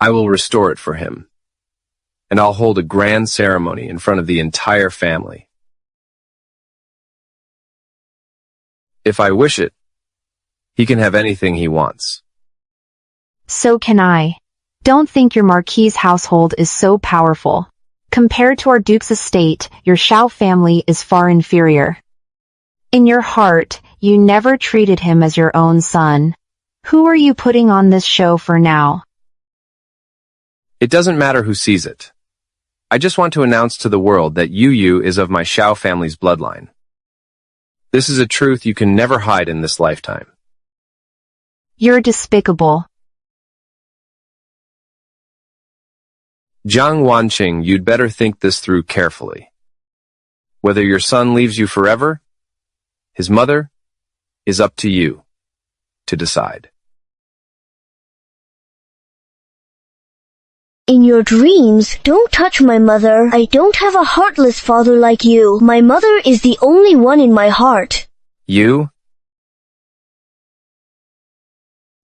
I will restore it for him. And I'll hold a grand ceremony in front of the entire family. If I wish it, he can have anything he wants. So can I. Don't think your Marquis' household is so powerful. Compared to our Duke's estate, your Xiao family is far inferior. In your heart, you never treated him as your own son. Who are you putting on this show for now? It doesn't matter who sees it. I just want to announce to the world that Yu is of my Xiao family's bloodline. This is a truth you can never hide in this lifetime. You're despicable. Jiang Wanqing, you'd better think this through carefully. Whether your son leaves you forever, his mother, is up to you to decide. In your dreams, don't touch my mother. I don't have a heartless father like you. My mother is the only one in my heart. You?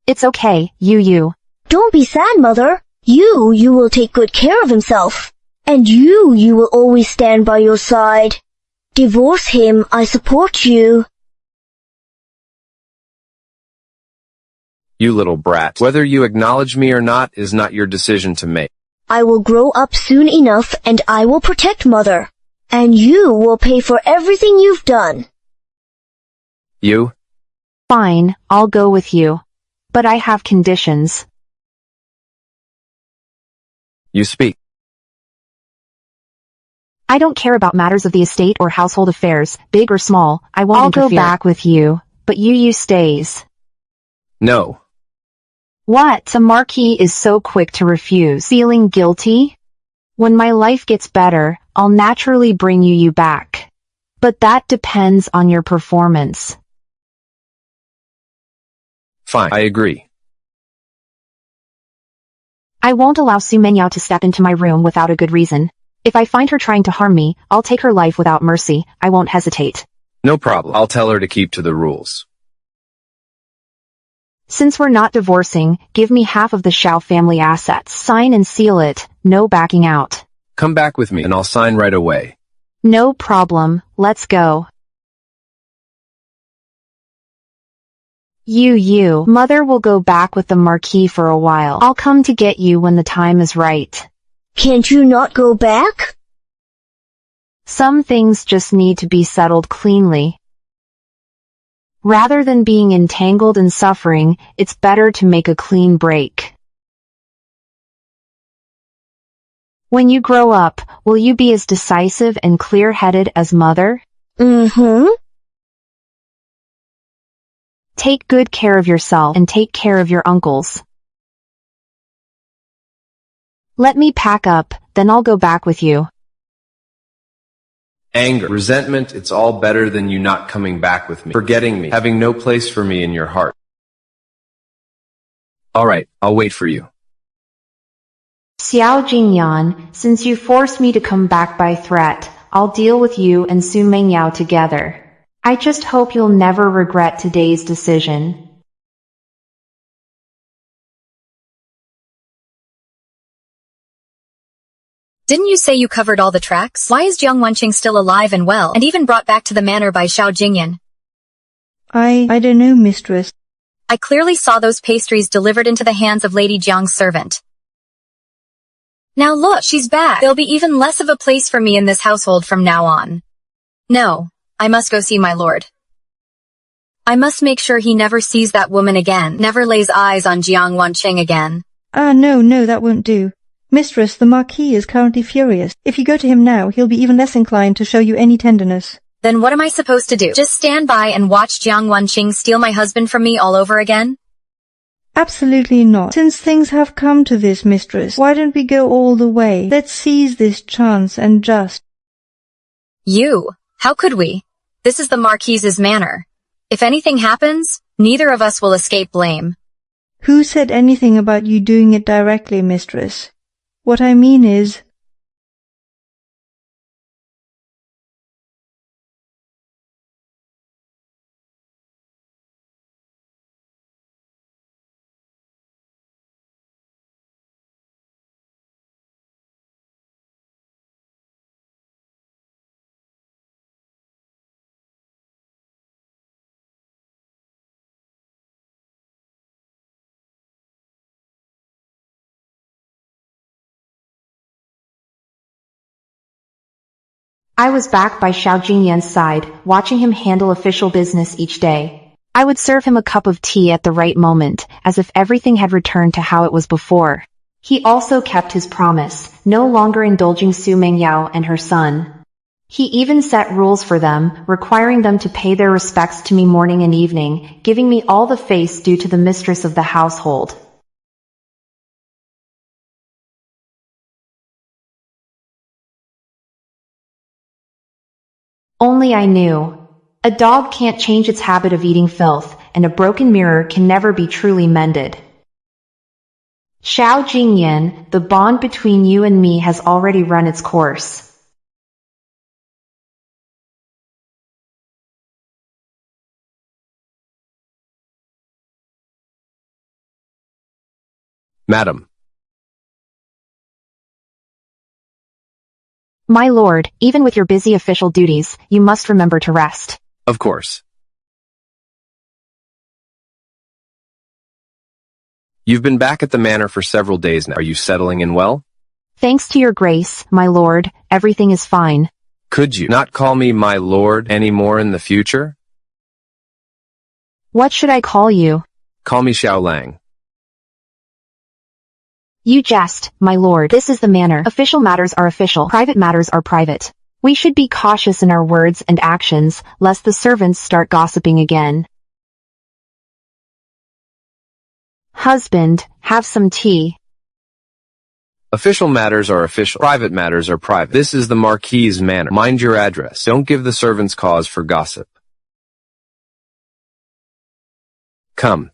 It's okay, Yu. Don't be sad, mother. You will take good care of himself. And you will always stand by your side. Divorce him, I support you. You little brat. Whether you acknowledge me or not is not your decision to make. I will grow up soon enough and I will protect mother. And you will pay for everything you've done. You? Fine, I'll go with you. But I have conditions. You speak. I don't care about matters of the estate or household affairs, big or small. I won't interfere. I'll go back with you, but Yu stays. No. What? The Marquis is so quick to refuse. Feeling guilty? When my life gets better, I'll naturally bring you back. But that depends on your performance. Fine, I agree. I won't allow Su Mengyao to step into my room without a good reason. If I find her trying to harm me, I'll take her life without mercy. I won't hesitate. No problem. I'll tell her to keep to the rules. Since we're not divorcing, give me half of the Xiao family assets. Sign and seal it. No backing out. Come back with me and I'll sign right away. No problem. Let's go. Yu, mother will go back with the Marquis for a while. I'll come to get you when the time is right. Can't you not go back? Some things just need to be settled cleanly. Rather than being entangled in suffering, it's better to make a clean break. When you grow up, will you be as decisive and clear-headed as mother? Mm-hmm. Take good care of yourself and take care of your uncles. Let me pack up, then I'll go back with you. Anger, resentment, it's all better than you not coming back with me, forgetting me, having no place for me in your heart. All right, I'll wait for you. Xiao Jingyan, since you forced me to come back by threat, I'll deal with you and Su Mengyao together. I just hope you'll never regret today's decision. Didn't you say you covered all the tracks? Why is Jiang Wanqing still alive and well, and even brought back to the manor by Xiao Jingyan? I don't know, mistress. I clearly saw those pastries delivered into the hands of Lady Jiang's servant. Now look, she's back. There'll be even less of a place for me in this household from now on. No, I must go see my lord. I must make sure he never sees that woman again, never lays eyes on Jiang Wanqing again. No, that won't do. Mistress, the Marquis is currently furious. If you go to him now, he'll be even less inclined to show you any tenderness. Then what am I supposed to do? Just stand by and watch Jiang Wanqing steal my husband from me all over again? Absolutely not. Since things have come to this, mistress, why don't we go all the way? Let's seize this chance and just... You? How could we? This is the Marquis's manor. If anything happens, neither of us will escape blame. Who said anything about you doing it directly, mistress? What I mean is... I was back by Xiao Jingyan's side, watching him handle official business each day. I would serve him a cup of tea at the right moment, as if everything had returned to how it was before. He also kept his promise, no longer indulging Su Mengyao and her son. He even set rules for them, requiring them to pay their respects to me morning and evening, giving me all the face due to the mistress of the household. Only I knew. A dog can't change its habit of eating filth, and a broken mirror can never be truly mended. Xiao Jingyan, the bond between you and me has already run its course. Madam. My lord, even with your busy official duties, you must remember to rest. Of course. You've been back at the manor for several days now. Are you settling in well? Thanks to your grace, my lord, everything is fine. Could you not call me my lord anymore in the future? What should I call you? Call me Xiao Lang. You jest, my lord. This is the manor. Official matters are official. Private matters are private. We should be cautious in our words and actions, lest the servants start gossiping again. Husband, have some tea. Official matters are official. Private matters are private. This is the Marquis's manor. Mind your address. Don't give the servants cause for gossip. Come.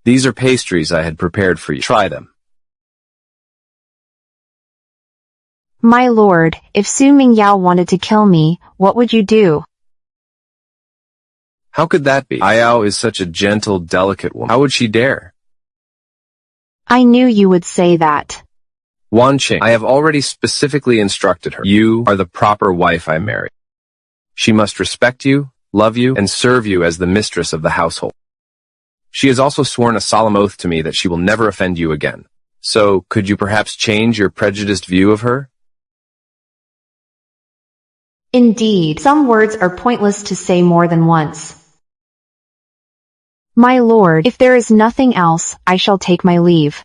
These are pastries I had prepared for you. Try them. My lord, if Su Mengyao wanted to kill me, what would you do? How could that be? Ayao is such a gentle, delicate woman. How would she dare? I knew you would say that. Wanqing, I have already specifically instructed her. You are the proper wife I marry. She must respect you, love you, and serve you as the mistress of the household. She has also sworn a solemn oath to me that she will never offend you again. So, could you perhaps change your prejudiced view of her? Indeed, some words are pointless to say more than once. My lord, if there is nothing else, I shall take my leave.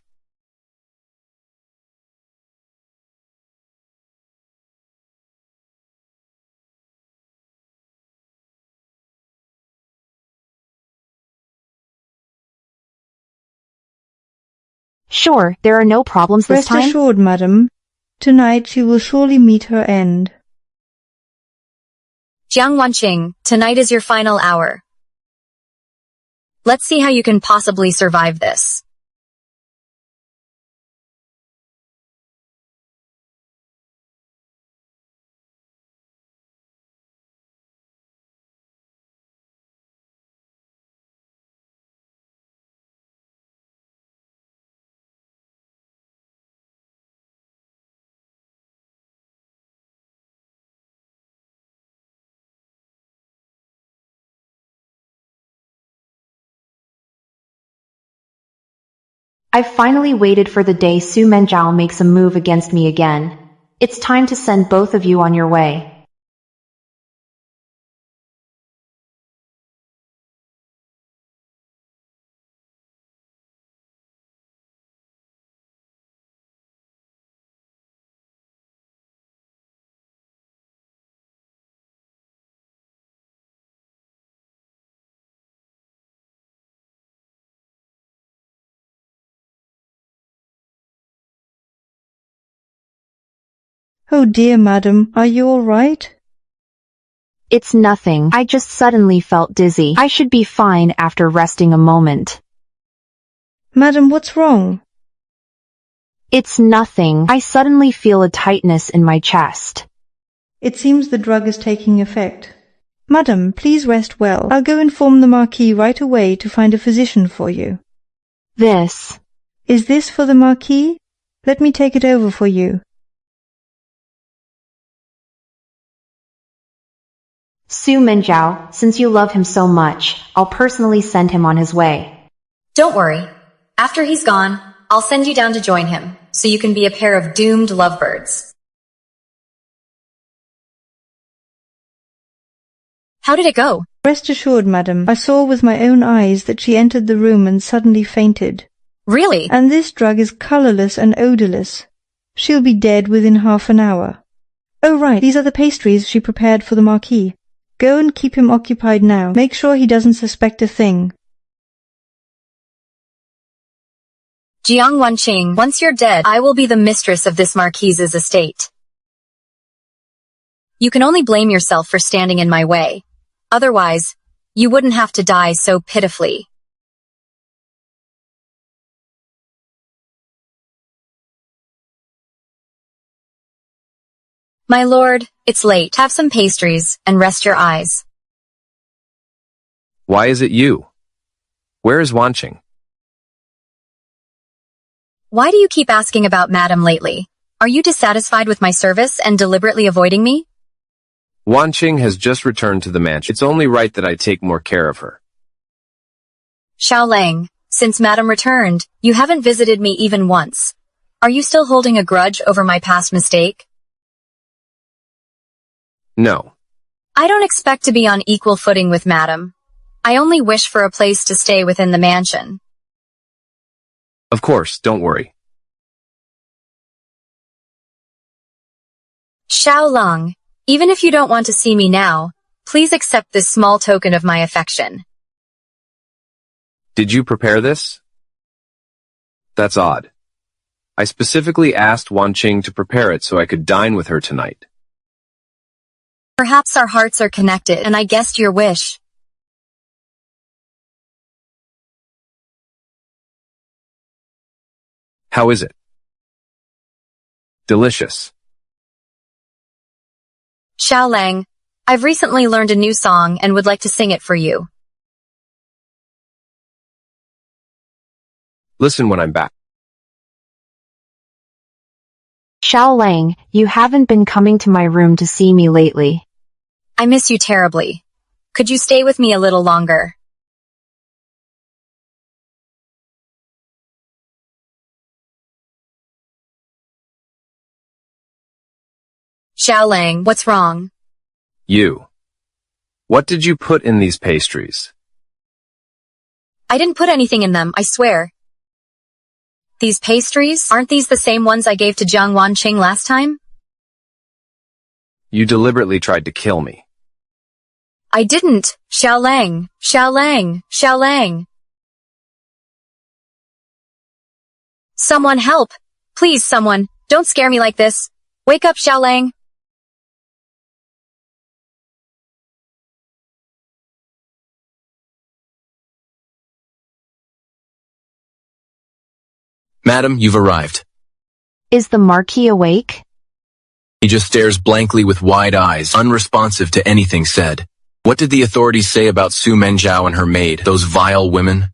Sure, there are no problems this time. Rest assured, madam. Tonight she will surely meet her end. Jiang Wanqing, tonight is your final hour. Let's see how you can possibly survive this. I've finally waited for the day Su Mengyao makes a move against me again. It's time to send both of you on your way. Oh dear, madam, are you all right? It's nothing. I just suddenly felt dizzy. I should be fine after resting a moment. Madam, what's wrong? It's nothing. I suddenly feel a tightness in my chest. It seems the drug is taking effect. Madam, please rest well. I'll go inform the Marquis right away to find a physician for you. This. Is this for the Marquis? Let me take it over for you. Su Mengyao, since you love him so much, I'll personally send him on his way. Don't worry. After he's gone, I'll send you down to join him, so you can be a pair of doomed lovebirds. How did it go? Rest assured, madam, I saw with my own eyes that she entered the room and suddenly fainted. Really? And this drug is colourless and odourless. She'll be dead within half an hour. Oh, right, these are the pastries she prepared for the Marquis. Go and keep him occupied now. Make sure he doesn't suspect a thing. Jiang Wanqing, once you're dead, I will be the mistress of this Marquise's estate. You can only blame yourself for standing in my way. Otherwise, you wouldn't have to die so pitifully. My lord, it's late. Have some pastries and rest your eyes. Why is it you? Where is Wanqing? Why do you keep asking about Madam lately? Are you dissatisfied with my service and deliberately avoiding me? Wanqing has just returned to the mansion. It's only right that I take more care of her. Xiaolang, since Madam returned, you haven't visited me even once. Are you still holding a grudge over my past mistake? No. I don't expect to be on equal footing with Madam. I only wish for a place to stay within the mansion. Of course, don't worry. Xiaolang, even if you don't want to see me now, please accept this small token of my affection. Did you prepare this? That's odd. I specifically asked Wanqing to prepare it so I could dine with her tonight. Perhaps our hearts are connected, and I guessed your wish. How is it? Delicious. Xiaolang, I've recently learned a new song and would like to sing it for you. Listen when I'm back. Xiaolang, you haven't been coming to my room to see me lately. I miss you terribly. Could you stay with me a little longer? Xiaolang, what's wrong? You. What did you put in these pastries? I didn't put anything in them, I swear. These pastries, aren't these the same ones I gave to Jiang Wanqing last time? You deliberately tried to kill me. I didn't. Xiaolang, Xiaolang, Xiaolang. Someone help. Please, someone. Don't scare me like this. Wake up, Xiaolang. Madam, you've arrived. Is the Marquis awake? He just stares blankly with wide eyes, unresponsive to anything said. What did the authorities say about Su Menjiao and her maid, those vile women?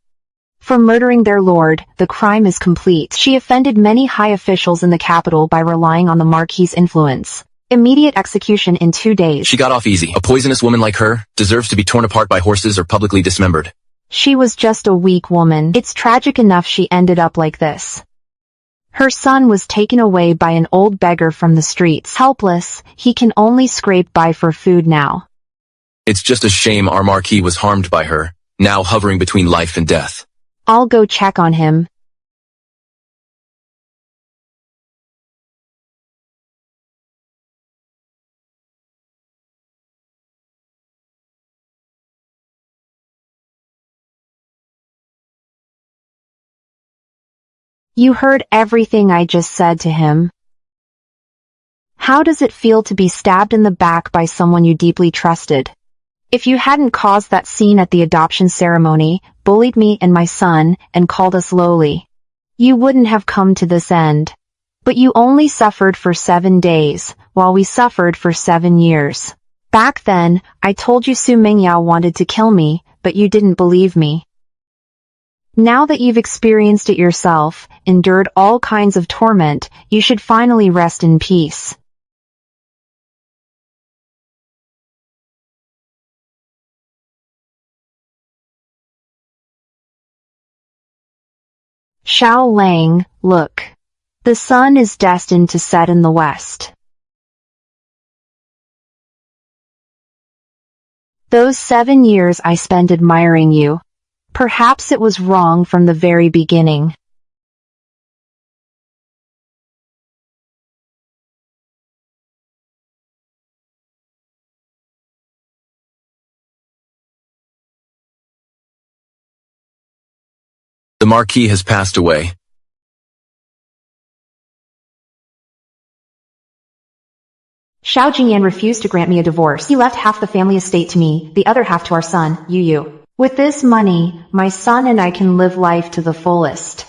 For murdering their lord, the crime is complete. She offended many high officials in the capital by relying on the Marquis' influence. Immediate execution in 2 days. She got off easy. A poisonous woman like her deserves to be torn apart by horses or publicly dismembered. She was just a weak woman. It's tragic enough she ended up like this. Her son was taken away by an old beggar from the streets. Helpless, he can only scrape by for food now. It's just a shame our Marquis was harmed by her, now hovering between life and death. I'll go check on him. You heard everything I just said to him. How does it feel to be stabbed in the back by someone you deeply trusted? If you hadn't caused that scene at the adoption ceremony, bullied me and my son, and called us lowly, you wouldn't have come to this end. But you only suffered for 7 days, while we suffered for 7 years. Back then, I told you Su Mengyao wanted to kill me, but you didn't believe me. Now that you've experienced it yourself, endured all kinds of torment, you should finally rest in peace. Xiaolang, look. The sun is destined to set in the west. Those 7 years I spent admiring you. Perhaps it was wrong from the very beginning. The Marquis has passed away. Xiao Jingyan refused to grant me a divorce. He left half the family estate to me, the other half to our son, Yu. With this money, my son and I can live life to the fullest.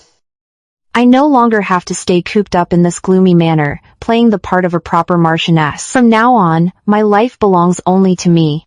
I no longer have to stay cooped up in this gloomy manner, playing the part of a proper marchioness. From now on, my life belongs only to me.